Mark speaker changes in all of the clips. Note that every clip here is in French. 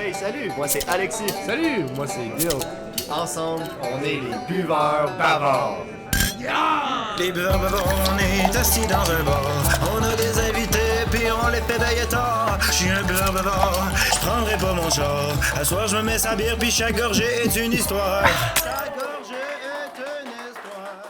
Speaker 1: Hey, salut, moi c'est Alexis.
Speaker 2: Salut, moi c'est Gil.
Speaker 1: Ensemble, on est les buveurs bavards.
Speaker 3: Yeah! Les buveurs bavards, on est assis dans un bar. On a des invités, puis on les fait veiller tard. Je suis un buveur bavard, je prendrai pas mon char. À soir, je me mets sa bière, puis chaque gorgée est une histoire. Chaque gorgée est une histoire.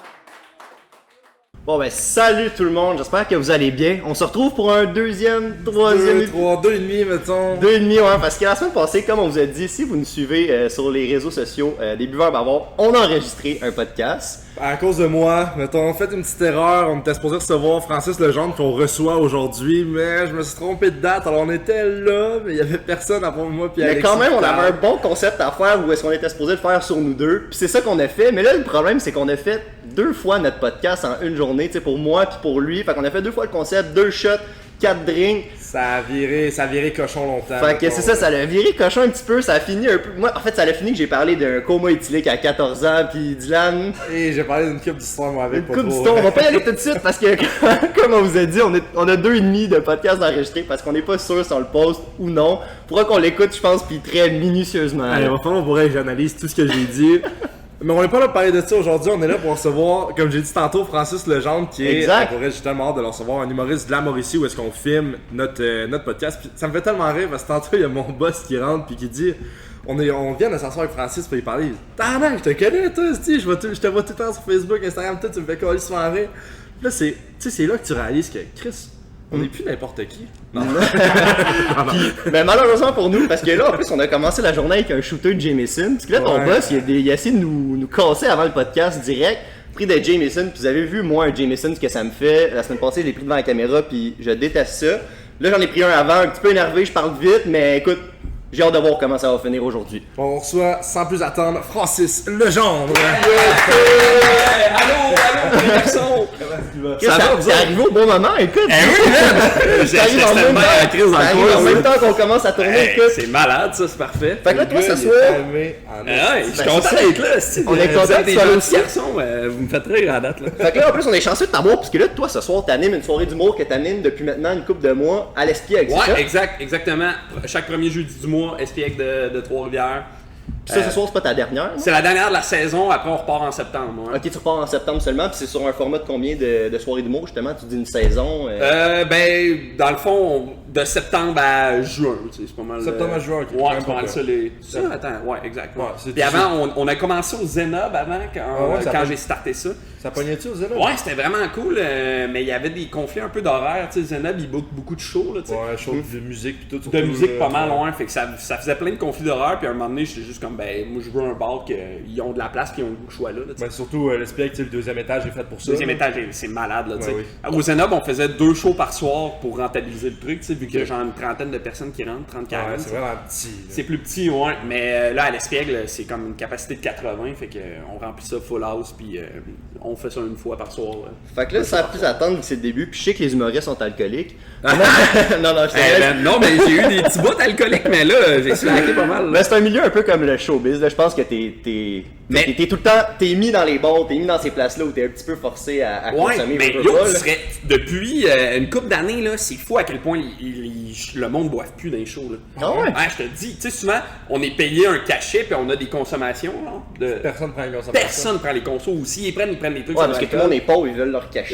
Speaker 1: Bon ben salut tout le monde, j'espère que vous allez bien. On se retrouve pour un deuxième, troisième...
Speaker 2: 2,5 mettons.
Speaker 1: 2,5, ouais, parce que la semaine passée, comme on vous a dit, si vous nous suivez sur les réseaux sociaux des buveurs bavards, on a enregistré un podcast.
Speaker 2: À cause de moi, mettons, on fait une petite erreur. On était supposé recevoir Francis Legendre qu'on reçoit aujourd'hui, mais je me suis trompé de date. Alors on était là, mais il y avait personne avant moi puis Alexis.
Speaker 1: Mais quand même, on avait un bon concept à faire où est-ce qu'on était supposé le faire sur nous deux. Puis c'est ça qu'on a fait. Mais là, le problème, c'est qu'on a fait 2 fois notre podcast en une journée, tu sais, pour moi puis pour lui. Fait qu'on a fait 2 fois le concept, 2 shots, 4 drinks.
Speaker 2: Ça a viré cochon longtemps.
Speaker 1: Fait que c'est ça, ça l'a viré cochon un petit peu, ça a fini un peu. Moi, en fait, ça a fini que j'ai parlé d'un coma éthylique à 14 ans, puis Dylan.
Speaker 2: Et j'ai parlé d'une coupe d'histoire, moi, avec
Speaker 1: Une coupe d'histoire, on va pas y aller tout de suite parce que, comme on vous a dit, on a 2,5 de podcast enregistrés parce qu'on n'est pas sûr si on le poste ou non. Faudra qu'on l'écoute, je pense, puis très minutieusement.
Speaker 2: Allez, va falloir que j'analyse tout ce que j'ai dit. Mais on n'est pas là pour parler de ça aujourd'hui, on est là pour recevoir, comme j'ai dit tantôt, Francis Legendre, qui est, on pourrait justement hâte de le recevoir, un humoriste de la Mauricie où est-ce qu'on filme notre podcast. Puis ça me fait tellement rire parce que tantôt il y a mon boss qui rentre puis qui dit, on vient de s'asseoir avec Francis pour lui parler. Tabarnak, je te connais toi, je te vois tout le temps sur Facebook, Instagram, tout, tu me fais coller souvent rire. Puis là, c'est là que tu réalises que Chris, on n'est plus n'importe qui. Non.
Speaker 1: Puis, ben malheureusement pour nous, parce que là, en plus, on a commencé la journée avec un shooter de Jameson. Parce que là, ton boss, il a essayé de nous casser avant le podcast direct. Pris de Jameson, puis vous avez vu, moi, un Jameson, ce que ça me fait. La semaine passée, je l'ai pris devant la caméra, puis je déteste ça. Là, j'en ai pris un avant, un petit peu énervé, je parle vite, mais écoute, j'ai hâte de voir comment ça va finir aujourd'hui.
Speaker 2: On reçoit, sans plus attendre, Francis Legendre.
Speaker 4: Allô, les garçons!
Speaker 1: Ça va, vous arrivé au bon moment, écoute!
Speaker 4: Eh oui, man!
Speaker 1: T'arrives en même temps qu'on commence à tourner, écoute!
Speaker 4: C'est malade, ça, c'est parfait.
Speaker 1: Fait que là, toi, ça soit...
Speaker 4: Je suis content d'être là,
Speaker 1: on est content que tu sois là aussi.
Speaker 4: Garçons, vous me faites rire à la date, là.
Speaker 1: Fait que là, en plus, on est chanceux de t'avoir, parce que là, toi, ce soir, t'animes une soirée d'humour que t'animes depuis maintenant une couple de mois à l'Espiègle, c'est ça?
Speaker 4: Ouais, exactement. Chaque premier jeudi du mois, Espiègle de Trois-Rivières.
Speaker 1: Ça, ce soir, c'est pas ta dernière, non?
Speaker 4: C'est la dernière de la saison, après on repart en septembre. Ouais.
Speaker 1: Ok, tu repars en septembre seulement, puis c'est sur un format de combien de soirées d'humour, justement? Tu dis une saison?
Speaker 4: Ben, dans le fond, de septembre à juin, tu sais, c'est pas mal.
Speaker 2: Septembre à juin, ok.
Speaker 4: Ouais, c'est pas mal ça les. Ça, attends, ouais, exact.
Speaker 2: Ouais,
Speaker 4: puis avant, on a commencé au Zenob avant, quand j'ai starté ça.
Speaker 2: Ça pognait-tu au Zenob?
Speaker 4: Ouais, c'était vraiment cool, mais il y avait des conflits un peu d'horaire, tu sais, Zenob, il book beaucoup de shows, là, tu sais.
Speaker 2: Ouais, show de musique pis tout.
Speaker 4: De musique pas mal loin, fait que ça faisait plein de conflits d'horaire, puis à un moment donné, j'étais juste comme, ben, moi je veux un bar qu'ils ont de la place, puis ils ont le goût de choix là, tu sais.
Speaker 2: Ben, surtout, l'Espiègle, le deuxième étage est fait pour ça.
Speaker 4: Le deuxième étage, c'est malade, là, tu sais.
Speaker 2: Ouais, oui.
Speaker 4: Au Zenob, on faisait 2 shows par soir pour rentabiliser le truc, tu sais, vu qu'il y a genre une trentaine de personnes qui rentrent, 30-40.
Speaker 2: Ouais, c'est vraiment petit.
Speaker 4: C'est plus petit, ouais, mais là, à l'Espiègle, c'est comme une capacité de 80, fait qu'on remplit ça full house, puis on fait ça une fois par soir.
Speaker 1: Fait que là, ça a plus attendre que c'est le début, puis je sais que les humoristes sont alcooliques. non,
Speaker 4: Non, mais j'ai eu des petits bouts alcooliques, mais là, j'ai slacké pas mal.
Speaker 1: Mais c'est un milieu un peu comme le showbiz, là. Je pense que t'es tout le temps, t'es mis dans les bars, t'es mis dans ces places-là où t'es un petit peu forcé à consommer.
Speaker 4: Mais yo, depuis une couple d'années, là, c'est fou à quel point le monde ne boive plus dans les shows, là.
Speaker 1: Ah ouais?
Speaker 4: Je te dis, tu sais, souvent, on est payé un cachet puis on a des consommations, là.
Speaker 2: Personne prend les consommations.
Speaker 4: Personne prend les consos aussi. Ils prennent des trucs.
Speaker 1: Ouais, parce que tout le monde est pauvre, ils veulent leur cachet.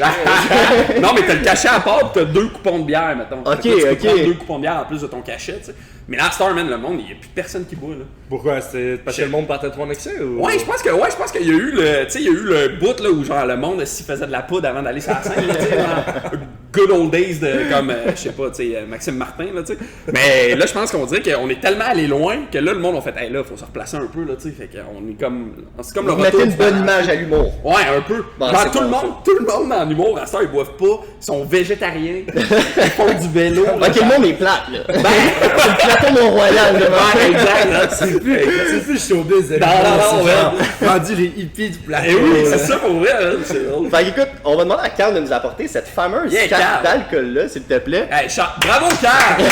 Speaker 4: Non, mais t'as le cachet à part, t'as 2 coupons de bière, mettons.
Speaker 1: Ok,
Speaker 4: tu peux prendre 2
Speaker 1: ok.
Speaker 4: coupons de bière en plus de ton cachet, tu sais. Mais là, Star, man, le monde, il n'y a plus personne qui boit, là.
Speaker 2: Pourquoi? C'était parce que le monde partait trop en excès ou?
Speaker 4: Ouais, je pense qu'il y a eu le bout là où genre le monde s'y faisait de la poudre avant d'aller sur la scène, là, tu sais, good old days de comme je sais pas, tu sais, Maxime Martin, là, tu sais. Mais là, je pense qu'on dirait qu'on est tellement allé loin que là le monde a fait hey, là, faut se replacer un peu là, tu sais, fait qu'on est comme c'est comme
Speaker 1: Vous
Speaker 4: le
Speaker 1: mettez
Speaker 4: retour
Speaker 1: une bonne image à l'humour.
Speaker 4: Ouais, un peu.
Speaker 1: Bon,
Speaker 4: Genre,
Speaker 1: c'est
Speaker 4: tout le monde dans l'humour, à cette heure, ils boivent pas, ils sont végétariens, ils font du vélo. Là,
Speaker 1: Ok, le monde est plate, là. C'est le plateau Mont-Royal, là.
Speaker 4: ouais, exact, là, c'est plus
Speaker 2: C'est plus showbiz.
Speaker 4: Non, ouais.
Speaker 2: Rendu les hippies du plateau.
Speaker 4: Eh oui, c'est ça pour vrai, hein, c'est drôle.
Speaker 1: Fait écoute, on va demander à Carl de nous apporter cette fameuse
Speaker 4: Yeah,
Speaker 1: carte
Speaker 4: Carl.
Speaker 1: d'alcool-là, s'il te plaît.
Speaker 4: Hey, bravo, Carl!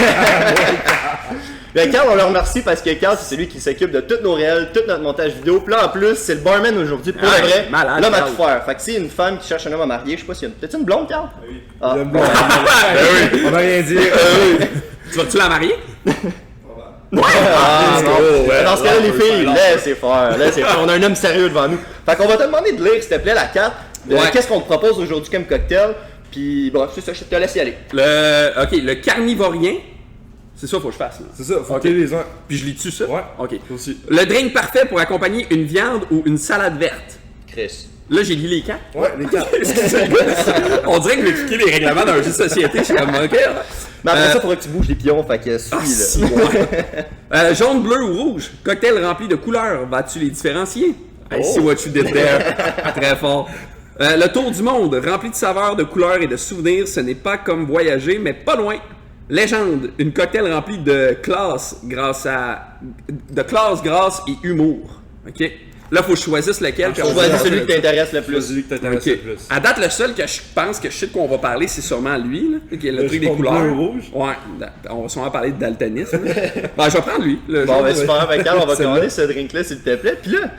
Speaker 1: Bien, Carl, on le remercie parce que Carl, c'est celui qui s'occupe de toutes nos réels, tout notre montage vidéo. Puis là, en plus, c'est le barman aujourd'hui, pour
Speaker 4: Ouais,
Speaker 1: le vrai.
Speaker 4: malade,
Speaker 1: L'homme à
Speaker 4: Carl.
Speaker 1: tout faire. Fait que si une femme qui cherche un homme à marier, je sais pas si y a T'as-tu une blonde, Carl?
Speaker 2: Oui.
Speaker 1: Ah.
Speaker 2: On va rien dire.
Speaker 4: Tu vas-tu la marier?
Speaker 1: Non, dans ce cas-là, les filles, laissez faire. On a un homme sérieux devant nous. Fait qu'on va te demander de lire, s'il te plaît, la carte. Qu'est-ce qu'on te propose aujourd'hui comme cocktail? Puis bon, c'est ça, je te laisse y aller.
Speaker 4: Le carnivorien. C'est ça, faut que je fasse. Là.
Speaker 2: C'est ça, faut qu'il y ait les uns.
Speaker 4: Puis je lis-tu ça?
Speaker 2: Ouais.
Speaker 4: Ok.
Speaker 2: Aussi.
Speaker 4: Le drink parfait pour accompagner une viande ou une salade verte.
Speaker 1: Chris.
Speaker 4: Là, j'ai lu les cartes.
Speaker 2: Ouais, les cartes.
Speaker 4: On dirait que je vais cliquer les règlements d'un jeu de société. Je suis comme, ok.
Speaker 1: Mais après ça, il faudrait que tu bouges les pions, fait que suis
Speaker 4: là. Jaune, bleu ou rouge. Cocktail rempli de couleurs. Vas-tu les différencier? I see what you did there. Très fort. Le tour du monde, rempli de saveurs, de couleurs et de souvenirs. Ce n'est pas comme voyager, mais pas loin. Légende, une cocktail remplie de classe, grâce et humour. Ok. Là, faut que je choisisse lequel.
Speaker 1: Choisis celui qui t'intéresse le plus.
Speaker 2: Celui qui t'intéresse le plus.
Speaker 4: À date, le seul que je pense que je sais de quoi on va parler, c'est sûrement lui, là, qui est le truc des couleurs.
Speaker 2: Bleu rouge.
Speaker 4: Ouais, on va sûrement parler de daltonisme. Ben, je vais prendre lui.
Speaker 1: Bon, ben super, Carl, on va commander ce drink-là, s'il te plaît. Puis là,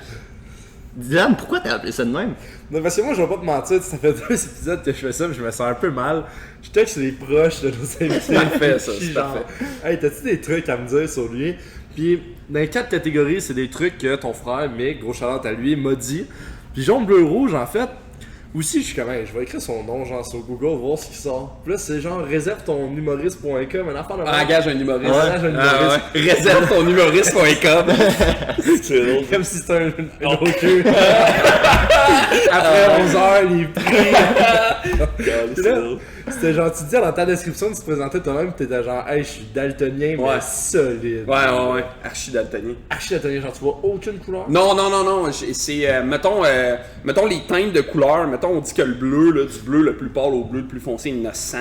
Speaker 1: Dylan, pourquoi t'as appelé ça de même?
Speaker 2: Non, parce que moi, je vais pas te mentir, ça fait 2 épisodes que je fais ça, mais je me sens un peu mal. Je texte les proches de nos invités.
Speaker 4: C'est parfait, ça, c'est parfait.
Speaker 2: Hey, t'as-tu des trucs à me dire sur lui? Puis, dans les 4 catégories, c'est des trucs que ton frère, Mick, gros shout-out à lui, m'a dit. Puis, jaune, bleu, rouge, en fait, aussi, je suis comme, hey, je vais écrire son nom, genre, sur Google, voir ce qui sort. Puis là, c'est genre, réserve ton humoriste.com, un affaire de
Speaker 4: Engage un humoriste.
Speaker 2: Engage un humoriste.
Speaker 4: Réserve ton humoriste.com.
Speaker 2: C'est drôle. Comme si c'était un recul. Après 11 heures, les prix. C'était genre, tu dis dans ta description, tu te présentais toi-même, t'étais genre, hey, je suis daltonien, mais solide.
Speaker 4: Ouais. Archi daltonien.
Speaker 2: Archi daltonien, genre, tu vois aucune couleur?
Speaker 4: Non. C'est, mettons les teintes de couleurs. Mettons, on dit que le bleu, là, du bleu le plus pâle au bleu le plus foncé, il y en a 100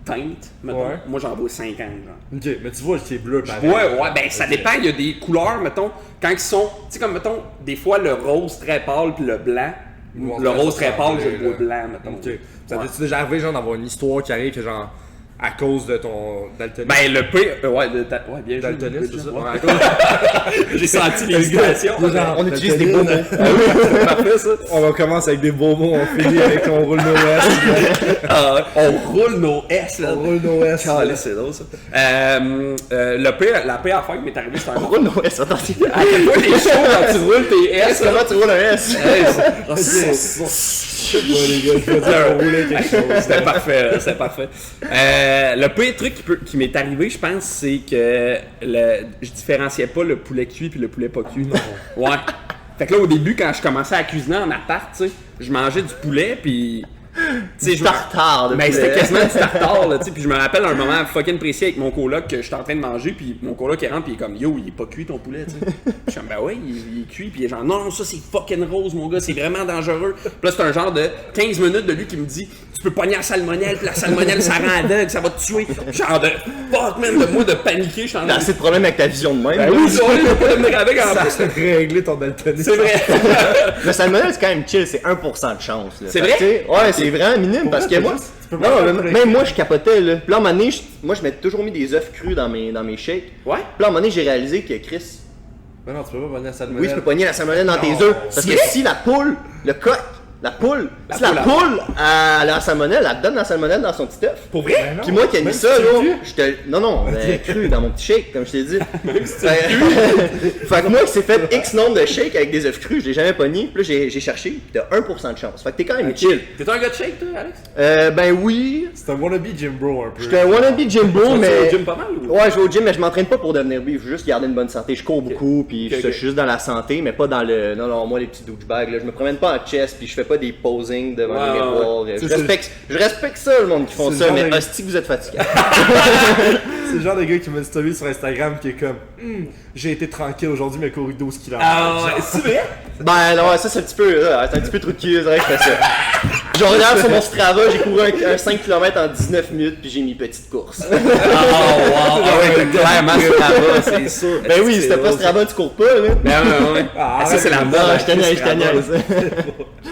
Speaker 4: teintes. Mettons. Ouais. Moi, j'en vois 50, genre.
Speaker 2: Ok, mais tu vois, c'est bleu, pareil.
Speaker 4: Ouais, ben, ça dépend. Il y a des couleurs, mettons, quand ils sont. Tu sais, comme, mettons, des fois, le rose très pâle puis le blanc. Le rose très pâle, je le vois blanc, mettons.
Speaker 2: Ok. Ça t'es-tu déjà arrivé, genre, d'avoir une histoire qui arrive, que genre, à cause de ton daltonisme?
Speaker 4: Ben, le pire. Ouais, bien joué.
Speaker 2: Daltonisme, c'est ça?
Speaker 4: Ouais. J'ai senti l'hésitation.
Speaker 1: On utilise des beaux mots.
Speaker 2: C'est parfait, ça. On commence avec des beaux mots, on finit avec on roule nos S.
Speaker 4: On roule nos S, là.
Speaker 2: On roule nos S.
Speaker 4: C'est drôle, ça. La pire affaire qui m'est arrivée, c'est un.
Speaker 1: On roule nos S, attention.
Speaker 4: À quel point t'es chaud quand tu roules tes S.
Speaker 1: Comment tu roules un S?
Speaker 2: Je sais pas, les gars, je veux dire, on roulait quelque chose.
Speaker 4: C'était parfait. Le pire truc qui m'est arrivé, je pense, c'est que je différenciais pas le poulet cuit puis le poulet pas cuit. Non. Ouais. Fait que là, au début, quand je commençais à cuisiner en appart, tu sais, je mangeais du poulet puis.
Speaker 1: Du tartare de poulet.
Speaker 4: Ben, c'était quasiment du tartare, là, tu sais. Puis je me rappelle un moment fucking précis avec mon coloc que j'étais en train de manger, puis mon coloc qui rentre, puis il est comme, yo, il est pas cuit ton poulet, tu sais. Je suis comme, ben ouais, il est cuit, puis il est genre, non, ça c'est fucking rose, mon gars, c'est vraiment dangereux. Puis là, c'est un genre de 15 minutes de lui qui me dit, tu peux pogner la salmonelle, puis la salmonelle, ça rend aveugle, ça va te tuer. Genre de fuck, man, de moi de paniquer, je suis en
Speaker 1: T'as assez de problèmes avec ta vision de même.
Speaker 4: Ben oui, ça, je peux pas devenir avec en plus.
Speaker 2: Ça a réglé ton daltonisme.
Speaker 4: C'est vrai.
Speaker 1: Le salmonelle, c'est quand même chill, c'est 1% de chance. Là.
Speaker 4: C'est vrai?
Speaker 1: Ouais, c'est vraiment minime parce que moi. Même moi, je capotais. Là. Puis là, à un moment donné, moi, je m'étais toujours mis des œufs crus dans mes shakes.
Speaker 4: Ouais.
Speaker 1: Puis là, à un moment donné, j'ai réalisé que Chris.
Speaker 2: Mais non, tu peux pas pogner la salmonelle.
Speaker 1: Oui, tu peux pogner la salmonelle dans tes œufs. Parce que si la poule, le coq, la poule, si la poule a la salmonelle, elle te donne la salmonelle dans son petit œuf.
Speaker 4: Pour vrai?
Speaker 1: Puis moi qui ai mis ça, là, non, cru dans mon petit shake, comme je t'ai dit. Fait que moi qui s'est fait X nombre de shakes avec des œufs crus, je l'ai jamais pogné. Puis là, j'ai cherché, puis t'as 1% de chance. Fait que t'es quand même chill.
Speaker 4: T'es un gars de shake, toi, Alex?
Speaker 1: Ben oui.
Speaker 2: C'est un wannabe gym bro un peu.
Speaker 1: J'étais un wannabe gym bro, mais.
Speaker 4: Tu vas au gym pas mal ou?
Speaker 1: Ouais, je vais au gym, mais je m'entraîne pas pour devenir beef. Je veux juste garder une bonne santé. Je cours beaucoup, puis je suis juste dans la santé, mais pas dans le. Non, moi, les petits douchebags, là. Je me promène pas en chest, puis je fais pas des posing devant les miroirs. Je respecte ça, le monde qui font ça, mais hostie que vous êtes fatigués.
Speaker 2: C'est le genre de gars qui m'a dit story sur Instagram qui est comme j'ai été tranquille aujourd'hui, mais couru 12 km.
Speaker 4: Ah ouais, c'est vrai?
Speaker 1: Ben non, ça c'est un petit peu. C'est un petit peu trop de cul, c'est vrai que je fais ça. Genre, regarde sur mon Strava, j'ai couru un 5 km en 19 minutes, puis j'ai mis petite course.
Speaker 4: Oh wow! Ah ouais, clairement Strava, c'est sûr.
Speaker 1: Ben oui, si t'as pas Strava, tu cours pas, là.
Speaker 4: Ben ouais. Ça c'est la mode.
Speaker 1: Je te niaise.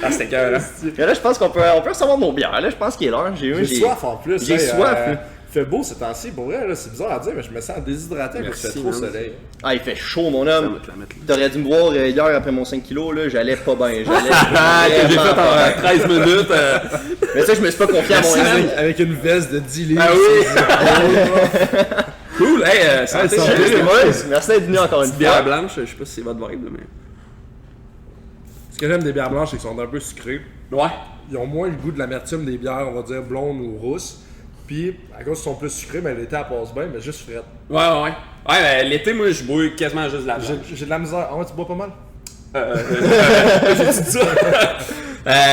Speaker 4: Ah, c'était cœur, hein.
Speaker 1: Mais là, je pense qu'on peut recevoir nos bières. Là, je pense qu'il est l'heure.
Speaker 2: J'ai soif en plus.
Speaker 1: J'ai soif.
Speaker 2: Il fait beau ces temps-ci, pour vrai, là, c'est bizarre à dire, mais je me sens déshydraté parce qu'il fait trop soleil.
Speaker 1: Ah, il fait chaud, mon homme. T'aurais dû me voir hier après mon 5 kilos, là, j'allais pas bien.
Speaker 4: Que j'ai fait en 13 minutes.
Speaker 1: Mais ça, je me suis pas confié à mon ami.
Speaker 2: Avec une veste de 10 livres.
Speaker 4: Ah oui! Cool, hey, santé.
Speaker 2: santé,
Speaker 1: Les boys, merci d'être venus encore une
Speaker 4: Bière
Speaker 1: fois.
Speaker 4: blanche, je sais pas si c'est votre vibe, là, mais.
Speaker 2: Ce que j'aime des bières blanches, c'est qu'elles sont un peu sucrées.
Speaker 4: Ouais.
Speaker 2: Ils ont moins le goût de l'amertume des bières, on va dire blondes ou rousses. Puis, à cause qu'ils sont plus sucrés, mais l'été, elle passe bien, mais juste frette.
Speaker 4: Ouais. Ouais, ben, l'été, moi, je bois quasiment juste de la blanche.
Speaker 2: J'ai de la misère. Ah ouais, tu bois pas mal?
Speaker 4: J'ai dit ça.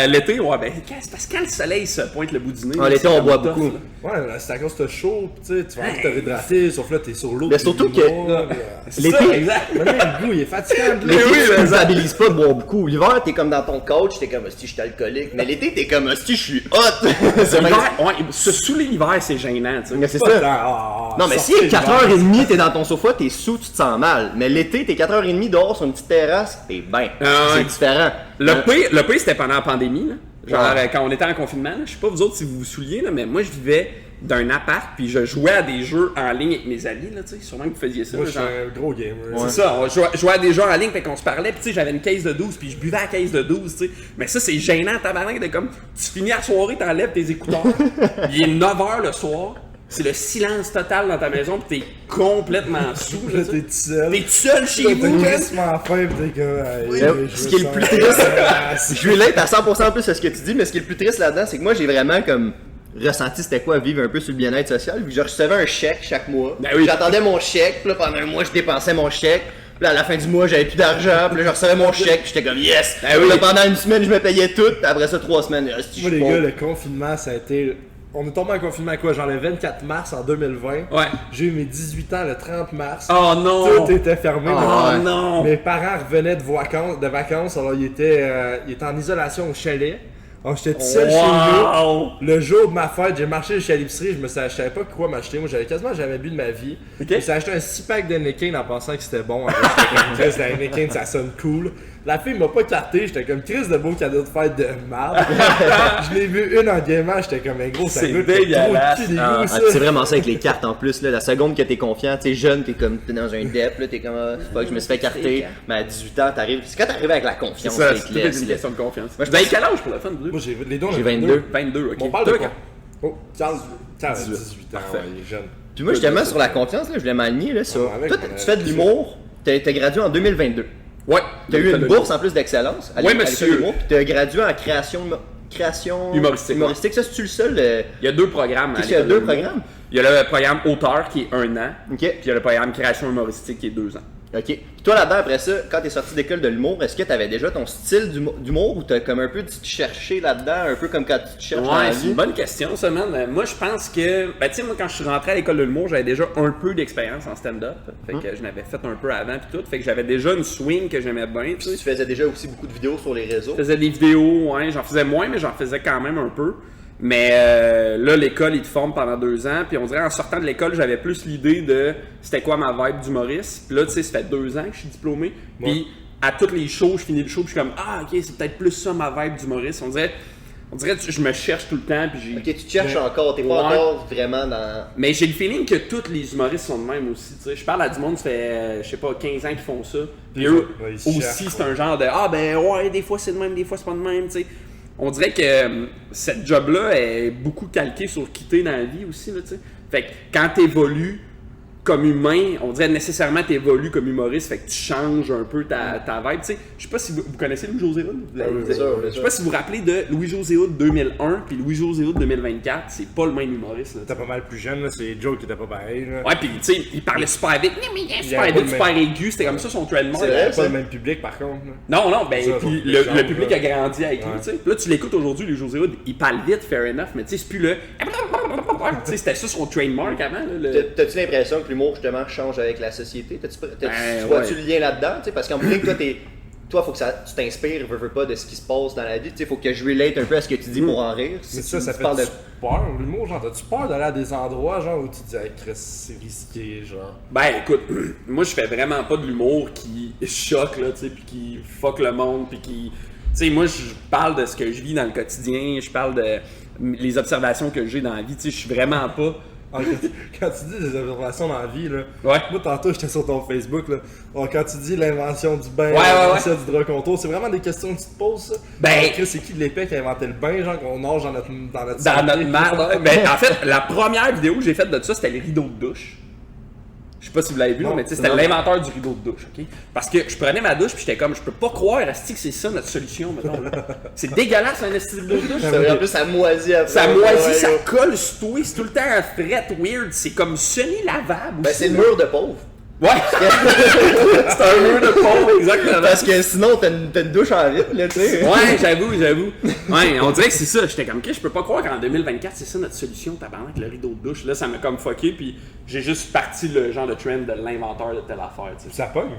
Speaker 4: L'été, ouais, ben, c'est parce que quand le soleil se pointe le bout du nez.
Speaker 1: Ah, l'été,
Speaker 4: c'est
Speaker 1: on
Speaker 4: comme
Speaker 1: boit
Speaker 4: tough,
Speaker 1: beaucoup.
Speaker 4: là.
Speaker 2: Ouais, c'est à cause que t'as chaud, pis tu sais, tu vas te réhydrater, sauf là, t'es sur l'eau.
Speaker 1: Mais
Speaker 2: depuis
Speaker 1: surtout
Speaker 2: des
Speaker 1: que-
Speaker 2: mois,
Speaker 4: C'est
Speaker 1: L'été-
Speaker 4: ça, exact.
Speaker 2: Mais même le goût, il est fatigant de
Speaker 1: L'été,
Speaker 2: l'eau.
Speaker 1: tu culpabilises pas de boire beaucoup. L'hiver, t'es comme dans ton couch, t'es comme si je suis alcoolique. Mais l'été, t'es comme si je suis hot. C'est vrai.
Speaker 4: L'hiver, ouais, se saouler l'hiver, c'est gênant, tu sais.
Speaker 1: Mais c'est
Speaker 2: Pas
Speaker 1: ça.
Speaker 2: tant,
Speaker 1: Non, mais si
Speaker 2: sortez
Speaker 1: 4h30 t'es dans ton sofa, t'es sous, tu te sens mal. Mais l'été, t'es 4h30 dehors sur une petite terrasse, t'es bien.
Speaker 4: Ah
Speaker 1: C'est
Speaker 4: ouais.
Speaker 1: différent.
Speaker 4: Le pire, c'était pendant la pandémie, là. Genre,
Speaker 1: Ouais.
Speaker 4: quand on était en confinement, là. Je sais pas vous autres si vous vous souviez, là, mais moi, je vivais d'un appart, puis je jouais à des jeux en ligne avec mes amis, là, tu sais. Sûrement que vous faisiez ça,
Speaker 2: Moi,
Speaker 4: là,
Speaker 2: je suis
Speaker 4: genre.
Speaker 2: un gros gamer.
Speaker 4: C'est ça, on jouait à des jeux en ligne, fait qu'on se parlait, pis tu sais, j'avais une caisse de 12, puis je buvais à la caisse de 12, tu sais. Mais ça, c'est gênant, tabarnak, de comme, tu finis la soirée, t'enlèves tes écouteurs, il est 9h le soir, c'est le silence total dans ta maison, pis t'es complètement sous,
Speaker 2: Là,
Speaker 4: là,
Speaker 2: t'es tout seul.
Speaker 4: T'es tout seul chez
Speaker 2: Là,
Speaker 4: vous,
Speaker 2: t'as
Speaker 4: man.
Speaker 2: crissement faim, pis t'es comme.
Speaker 1: Ce qui est le plus triste, je relate à 100% en plus à ce que tu dis, mais ce qui est le plus triste là-dedans, c'est que moi j'ai vraiment comme ressenti c'était quoi vivre un peu sur le bien-être social, vu que je recevais un chèque chaque mois.
Speaker 4: Ben oui.
Speaker 1: J'attendais mon chèque, puis là pendant un mois je dépensais mon chèque. Puis là, à la fin du mois, j'avais plus d'argent, puis là, je recevais mon chèque, puis j'étais comme yes!
Speaker 4: Ben oui.
Speaker 1: Là, pendant une semaine, je me payais tout, puis après ça, 3 semaines, si
Speaker 2: Moi,
Speaker 1: je
Speaker 2: les
Speaker 1: suis
Speaker 2: gars,
Speaker 1: pauvre.
Speaker 2: le confinement, ça a été. On est tombé en confinement à quoi? Genre le 24 mars en 2020.
Speaker 4: Ouais.
Speaker 2: J'ai eu mes 18 ans le 30 mars.
Speaker 4: Oh non!
Speaker 2: Tout était fermé.
Speaker 1: Ah,
Speaker 4: Oh
Speaker 1: ouais.
Speaker 4: non!
Speaker 2: Mes parents revenaient de vacances, alors ils étaient en isolation au chalet. Alors j'étais tout seul chez nous.
Speaker 4: Wow!
Speaker 2: Le jour de ma fête, j'ai marché jusqu'à l'épicerie, je savais pas quoi m'acheter. Moi, j'avais quasiment jamais bu de ma vie.
Speaker 4: Ok.
Speaker 2: Je me suis acheté un 6-pack d'Heineken en pensant que c'était bon. Après, j'étais comme, Chris, la Heineken, ça sonne cool. La fille m'a pas carté, j'étais comme Chris de beau cadeau de fête de merde. Je l'ai vu une en gaiement, j'étais comme un gros, ça
Speaker 4: C'est
Speaker 2: goûte trop
Speaker 4: dégueulasse.
Speaker 2: de cul, des
Speaker 1: Ah,
Speaker 2: goûts, ça.
Speaker 1: c'est vraiment ça avec les cartes en plus, là. La seconde que t'es confiant, t'es jeune, t'es comme t'es dans un dep, là, t'es comme fuck, je me suis fait carter. Mais à 18 ans, t'arrives. C'est quand t'arrives avec la
Speaker 4: C'est
Speaker 1: confiance,
Speaker 4: ça,
Speaker 1: avec
Speaker 4: c'est toute une
Speaker 1: les-
Speaker 4: question de confiance.
Speaker 1: Moi, je
Speaker 4: Vous avez
Speaker 1: pense-
Speaker 4: quel âge pour la fin de vous?
Speaker 2: Moi, les dons,
Speaker 1: J'ai 22.
Speaker 4: 22, ok.
Speaker 2: On parle de
Speaker 4: Toi,
Speaker 2: quoi? Oh, Charles, 18 ans,
Speaker 4: Parfait.
Speaker 2: ouais, il est jeune.
Speaker 1: Puis moi, justement, sur la confiance, là, je voulais m'aligner là, sur.
Speaker 2: Ouais, avec
Speaker 1: Toi,
Speaker 2: mon
Speaker 1: tu fais de l'humour, t'as gradué en 2022.
Speaker 4: Ouais.
Speaker 1: T'as eu une bourse en plus d'excellence. À
Speaker 4: Ouais,
Speaker 1: l'école
Speaker 4: monsieur.
Speaker 1: d'humour, puis t'as gradué en création
Speaker 4: Humoristique.
Speaker 1: Ça, c'est-tu le seul?
Speaker 4: Il y a deux programmes. à
Speaker 1: Qu'est-ce qu'il y a
Speaker 4: l'école
Speaker 1: deux
Speaker 4: de l'humour.
Speaker 1: programmes?
Speaker 4: Il y a le programme auteur qui est 1 an,
Speaker 1: Ok.
Speaker 4: puis il y a le programme création humoristique qui est 2 ans.
Speaker 1: Ok. Puis toi, là-dedans, après ça, quand t'es sorti d'école de l'humour, est-ce que t'avais déjà ton style d'humour ou t'as comme un peu dû te chercher là-dedans, un peu comme quand tu te cherches dans la
Speaker 4: Ouais, c'est
Speaker 1: vie?
Speaker 4: une bonne question, ça, man. Moi, je pense que. Ben, tu sais, moi, quand je suis rentré à l'école de l'humour, j'avais déjà un peu d'expérience en stand-up. Fait que je n'avais fait un peu avant, puis tout. Fait que j'avais déjà une swing que j'aimais bien, tu sais.
Speaker 1: Tu faisais déjà aussi beaucoup de vidéos sur les réseaux.
Speaker 4: Je faisais des vidéos, ouais, j'en faisais moins, mais j'en faisais quand même un peu. Mais là, l'école, ils te forment pendant 2 ans. Puis on dirait, en sortant de l'école, j'avais plus l'idée de c'était quoi ma vibe d'humoriste. Puis là, tu sais, ça fait 2 ans que je suis diplômé. Puis à toutes les shows, je finis le show, puis je suis comme, ah, ok, c'est peut-être plus ça ma vibe d'humoriste. On dirait je me cherche tout le temps. Puis j'ai.
Speaker 1: Ok, tu te cherches encore, t'es pas
Speaker 4: Ouais.
Speaker 1: encore vraiment dans.
Speaker 4: Mais j'ai le feeling que tous les humoristes sont de même aussi. Tu sais, je parle à du monde, ça fait, je sais pas, 15 ans qu'ils font ça. Puis eux
Speaker 2: Ouais, ils se
Speaker 4: aussi,
Speaker 2: cherchent,
Speaker 4: c'est un genre de ah ben ouais, des fois c'est de même, des fois c'est pas de même. Tu sais. On dirait que cette job-là est beaucoup calquée sur quitter dans la vie aussi. Là, tu sais. Fait que quand t'évolues comme humain, on dirait nécessairement t'évolues comme humoriste, fait que tu changes un peu ta vibe. Tu sais, je sais pas si vous connaissez Louis-José Hood.
Speaker 1: oui, bien sûr, bien
Speaker 4: Je sais pas si vous vous rappelez de Louis-José Hood 2001 puis Louis-José Hood 2024, c'est pas le même humoriste. Là, tu sais.
Speaker 2: T'es pas mal plus jeune, là, c'est Joe qui était pas pareil. Là.
Speaker 4: Ouais, pis tu sais, il parlait super vite, super
Speaker 2: avait pas
Speaker 4: vite,
Speaker 2: le
Speaker 4: super
Speaker 2: même-
Speaker 4: aigu, c'était comme ça son trademark.
Speaker 1: C'est vrai,
Speaker 2: Il avait
Speaker 1: ça.
Speaker 2: pas le même public par contre. là.
Speaker 4: Non, non, ben,
Speaker 2: Ça,
Speaker 4: puis
Speaker 2: les
Speaker 4: le
Speaker 2: gens,
Speaker 4: public
Speaker 2: là.
Speaker 4: a grandi avec lui,
Speaker 2: Ouais.
Speaker 4: tu sais. Puis là, tu l'écoutes aujourd'hui, les José Hood, il parle vite, fair enough, mais tu sais, c'est plus le. Tu sais, c'était ça son trademark avant, là.
Speaker 1: T'as-tu l'impression que l'humour justement change avec la société? Tu
Speaker 4: Ben,
Speaker 1: vois-tu
Speaker 4: ouais.
Speaker 1: le lien là-dedans? Tu sais, parce qu'en plus, toi, faut que tu t'inspires, veux pas, de ce qui se passe dans la vie. Tu sais, faut que je relate un peu à ce que tu dis pour en rire.
Speaker 2: Mais
Speaker 1: Si
Speaker 2: ça,
Speaker 1: tu
Speaker 2: ça
Speaker 1: tu
Speaker 2: fait
Speaker 1: parles de...
Speaker 2: peur, l'humour, genre, t'as-tu peur d'aller à des endroits, genre, où tu te dis, hey, Chris, c'est risqué, genre.
Speaker 4: Ben, écoute, moi, je fais vraiment pas de l'humour qui choque, là, tu sais, puis qui fuck le monde, puis qui. Tu sais, moi, je parle de ce que je vis dans le quotidien, je parle de les observations que j'ai dans la vie, tu sais, je suis vraiment pas.
Speaker 2: Ah, quand tu dis des observations dans la vie, là.
Speaker 4: Ouais.
Speaker 2: Moi, tantôt, j'étais sur ton Facebook, là. Alors, quand tu dis l'invention du bain,
Speaker 4: Ouais, ouais,
Speaker 2: l'invention du drap contour, c'est vraiment des questions que tu te poses, ça.
Speaker 4: Ben-
Speaker 2: Alors, Chris, c'est qui de l'épée qui a inventé le bain, genre, qu'on nage dans notre
Speaker 4: Dans
Speaker 2: santé?
Speaker 4: notre merde. Ben, en fait, la première vidéo que j'ai faite de ça, c'était les rideaux de douche. Je sais pas si vous l'avez vu, mais c'était l'inventeur du rideau de douche, ok? Parce que je prenais ma douche puis j'étais comme, je peux pas croire, asti, que c'est ça notre solution, mettons. C'est dégueulasse un esti de rideau de douche.
Speaker 1: En plus, ça moisit après.
Speaker 4: Ça moisit, ça colle sur toi, c'est tout le temps un fret weird, c'est comme semi-lavable.
Speaker 1: Ben, c'est le mur de pauvre.
Speaker 4: Ouais! C'est un mur de pauvre, exactement.
Speaker 1: Parce que sinon, t'as une douche en vitre, là, tu sais.
Speaker 4: Ouais, j'avoue. Ouais, on dirait que c'est ça. J'étais comme, je peux pas croire qu'en 2024, c'est ça notre solution, tabarnak, le rideau de douche. Là, ça m'a comme fucké, puis j'ai juste parti le genre de trend de l'inventeur de telle affaire, tu sais.
Speaker 2: Ça pogne.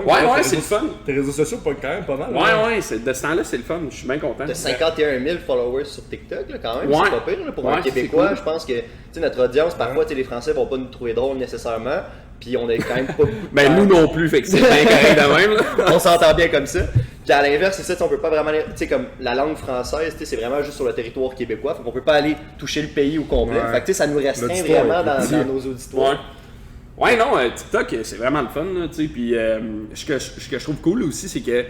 Speaker 4: Ouais, c'est le fun.
Speaker 2: Tes réseaux sociaux pognent quand même pas mal.
Speaker 4: Ouais, de ce temps-là, c'est le fun. Je suis bien content.
Speaker 1: T'as 51 000 followers sur TikTok, là, quand même.
Speaker 4: Ouais.
Speaker 1: C'est pas pire, là, pour un Québécois. Cool. Je pense que, tu sais, notre audience, parfois, les Français vont pas nous trouver drôles nécessairement. Puis on est quand même pas beaucoup.
Speaker 4: Ben nous non plus, fait que c'est bien correct de même. Là.
Speaker 1: On s'entend bien comme ça. Puis à l'inverse, c'est ça, on peut pas vraiment. Tu sais, comme la langue française, c'est vraiment juste sur le territoire québécois. Fait qu'on peut pas aller toucher le pays au complet.
Speaker 2: Ouais.
Speaker 1: Fait que ça nous restreint vraiment dans nos auditoires.
Speaker 4: Ouais, non, TikTok, c'est vraiment le fun, tu sais. Puis ce que je trouve cool aussi, c'est que.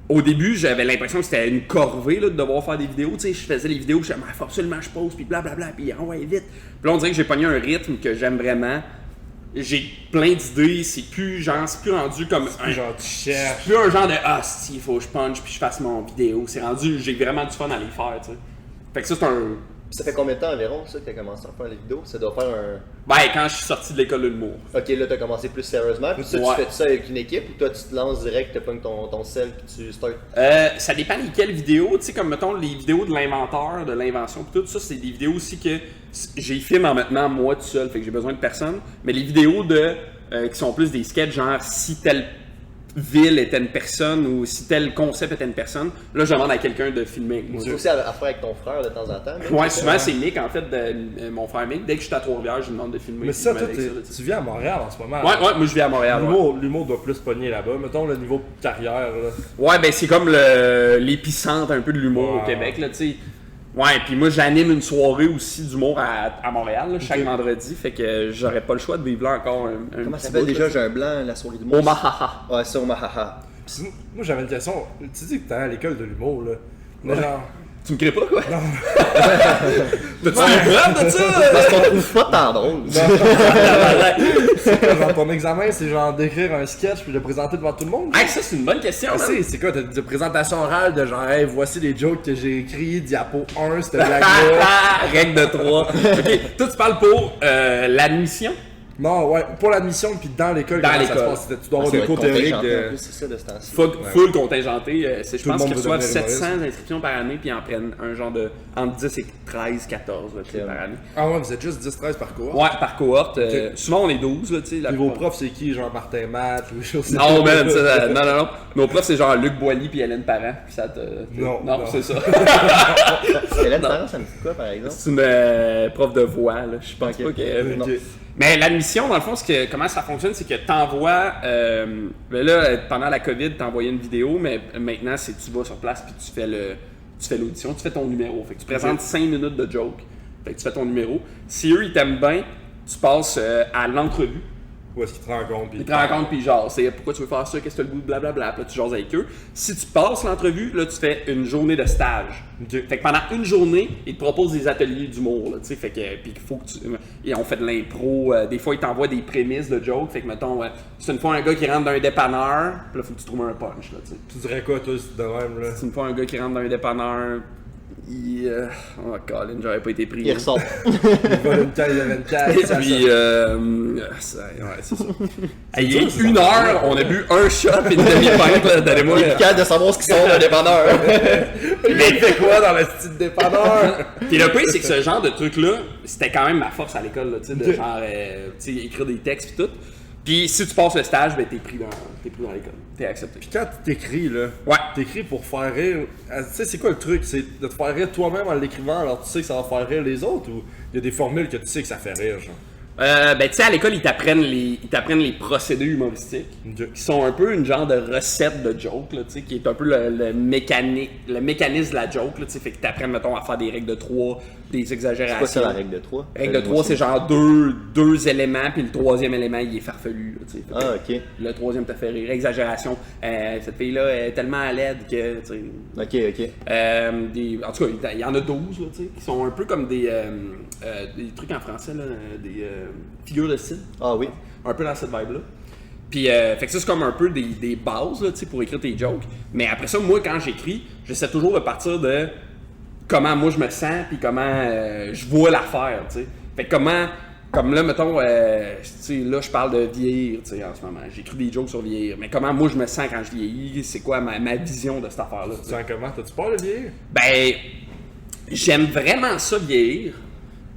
Speaker 4: Au début, j'avais l'impression que c'était une corvée là, de devoir faire des vidéos. Tu sais, je faisais les vidéos, je disais, faut absolument que je pose, puis blablabla, puis ouais, vite. Puis là, on dirait que j'ai pogné un rythme que j'aime vraiment. J'ai plein d'idées, c'est plus rendu comme un
Speaker 2: genre tu cherches.
Speaker 4: C'est plus un genre de si, il faut que je punch puis je fasse mon vidéo. C'est rendu, j'ai vraiment du fun à les faire, tu sais. Fait que ça, c'est un.
Speaker 1: Ça fait combien de temps environ ça que t'as commencé à faire les vidéos? Ça doit faire un.
Speaker 4: Ben, quand je suis sorti de l'école de l'humour.
Speaker 1: Ok, là t'as commencé plus sérieusement. Puis ça, tu fais ça avec une équipe ou toi tu te lances direct, tu pognes ton sel puis tu starts?
Speaker 4: Ça dépend lesquelles vidéos. Tu sais, comme mettons les vidéos de l'inventeur, de l'invention, pis tout ça, c'est des vidéos aussi que j'ai filmé en maintenant moi tout seul, fait que j'ai besoin de personne. Mais les vidéos qui sont plus des sketchs, genre si telle ville était une personne ou si tel concept était une personne, là je demande à quelqu'un de filmer.
Speaker 1: C'est aussi à faire avec ton frère de temps en temps.
Speaker 4: Ouais, souvent c'est Mick en fait, mon frère Mick. Dès que je suis à Trois-Rivières, je lui demande de filmer.
Speaker 2: Mais ça, toi, tu vis à Montréal en ce moment.
Speaker 4: Ouais, moi je vis à Montréal.
Speaker 2: L'humour doit plus pogner là-bas. Mettons le niveau carrière. Là.
Speaker 4: Ouais, ben c'est comme l'épicentre un peu de l'humour au Québec, là, tu sais. Ouais, puis moi j'anime une soirée aussi d'humour à Montréal, là, chaque vendredi, fait que j'aurais pas le choix de vivre là encore un
Speaker 1: Comment ça s'appelle déjà, j'ai un blanc, la soirée d'humour?
Speaker 4: Omaha.
Speaker 1: Ouais, c'est Omaha.
Speaker 2: Moi j'avais une question, tu dis que t'es à l'école de l'humour là. Mais genre...
Speaker 4: Tu me crées pas quoi?
Speaker 2: Non.
Speaker 4: T'as-tu une preuve de ça?
Speaker 1: Parce qu'on trouve pas tant drôle.
Speaker 2: C'est quoi, genre ton examen, c'est genre d'écrire un sketch puis de le présenter devant tout le monde?
Speaker 4: Ah, ça c'est une bonne question.
Speaker 2: C'est quoi, t'as une présentation orale de genre, hey, voici les jokes que j'ai écrits, diapo 1, cette blague-là.
Speaker 4: Règle de 3. Ok, toi tu parles pour l'admission?
Speaker 2: Non, ouais, pour l'admission puis dans l'école.
Speaker 4: Dans l'école.
Speaker 2: Tu dois avoir des cours théoriques de...
Speaker 1: C'est ça de ce temps-ci.
Speaker 4: Full contingenté. Je pense qu'ils reçoivent
Speaker 2: devenir
Speaker 4: 700
Speaker 2: humoriste.
Speaker 4: inscriptions par année puis ils en prennent un genre de entre 10 et 13, 14 là, tu sais, par année.
Speaker 2: Ah ouais, vous êtes juste 10-13 par cours?
Speaker 4: Ouais, par cohorte. Souvent on est 12 là, tu sais.
Speaker 2: Puis vos profs, c'est qui? Genre Martin Matt ou chose
Speaker 4: Non, man, non. Nos profs, c'est genre Luc Boilly puis Hélène Parent. Puis ça te.
Speaker 2: Non.
Speaker 4: c'est ça.
Speaker 1: Hélène Parent, ça me dit quoi par exemple?
Speaker 4: C'est une prof de voix, là. Je pense pas qu'elle.
Speaker 2: Ok.
Speaker 4: Mais l'admission, dans le fond, comment ça fonctionne, c'est que t'envoies. Ben là, pendant la COVID, t'envoyais une vidéo, mais maintenant, c'est tu vas sur place puis tu fais l'audition, tu fais ton numéro. Fait que tu présentes 5 minutes de joke. Fait que tu fais ton numéro. Si eux, ils t'aiment bien, tu passes à l'entrevue.
Speaker 2: Où est-ce qu'ils te rencontrent?
Speaker 4: Ils te rencontrent, puis genre, c'est pourquoi tu veux faire ça, qu'est-ce que tu as le goût, blablabla. Puis là, tu jases avec eux. Si tu passes l'entrevue, là, tu fais une journée de stage.
Speaker 2: Okay.
Speaker 4: Fait que pendant une journée, ils te proposent des ateliers d'humour, là, tu sais. Fait que, puis il faut que tu. Et on fait de l'impro. Des fois, ils t'envoient des prémices de jokes. Fait que, mettons, c'est une fois un gars qui rentre dans un dépanneur, puis là, faut que tu trouves un punch, là, tu sais.
Speaker 2: Tu dirais quoi, toi, de même, là?
Speaker 4: C'est une fois un gars qui rentre dans un dépanneur. Oh, Colin, j'aurais pas été pris.
Speaker 1: Il ressort.
Speaker 2: Il vole une caisse de 24.
Speaker 4: Et puis, c'est ça. Il est 1 heure, on a bu un shot et une demi-pinte, là, donnez-moi.
Speaker 1: Il est capable de savoir ce qui sort d'un dépanneur.
Speaker 2: Mais il fait quoi dans le style dépanneur?
Speaker 4: Puis le pire, c'est que ce genre de truc-là, c'était quand même ma force à l'école, là, tu sais, de genre, tu sais, écrire des textes pis tout. Puis si tu passes le stage, ben t'es pris dans l'école. T'es accepté.
Speaker 2: Puis quand t'écris, là, t'écris pour faire rire. Tu sais, c'est quoi le truc? C'est de te faire rire toi-même en l'écrivant, alors tu sais que ça va faire rire les autres, ou il y a des formules que tu sais que ça fait rire, genre?
Speaker 4: Ben tu sais, à l'école, ils t'apprennent les procédés humoristiques, qui sont un peu une genre de recette de joke, là, tu sais, qui est un peu le mécanisme de la joke, là, tu sais, fait que t'apprennes, mettons, à faire des règles de 3, des exagérations.
Speaker 1: C'est quoi ça, la règle de 3?
Speaker 4: Règle de 3, c'est genre deux éléments, puis le troisième élément, il est farfelu, là, tu sais.
Speaker 1: Ah, ok.
Speaker 4: Le troisième t'a fait rire. Exagération. Cette fille-là est tellement laide que, tu sais...
Speaker 1: Ok.
Speaker 4: En tout cas, il y en a 12, là, tu sais, qui sont un peu comme des trucs en français, là, des figures de style.
Speaker 1: Ah oui.
Speaker 4: un peu dans cette vibe-là. Puis, fait que ça, c'est comme un peu des bases, là, tu sais, pour écrire tes jokes. Mais après ça, moi, quand j'écris, j'essaie toujours de partir de comment moi je me sens, puis comment je vois l'affaire, tu sais. Fait que comme là, mettons, tu sais, là, je parle de vieillir, tu sais, en ce moment. J'écris des jokes sur vieillir. Mais comment moi je me sens quand je vieillis, c'est quoi ma vision de cette affaire-là.
Speaker 2: Tu sens comment? T'as-tu peur de vieillir?
Speaker 4: Ben, j'aime vraiment ça vieillir,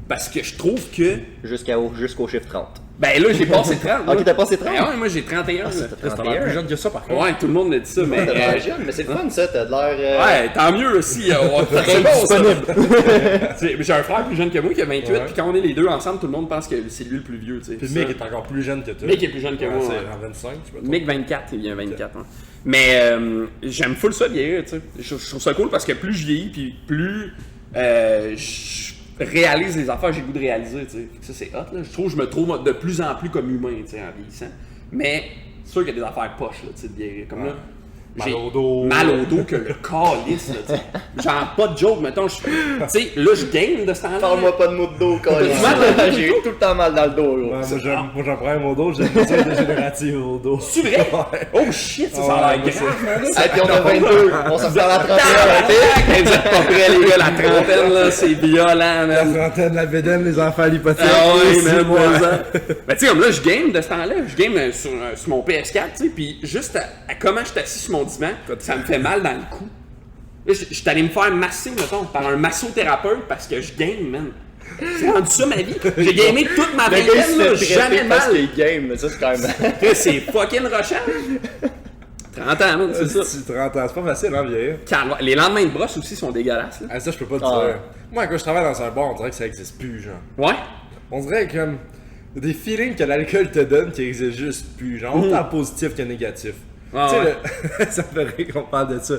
Speaker 4: parce que je trouve que...
Speaker 1: Jusqu'au chiffre 30.
Speaker 4: Ben là, j'ai passé 30.
Speaker 1: Ok, t'as passé 30?
Speaker 4: Ben ouais, moi j'ai 31.
Speaker 2: T'as l'air plus jeune que ça, par contre.
Speaker 4: Ouais, tout le monde me dit ça, mais...
Speaker 1: T'as l'air jeune, mais c'est le fun ça, t'as de l'air...
Speaker 4: Ouais, tant mieux aussi. C'est bon, ça. J'ai un frère plus jeune que moi qui a 28, puis quand on est les deux ensemble, tout le monde pense que c'est lui le plus vieux, tu sais.
Speaker 2: Puis Mick est encore plus jeune que toi.
Speaker 4: Mick est plus jeune que moi.
Speaker 2: C'est en 25, je sais pas.
Speaker 4: Mick 24, il vient 24. Hein. Mais j'aime full ça vieillir, tu sais. Je trouve ça cool parce que plus je vieillis, puis plus je réalise les affaires que j'ai le goût de réaliser, tu sais. Ça, c'est hot, là. Je me trouve de plus en plus comme humain, tu sais, en vieillissant. Mais c'est sûr qu'il y a des affaires poches, là, tu sais, de vieillir. Comme là,
Speaker 2: Mal au dos.
Speaker 4: Mal au dos que le calice, là, tu sais. Genre, pas de joke, mettons, tu sais, là, je game de ce temps-là.
Speaker 1: Parle-moi pas de mots de dos, calice. J'ai eu tout le temps mal dans le dos, gros.
Speaker 2: Ouais, moi j'ai un problème au dos, j'ai une blessure dégénérative au dos.
Speaker 4: C'est vrai? Oh shit, ça a l'air grave.
Speaker 1: Et puis on a 22, on s'en fait à la trentaine.
Speaker 4: Vous êtes pas prêts, les gars, la trentaine, là, c'est violent,
Speaker 2: La
Speaker 4: man.
Speaker 2: trentaine, la bédaine, les enfants à l'hypothèque.
Speaker 4: Ah ouais,
Speaker 2: les
Speaker 4: man,
Speaker 2: mois.
Speaker 4: Ben, tu sais, comme là, je game de ce temps-là. Je game sur mon PS4, tu sais, puis juste à comment je suis assis sur mon divan, ça me fait mal dans le cou. Là, je suis allé me faire masser, mettons, par un massothérapeute parce que je game, man. C'est rendu ça ma vie. J'ai gamé toute ma
Speaker 1: Le gars, il
Speaker 4: vingtaine,
Speaker 1: se
Speaker 4: là,
Speaker 1: fait
Speaker 4: jamais
Speaker 1: traiter parce
Speaker 4: mal.
Speaker 1: qu'il game, mais ça c'est quand même...
Speaker 4: C'est fucking rochant. 30 ans, man, c'est ça.
Speaker 2: Tu 30 ans, c'est pas facile, hein, vieillir.
Speaker 4: Calme. Les lendemains de brosse aussi sont dégueulasses, là.
Speaker 2: Ah, ça, je peux pas te
Speaker 1: Ah.
Speaker 2: dire. Moi, quand je travaille dans un bar, on dirait que ça existe plus, genre.
Speaker 4: Ouais.
Speaker 2: On dirait comme des feelings que l'alcool te donne qui existent juste plus, genre autant positif que négatif.
Speaker 4: Ah,
Speaker 2: tu sais,
Speaker 4: ouais.
Speaker 2: ça me fait rire qu'on parle de ça.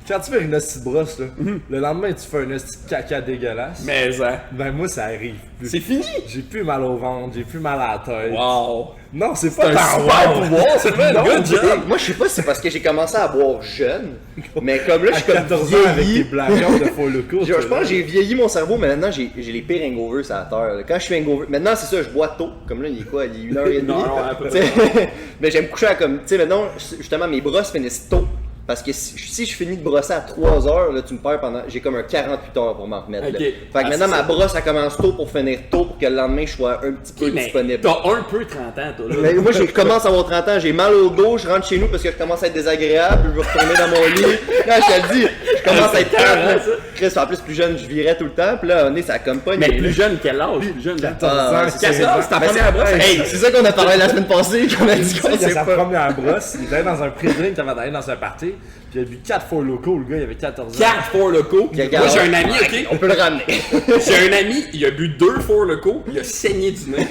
Speaker 2: Quand tu fais une hostie de brosse, là, le lendemain tu fais un hostie de caca dégueulasse,
Speaker 4: Mais ça.
Speaker 2: ben moi ça arrive plus.
Speaker 4: C'est fini.
Speaker 2: J'ai plus mal au ventre, j'ai plus mal à la tête.
Speaker 4: Wow.
Speaker 2: Non, c'est pas
Speaker 4: un
Speaker 2: tant
Speaker 4: super
Speaker 2: wow.
Speaker 4: pouvoir, c'est pas
Speaker 2: Non,
Speaker 4: good job.
Speaker 1: Moi je sais pas si c'est parce que j'ai commencé à boire jeune, mais comme là je
Speaker 2: À
Speaker 1: suis comme
Speaker 2: 14 ans avec tes
Speaker 1: vieilli.
Speaker 2: blagues de faux locaux.
Speaker 1: Je pense que j'ai vieilli mon cerveau, mais maintenant j'ai les pires hangovers sur la terre. Là. Quand je suis hangover, maintenant c'est ça, je bois tôt. Comme là, il est quoi? Il est 1h30.
Speaker 4: Non, à peu
Speaker 1: T'sais, mais j'aime coucher à comme. Tu sais, maintenant, justement, mes brosses finissent tôt. Parce que si je finis de brosser à 3 heures, là, tu me perds pendant. J'ai comme un 48 heures pour m'en remettre.
Speaker 4: Ok.
Speaker 1: Là. Fait que maintenant, ma brosse, elle commence tôt pour finir tôt pour que le lendemain, je sois un petit peu
Speaker 4: Mais
Speaker 1: disponible.
Speaker 4: t'as un peu 30 ans, toi, là.
Speaker 1: Mais moi, je commence à avoir 30 ans, j'ai mal au dos, je rentre chez nous parce que je commence à être désagréable, je veux retourner dans mon lit. Non, je te le dis, je commence à être
Speaker 4: carré,
Speaker 1: calme. Chris, en plus, plus jeune, je virais tout le temps, puis là, on est, ça comme pas.
Speaker 4: Mais plus jeune, quel âge? Plus jeune,
Speaker 2: 14
Speaker 1: Ah,
Speaker 2: ans,
Speaker 1: c'est
Speaker 2: 15 ans.
Speaker 4: c'est ta
Speaker 1: Ben,
Speaker 4: première brosse.
Speaker 1: Hey, c'est ça qu'on a parlé la semaine passée, qu'on a dit
Speaker 2: Tu
Speaker 1: qu'on
Speaker 2: sais, il a
Speaker 1: sait
Speaker 2: sa
Speaker 1: pas.
Speaker 2: première brosse, il était dans un pré-drink avant d'aller dans un party, puis il a bu 4 fois locaux, le gars, il avait 14 ans.
Speaker 4: 4 Four Locaux. Moi, j'ai un ami, ok?
Speaker 1: On peut le ramener.
Speaker 4: J'ai un ami, il a bu 2 Four Locaux, il a saigné du nez.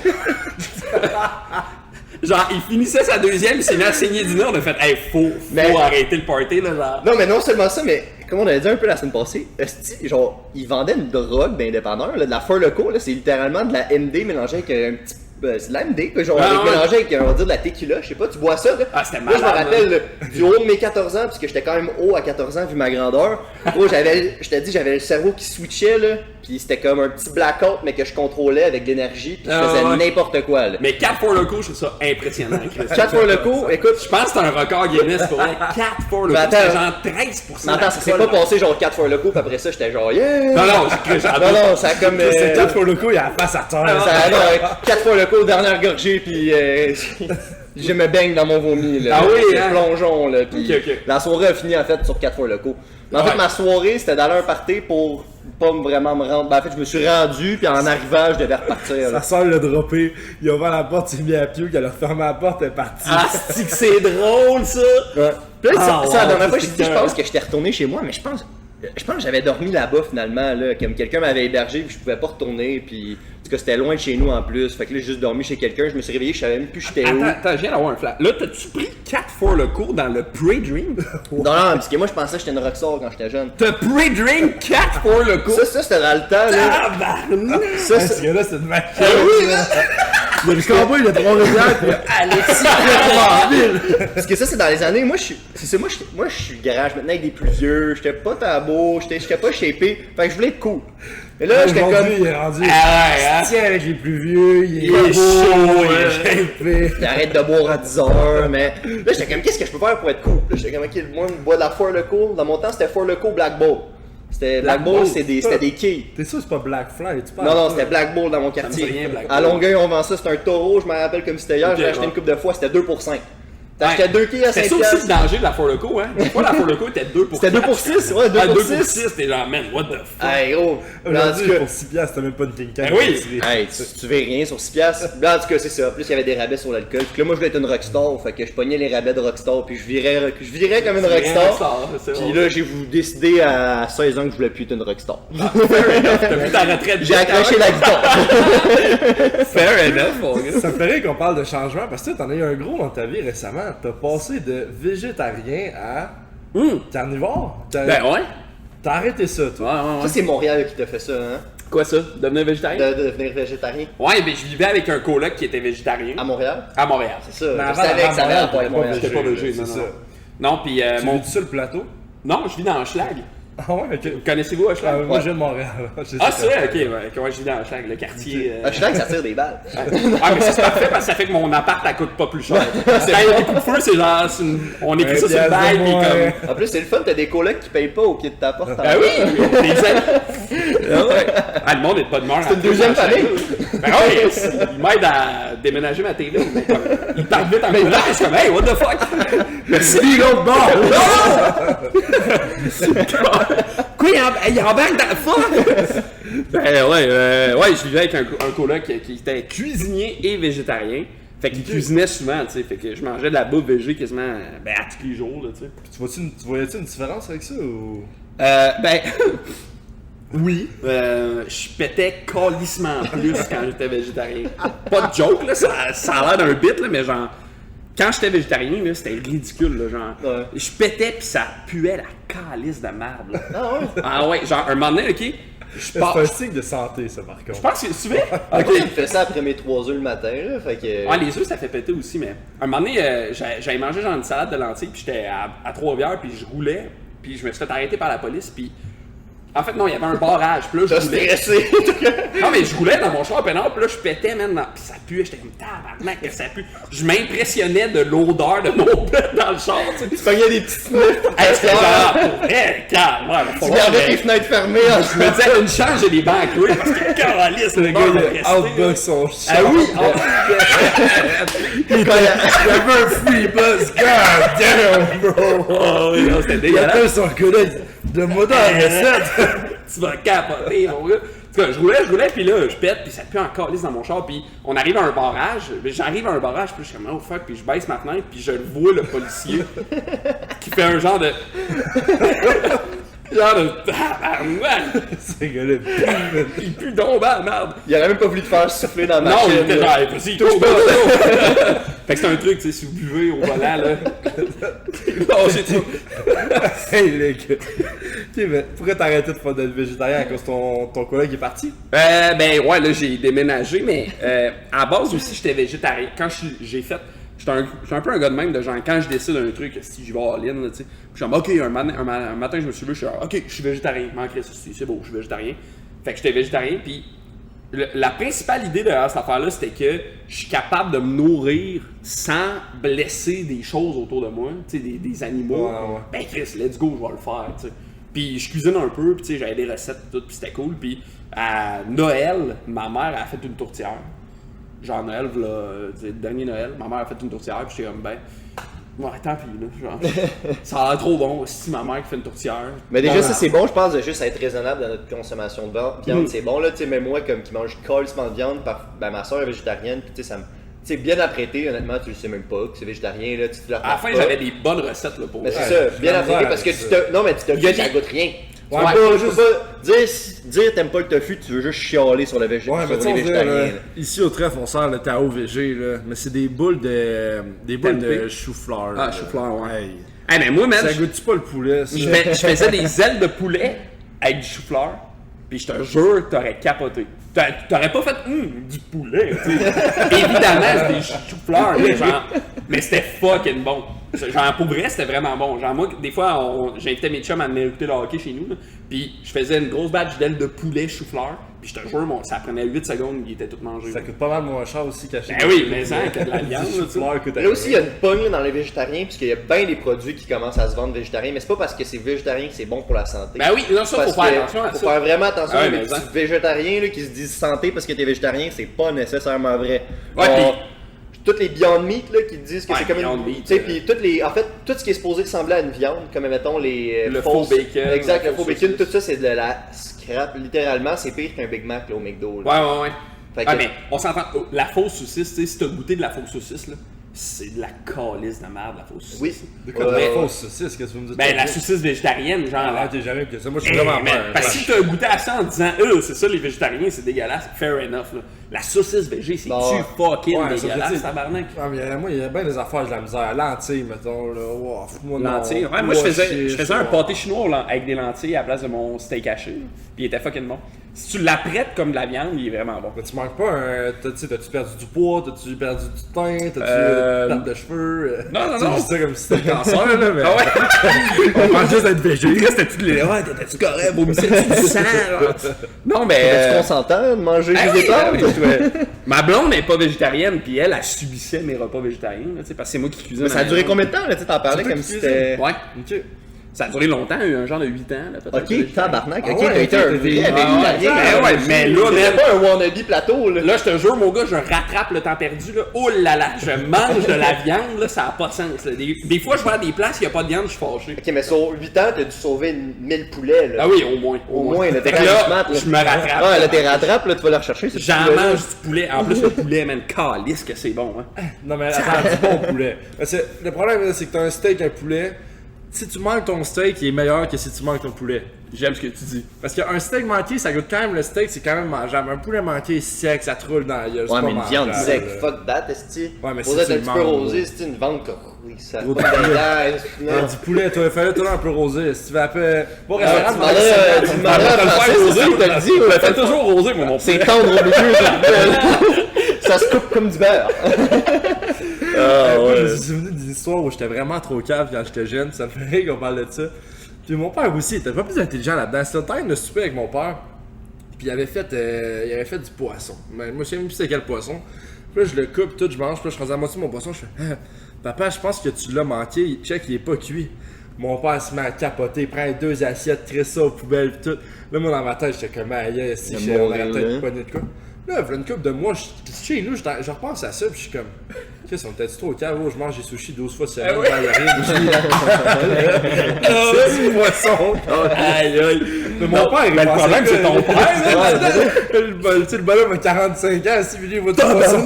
Speaker 4: Genre, il finissait sa deuxième, il s'est mis à saigner du nez, on a fait, hey, faut
Speaker 1: Mais-
Speaker 4: arrêter le party, là, genre.
Speaker 1: Non, mais non seulement ça, mais comme on avait dit un peu la semaine passée, esti, genre, ils vendaient une drogue d'indépendants, là, de la Four Loko, là, c'est littéralement de la MD mélangée avec un petit. C'est de la MD, quoi, genre,
Speaker 4: Ah,
Speaker 1: avec,
Speaker 4: ouais.
Speaker 1: mélangée avec, on va dire, de la tequila, je sais pas, tu bois ça, là.
Speaker 4: Ah, c'était
Speaker 1: Moi, je me
Speaker 4: malade,
Speaker 1: rappelle, là, du haut de mes 14 ans, puisque j'étais quand même haut à 14 ans, vu ma grandeur. Gros, je t'ai dit, j'avais le cerveau qui switchait, là, pis c'était comme un petit blackout, mais que je contrôlais avec de l'énergie, pis je
Speaker 4: Ah,
Speaker 1: faisais
Speaker 4: ouais.
Speaker 1: n'importe quoi, là.
Speaker 4: Mais 4 Four Locaux, je trouve ça impressionnant, Chris.
Speaker 1: 4 Four Loko, écoute,
Speaker 4: Je pense que c'est un record Guinness pour vrai. 4 Four Locaux,
Speaker 1: Mais attends.
Speaker 4: c'était genre 13%.
Speaker 1: mais attends, ça s'est pas passé genre 4 Four Loko, pis après ça, j'étais genre, yeah!
Speaker 4: Non, non,
Speaker 1: Non, non, ça a comme.
Speaker 2: C'est 4 fois locaux, il a la face à terre.
Speaker 1: Ça, non, 4 fois le coup, dernière gorgée, puis je me baigne dans mon vomi. Là.
Speaker 4: Ah oui,
Speaker 1: C'est
Speaker 4: hein?
Speaker 1: plongeon, là. Puis
Speaker 4: Ok, ok.
Speaker 1: la soirée a fini en fait sur 4 fois le coup. Mais en
Speaker 4: Ouais.
Speaker 1: fait, ma soirée, c'était d'aller à un party pour pas vraiment me rendre. Ben, en fait, je me suis rendu, puis en arrivant, je devais repartir.
Speaker 2: Sa
Speaker 1: Là.
Speaker 2: soeur l'a droppé, il a ouvert la porte, il s'est mis à pied, il a refermé la porte, elle est partie.
Speaker 4: Ah, c'est que c'est drôle, ça!
Speaker 1: Ouais. Puis là,
Speaker 4: Ah,
Speaker 1: ça, la
Speaker 4: wow,
Speaker 1: dernière fois,
Speaker 4: c'est
Speaker 1: je
Speaker 4: écœurant.
Speaker 1: pense que j'étais retourné chez moi, mais je pense que j'avais dormi là-bas finalement, là, comme quelqu'un m'avait hébergé, puis je pouvais pas retourner, puis en tout cas, c'était loin de chez nous en plus. Fait que là, j'ai juste dormi chez quelqu'un, je me suis réveillé, je savais même plus j'étais où.
Speaker 4: Attends, je viens d'avoir un flash. Là, t'as-tu pris 4 Four Locaux dans le pre-drink?
Speaker 1: Non, non, parce que moi, je pensais que j'étais une rockstar quand j'étais jeune.
Speaker 4: T'as pre-drink 4 Four Locaux?
Speaker 1: Ça, c'était dans le temps, là.
Speaker 4: Tabarnak!
Speaker 1: Ça,
Speaker 2: Ce gars-là, c'est une machine.
Speaker 1: oui,
Speaker 2: Le cowboy de Trois-Rivières, puis Alexis Clermont-Ville.
Speaker 1: Parce que ça, c'est dans les années. Moi, je suis garage maintenant avec des plus vieux. J'étais pas tabou, j'étais pas shapé. Fait que je voulais être cool. Et là, j'étais comme.
Speaker 2: Il est rendu.
Speaker 4: Ah,
Speaker 2: Tiens, avec les plus vieux, il est
Speaker 4: chaud,
Speaker 2: il est shapé.
Speaker 1: Il arrête de boire à 10h, mais là, j'étais comme, qu'est-ce que je peux faire pour être cool? Là, j'étais comme, ok, moi, je bois de la Four Loko. Dans mon temps, c'était Four Loko Black Bull. Black Bull, c'était des quilles.
Speaker 2: T'es sûr que c'est pas Black Fly?
Speaker 1: Non, c'était Black Bull dans mon quartier.
Speaker 4: rien, Black
Speaker 1: À
Speaker 4: Bull.
Speaker 1: Longueuil, on vend ça, c'est un taureau, je me rappelle comme c'était hier,
Speaker 4: Ok,
Speaker 1: j'ai acheté
Speaker 4: ouais.
Speaker 1: une coupe de fois, c'était 2 pour 5. T'achetais 2 quilles à 5
Speaker 4: C'est ça aussi le danger de la Four Loko, hein. Des fois, la Four Loko était 2 pour 4.
Speaker 1: C'était 2 pour 6, ouais, 2
Speaker 4: Ah,
Speaker 1: pour
Speaker 4: 2 pour
Speaker 1: 6.
Speaker 4: 6, t'es genre, man, what the fuck.
Speaker 1: Hey, gros. Mais en
Speaker 2: Aujourd'hui,
Speaker 1: tout cas,
Speaker 2: pour 6 piastres, t'as même pas une King Can.
Speaker 4: Ben oui.
Speaker 1: hey, tu veux rien sur 6 piastres. Là, en tout cas, c'est ça. En plus, il y avait des rabais sur l'alcool. Puis là, moi, je voulais être une rockstar. Fait que je pognais les rabais de rockstar. Puis je virais comme une rockstar. Puis là, j'ai décidé à 16 ans que je voulais plus être une rockstar.
Speaker 4: T'as pris ta retraite.
Speaker 1: J'ai accroché la guitare.
Speaker 4: Fair enough, mon gars.
Speaker 2: Ça me ferait qu'on parle de changement parce que t'en as eu un gros dans ta vie récemment. T'as passé de végétarien à carnivore.
Speaker 4: Ben ouais.
Speaker 2: T'as arrêté ça, toi.
Speaker 1: Ça, c'est Montréal qui t'a fait ça, hein?
Speaker 4: Quoi ça? Devenir végétarien?
Speaker 1: De devenir végétarien.
Speaker 4: Ouais, ben je vivais avec un coloc qui était végétarien.
Speaker 1: À Montréal?
Speaker 4: À Montréal.
Speaker 1: C'est ça.
Speaker 2: Mais
Speaker 1: Je
Speaker 2: avant,
Speaker 1: savais que ça
Speaker 2: Montréal,
Speaker 1: allait pas
Speaker 2: t'étais
Speaker 1: être Montréal.
Speaker 4: J'étais pas végé,
Speaker 2: c'est
Speaker 4: non,
Speaker 2: ça.
Speaker 4: non. Puis
Speaker 2: Tu
Speaker 4: mon...
Speaker 2: vis sur le plateau?
Speaker 4: Non, je vis dans Schlag.
Speaker 2: Ah ouais, ok.
Speaker 4: Connaissez-vous Hochelag?
Speaker 2: Moi, je viens de Montréal.
Speaker 4: Ah, c'est vrai? Ok, ouais. Moi, je vis dans Hochelag, le quartier.
Speaker 1: Je sais que ça tire des balles.
Speaker 4: Ah, mais ça, c'est parfait parce que ça fait que mon appart, ça coûte pas plus cher. C'est quand il y a des coups de feu, c'est genre. On écrit ça sur le bail, pis comme.
Speaker 1: En plus, c'est le fun, t'as des colocs qui payent pas au pied de ta porte.
Speaker 4: Ben oui! Des amis. Ah, le monde est de bonne humeur.
Speaker 1: C'est une deuxième famille.
Speaker 4: Ben oui! Il m'aide à déménager ma télé. Il part vite en courant, je suis comme, hey, what the fuck?
Speaker 2: C'est l'autre bord!
Speaker 4: Quoi, il embarque dans le fuck? Ben ouais, je vivais avec un coloc qui était cuisinier et végétarien. Fait qu'il cuisinait souvent, tu sais. Fait que je mangeais de la bouffe végé quasiment à tous les jours, là, tu sais.
Speaker 2: Tu voyais-tu une différence avec ça ou.
Speaker 4: Ben. Oui. Je pétais calissement plus quand j'étais végétarien. Pas de joke, là, ça a l'air d'un bit, là, mais genre. Quand j'étais végétarien, là, c'était ridicule, là, genre.
Speaker 1: Ouais.
Speaker 4: Je pétais pis ça puait la calice de merde, là.
Speaker 1: Ah ouais?
Speaker 4: Ah ouais, genre, un moment donné, ok,
Speaker 2: C'est un signe de santé, ça, par contre.
Speaker 4: Je pense que tu fais?
Speaker 1: Ok, il fait ça après mes 3 œufs le matin, là, fait que...
Speaker 4: Ouais, les œufs, ça fait péter aussi, mais un moment donné, j'avais mangé genre une salade de lentilles, puis j'étais à Trois-Rivières, puis je roulais, puis je me suis fait arrêter par la police, puis en fait, non, il y avait un barrage, puis là, je
Speaker 1: T'as
Speaker 4: roulais.
Speaker 1: stressé.
Speaker 4: Non, mais je roulais dans mon char peinard, puis là, je pétais, man, puis ça puait, j'étais comme tabarnak, que ça pue. Je m'impressionnais de l'odeur de mon pet dans le char, tu sais.
Speaker 1: Tu pognais des petites fenêtres.
Speaker 4: Hey, c'était genre, hey, calme, ouais,
Speaker 1: Tu gardais tes fenêtres fermées. Hein.
Speaker 4: Je me disais, une chance, j'ai les bancs cloués, parce que calice,
Speaker 2: Le
Speaker 4: le
Speaker 2: gars, il a outbox son chat.
Speaker 4: Ah oui!
Speaker 2: Il avait un free buzz. God damn, bro.
Speaker 4: Oh, oui, non, c'était
Speaker 2: Il
Speaker 4: dégueulasse.
Speaker 2: appelle son collègue de modèle recette.
Speaker 4: Tu vas capoter, mon gars. En tout cas, je roulais, puis là, je pète, puis ça pue encore lisse dans mon char, puis on arrive à un barrage. J'arrive à un barrage, puis je suis comme, oh fuck, puis je baisse ma fenêtre, puis je le vois, le policier, qui fait un genre de. genre de.
Speaker 2: C'est gars-là.
Speaker 4: Il pue donc ben, merde.
Speaker 1: Il aurait même pas voulu te faire souffler dans ma
Speaker 4: Non, il
Speaker 1: machine.
Speaker 4: était
Speaker 1: là.
Speaker 4: genre, vas-y, touche pas. Fait que c'est un truc, tu sais, si vous buvez au volant, là. Lâchez tout.
Speaker 2: Hey, les gars. Ok, mais pourquoi t'as arrêté de faire d'être végétarien à cause que ton collègue est parti?
Speaker 4: Ben ouais, là j'ai déménagé, mais à la base aussi j'étais végétarien. Quand j'ai fait, j'étais un peu un gars de même, de genre quand je décide d'un truc, si je vais à all-in, tu sais, je suis comme ok, un matin je me suis levé, je suis genre ok, je suis végétarien, manquerait ceci, c'est beau, je suis végétarien. Fait que j'étais végétarien, puis la principale idée derrière cette affaire-là, c'était que je suis capable de me nourrir sans blesser des choses autour de moi, tu sais, des animaux.
Speaker 2: Ouais.
Speaker 4: Ben Chris, let's go, je vais le faire, tu sais. Puis je cuisine un peu, puis tu sais, j'avais des recettes et tout, puis c'était cool. Puis à Noël, ma mère a fait une tourtière. Genre Noël, le dernier Noël, ma mère a fait une tourtière, puis j'étais comme, ben, ouais, tant pis, là. Genre, ça a l'air trop bon, si ma mère qui fait une tourtière.
Speaker 1: Mais déjà, ça c'est bon, je pense, de juste être raisonnable dans notre consommation de viande. C'est bon, là, tu sais, même moi, comme qui mange calissement de viande, ben ma soeur est végétarienne, puis tu sais, ça me. Tu sais, bien apprêté, honnêtement, tu le sais même pas que c'est végétarien, là, tu te la
Speaker 4: À la fin, j'avais des bonnes recettes, là, pour
Speaker 1: Mais c'est
Speaker 2: Ouais,
Speaker 1: ça,
Speaker 2: j'ai
Speaker 1: bien
Speaker 2: de la
Speaker 1: apprêté,
Speaker 2: misère
Speaker 1: parce que
Speaker 2: avec
Speaker 1: tu
Speaker 2: ça.
Speaker 1: te. Non, mais tu te
Speaker 4: Il y a
Speaker 1: ça
Speaker 4: des-
Speaker 1: goûte rien.
Speaker 2: Ouais,
Speaker 1: Tu
Speaker 2: pas
Speaker 1: peux
Speaker 2: juste-
Speaker 1: pas dire t'aimes pas le tofu, tu veux juste chialer sur le
Speaker 2: Ouais,
Speaker 1: sur
Speaker 2: mais
Speaker 1: les
Speaker 2: tu sais,
Speaker 1: végétariens. là.
Speaker 2: ici au trèfle, on sert le Tao VG, là. Mais c'est des boules de
Speaker 4: Tempeh.
Speaker 2: chou-fleur.
Speaker 4: Ah,
Speaker 2: là.
Speaker 4: chou-fleur, ouais.
Speaker 2: Hey.
Speaker 4: Hey, mais moi, man,
Speaker 2: Ça goûte-tu pas le poulet, ça?
Speaker 4: je faisais des ailes de poulet avec du chou-fleur. Puis je te jure, t'aurais capoté. T'aurais pas fait du poulet, tu sais. Évidemment, c'était des choux-fleurs, mais c'était fucking bon. Genre, pour vrai, c'était vraiment bon. Genre, moi, des fois, j'invitais mes chums à venir écouter le hockey chez nous, là, puis je faisais une grosse batch d'ailes de poulet chou-fleur, puis je te jure, ça prenait 8 secondes, il était tout mangé.
Speaker 2: Ça coûte pas mal moins cher aussi qu'acheter.
Speaker 4: Ben oui, mais ça, que de la viande, tu sais.
Speaker 1: Là aussi, il y a une pogne dans les végétariens, puisqu'il y a bien des produits qui commencent à se vendre végétariens, mais c'est pas parce que c'est végétarien que c'est bon pour la santé.
Speaker 4: Ben oui, non, ça, faut faire attention à ça.
Speaker 1: Faut faire vraiment attention
Speaker 4: Ah
Speaker 1: à
Speaker 4: ouais,
Speaker 1: les petits végétariens là, qui se disent santé parce que t'es végétarien, c'est pas nécessairement vrai.
Speaker 4: Ouais,
Speaker 1: toutes les Beyond Meat là, qui disent que c'est comme
Speaker 4: Beyond
Speaker 1: une.
Speaker 4: Meat,
Speaker 1: Tu sais, puis en fait, tout ce qui est supposé ressembler à une viande, comme mettons les.
Speaker 4: Le faux bacon.
Speaker 1: Exact, le faux bacon, tout ça c'est de la scrap. Littéralement, c'est pire qu'un Big Mac là, au McDo. Là.
Speaker 4: Ouais.
Speaker 1: Fait que...
Speaker 4: mais on s'entend. La fausse saucisse, tu sais, si t'as goûté de la fausse saucisse, là, c'est de la calice de merde, la fausse saucisse.
Speaker 1: Oui.
Speaker 2: De quoi, la fausse saucisse, qu'est-ce que vous me dites?
Speaker 4: Ben, la saucisse végétarienne, genre.
Speaker 2: Ah, t'es jamais que ça. Moi, je suis vraiment pas.
Speaker 4: Parce que si t'as goûté à ça en disant, c'est ça, les végétariens, c'est dégueulasse, fair enough, là. La saucisse végé, c'est fucking dégueulasse, tabarnak.
Speaker 2: Moi, il y a bien des affaires de la misère. Lentilles, mettons, là. Wow, moi,
Speaker 4: lentilles. Ouais, moi, je faisais un pâté chinois là, avec des lentilles à la place de mon steak haché, puis il était fucking bon. Si tu l'apprêtes comme de la viande, il est vraiment bon.
Speaker 2: Mais tu manques pas un. T'as-tu perdu du poids? T'as-tu perdu du teint? T'as-tu perte de cheveux?
Speaker 4: Non.
Speaker 2: Tu dis ça comme si c'était le cancer, là, mais.
Speaker 4: Ah ouais?
Speaker 2: On pense juste d'être végé.
Speaker 4: Restais-tu de lait? Ouais, t'étais-tu correct? Vomissais-tu du sang? Non, mais.
Speaker 1: Es-tu consentant de manger des pâtes?
Speaker 4: Ma blonde n'est pas végétarienne, puis elle subissait mes repas végétariens, là, parce que c'est moi qui cuisine.
Speaker 1: Mais ça a duré combien de temps, là? Tu t'en parlais comme si c'était.
Speaker 4: Ouais. Ok. Ça a duré longtemps, un genre de 8 ans, là, peut-être.
Speaker 1: Ok, tabarnak, ok,
Speaker 2: ouais,
Speaker 1: t'as été un vrai végétarien.
Speaker 4: Ouais, mais là,
Speaker 1: c'est pas un wannabe plateau, là.
Speaker 4: Là, je te jure, mon gars, je rattrape le temps perdu, là. Oh là là, je mange de la viande, là, ça a pas de sens, là. Des fois, je vais à des places, il y a pas de viande, je suis fâché.
Speaker 1: Ok, mais sur 8 ans, t'as dû sauver 1000 poulets, là.
Speaker 4: Ah oui, au moins.
Speaker 1: Au moins, là,
Speaker 4: Fait que là, je me rattrape.
Speaker 1: Ah, là, t'es rattrape, là, tu vas le rechercher.
Speaker 4: J'en mange du poulet. En plus, le poulet, man, calisse que c'est bon, hein.
Speaker 2: Non, mais attends, du bon poulet. Le problème, c'est que t'as un steak, un poulet. Si tu manques ton steak, il est meilleur que si tu manques ton poulet.
Speaker 4: J'aime ce que tu dis.
Speaker 2: Parce qu'un steak manqué, ça goûte quand même, le steak, c'est quand même mangeable. Un poulet manqué sec, ça te roule dans la gueule.
Speaker 1: Ouais, mais une viande sec, fuck that, esti.
Speaker 2: Ouais, mais
Speaker 1: si tu un petit peu rosé, c'est une vente comme. Oui, ça.
Speaker 2: Du poulet, toi, fais-le toujours un peu rosé. Si tu veux appeler. Bon,
Speaker 1: tu demanderas à Francis,
Speaker 4: rosé, il te le dit. Je fais toujours rosé, mon
Speaker 1: c'est tendre au milieu, ça se coupe comme du beurre.
Speaker 2: Je me suis souvenu d'une histoire où j'étais vraiment trop cave quand j'étais jeune, ça me fait rire qu'on parle de ça. Puis mon père aussi, il était pas plus intelligent là-dedans. C'était le temps de souper avec mon père. Puis il avait fait du poisson. Mais moi, je sais même plus c'est quel poisson. Puis là, je le coupe, tout, je mange. Puis là, je suis rendu à moitié mon poisson. Je fais, papa, je pense que tu l'as manqué. Check, il est pas cuit. Mon père se met à capoter, il prend 2 assiettes, crée ça aux poubelles, pis tout. Là, moi, dans ma tête, j'étais comme, aïe, si j'ai la tête poignée de quoi. Là, il y a une couple de mois, chez nous, je repense à ça, pis je suis comme, qu'est-ce qu'on était trop au cave, je mange des sushis 12 fois semaine, il y a rien. C'est du poisson.
Speaker 4: Aïe, aïe.
Speaker 2: Mais mon père, il
Speaker 4: le problème, c'est ton père.
Speaker 2: Le bonhomme a 45 ans, si lui, il va tout poisson.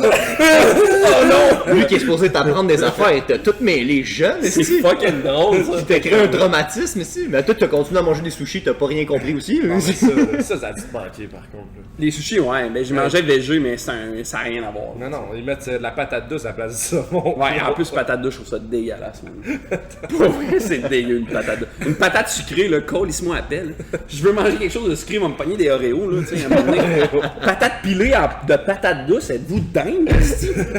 Speaker 1: Oh non! Lui qui est supposé t'apprendre des affaires, il t'a tout mêlé jeune,
Speaker 4: c'est fucking drôle, ça.
Speaker 1: Il t'a créé un traumatisme ici. Mais toi, tu as continué à manger des sushis, t'as pas rien compris aussi.
Speaker 2: Ça a dû te manquer, par contre.
Speaker 4: Les sushis, ouais, ben je mangeais végé, mais ça n'a rien à voir.
Speaker 2: Non, ils mettent de la patate douce à la place de ça.
Speaker 4: Ouais, en plus, patate douce, je trouve ça dégueulasse, man. Pour vrai, c'est dégueu, une patate douce. Une patate sucrée, là, colisse-moi à pelle. Je veux manger quelque chose de sucré, on va me pogner des Oreos, là, tu sais, à un moment donné. Patate pilée de patate douce, êtes-vous dingue,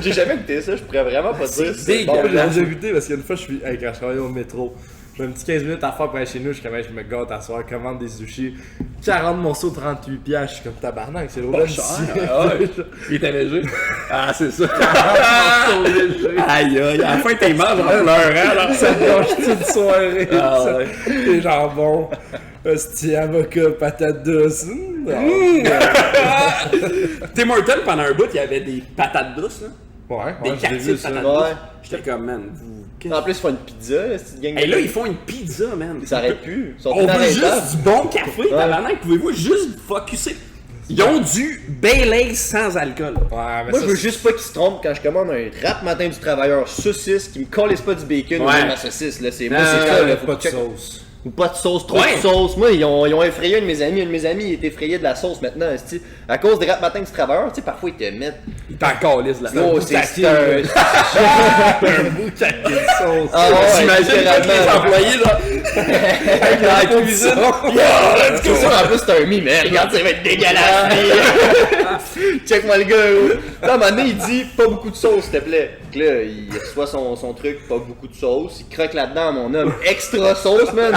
Speaker 1: J'ai jamais goûté ça, je pourrais vraiment pas dire.
Speaker 4: C'est
Speaker 2: Bon, j'ai
Speaker 4: dégueulasse.
Speaker 2: déjà goûté parce qu'une fois, quand je travaillais au métro, j'ai un petit 15 minutes à faire pour aller chez nous, je me gâte à soir, commande des sushis, 40 morceaux, 38 piastres, je suis comme tabarnak, c'est
Speaker 4: Pas
Speaker 2: l'eau
Speaker 4: cher. Il était léger. Ah, c'est ça. Aïe, aïe. À la fin, t'es manges en pleurant, là.
Speaker 2: Ça gâche toute soirée.
Speaker 4: Ah, ouais.
Speaker 2: Les jambons, hostie, avocat, patate douce.
Speaker 4: Tim Hortons, pendant un bout, il y avait des patates douces, là.
Speaker 2: Ouais,
Speaker 4: Des
Speaker 2: j'ai
Speaker 4: quartiers
Speaker 2: vu
Speaker 4: de
Speaker 2: ça.
Speaker 4: patates
Speaker 1: Ouais.
Speaker 4: douces. J'étais comme, man, vous.
Speaker 1: En plus, ils font une pizza, cette gang.
Speaker 4: Et là, ils font une pizza, man.
Speaker 1: Ça arrête plus. Ils sont
Speaker 4: On veut
Speaker 1: inarrêtables.
Speaker 4: juste du bon café, tabarnak. Pouvez-vous juste focusser? Ils ont du Baileys sans alcool.
Speaker 2: Ouais, mais
Speaker 1: Moi,
Speaker 2: ça,
Speaker 1: je veux juste pas qu'ils se trompent quand je commande un rap matin du travailleur saucisse qui me collisse pas du bacon ou
Speaker 4: Ouais.
Speaker 1: même ma saucisse. Là. C'est,
Speaker 2: moi,
Speaker 1: moi, c'est ça. Là,
Speaker 2: pas
Speaker 1: faut
Speaker 2: de
Speaker 1: que tu check.
Speaker 2: sauce.
Speaker 1: Ou pas de sauce, trop de sauce. Moi, ils ont effrayé un de mes amis. Un de mes amis, il est effrayé de la sauce maintenant. À cause des rap matin du travailleur, tu sais, parfois ils te mettent.
Speaker 4: Il t'en calisse là.
Speaker 1: Oh, c'est un
Speaker 2: boucaquet de sauce.
Speaker 1: Ah ouais,
Speaker 4: t'imagines les employés là. Avec la cuisine.
Speaker 1: C'est sûr, en plus, c'est un mime. Regarde, ça va être dégueulasse. Check-moi le gars. Là, à un moment donné, il dit pas beaucoup de sauce, s'il te plaît. Donc là, il reçoit son truc, pas beaucoup de sauce. Il croque là-dedans, mon homme. Extra sauce, man.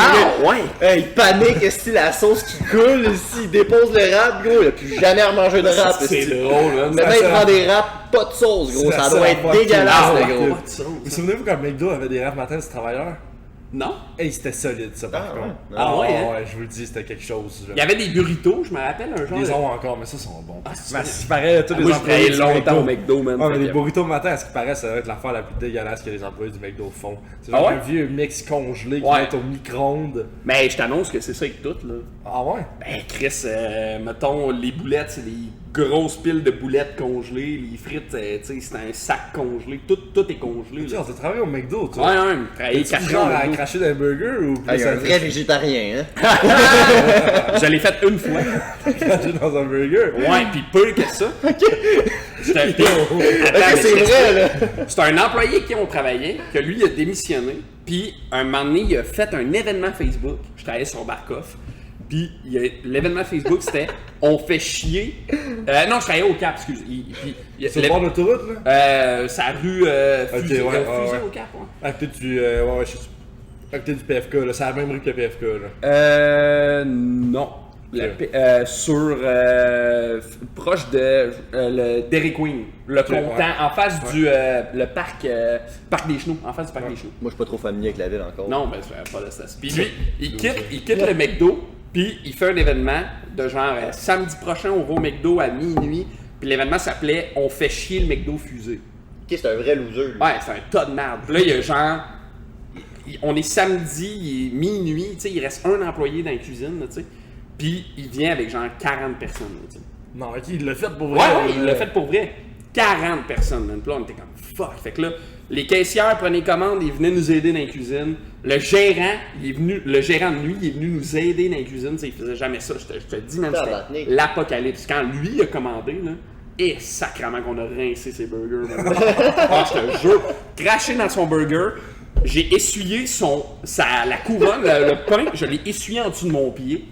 Speaker 1: Il panique, est-ce la sauce qui coule, ici, il dépose le rap, gros. Il a plus jamais remangé de rap.
Speaker 4: C'est drôle, man.
Speaker 1: Maintenant, il prend des raps, pas de sauce, gros. Ça doit être dégueulasse, gros.
Speaker 2: Vous souvenez-vous quand McDo avait des rap matin du travailleur?
Speaker 4: Non?
Speaker 2: Hey, c'était solide ça par contre.
Speaker 4: Ouais,
Speaker 2: je vous le dis, c'était quelque chose.
Speaker 4: Il y avait des burritos, je me rappelle un genre.
Speaker 2: Ils ont encore, mais ça sont bons.
Speaker 4: Mais
Speaker 2: ce qui paraît, tous les
Speaker 4: moi,
Speaker 2: employés
Speaker 4: j'ai travaillé longtemps au McDo, man.
Speaker 2: Mais les burritos matin, à ce qui paraît, ça va être l'affaire la plus dégueulasse que les employés du McDo font. C'est genre un vieux mix congelé qui va être au micro-ondes.
Speaker 4: Mais je t'annonce que c'est ça avec tout, là.
Speaker 2: Ah ouais?
Speaker 4: Ben, Chris, mettons, les boulettes, c'est des grosses piles de boulettes congelées. Les frites, tu sais, c'est un sac congelé. Tout est congelé.
Speaker 2: Tu as travaillé au McDo, toi?
Speaker 4: Ouais, travaillé 4 ans.
Speaker 2: À cracher d'un burger ou
Speaker 1: plus un vrai végétarien, hein?
Speaker 4: Je l'ai fait une fois.
Speaker 2: Cracher dans un burger?
Speaker 4: Ouais, pis peu que ça.
Speaker 1: C'est vrai, là.
Speaker 4: C'est un employé qui on travaillait, que lui, il a démissionné. Puis, un moment donné, il a fait un événement Facebook. Je travaillais sur Barkoff. Puis l'événement Facebook, c'était « On fait chier ». Non, je travaillais au Cap, excuse.
Speaker 2: C'est le bord de l'autoroute, là?
Speaker 4: C'est la rue Fusée au Cap, ouais.
Speaker 2: À côté du... je sais. À côté du PFK, là. C'est la même rue que le PFK, là.
Speaker 4: Non. Proche de le Dairy Queen. Le comptant, en face du le parc des Chenaux. En face du parc des Chenaux.
Speaker 1: Moi, je suis pas trop familier avec la ville encore.
Speaker 4: Non, mais c'est pas de ça. Puis lui, il quitte le McDo. Puis il fait un événement de genre samedi prochain, on va au McDo à minuit. Puis l'événement s'appelait On fait chier le McDo fusée.
Speaker 1: Ok, c'est un vrai loser. Lui.
Speaker 4: Ouais, c'est un tas de merde. Puis là, il y a genre. On est samedi, il est minuit, tu sais, il reste un employé dans la cuisine, tu sais. Puis il vient avec genre 40 personnes, tu sais.
Speaker 2: Non, ok, il l'a fait pour vrai.
Speaker 4: Ouais, il l'a fait pour vrai. 40 personnes, man. Puis là, on était comme fuck. Fait que là, les caissières prenaient commande, ils venaient nous aider dans la cuisine. Le gérant de nuit, il est venu nous aider dans la cuisine. T'sais, il faisait jamais ça. Je te dis, man, c'était l'apocalypse. Quand lui a commandé, là, et sacrément qu'on a rincé ses burgers. Je te jure, craché dans son burger. J'ai essuyé la couronne, le pain, je l'ai essuyé en dessous de mon pied.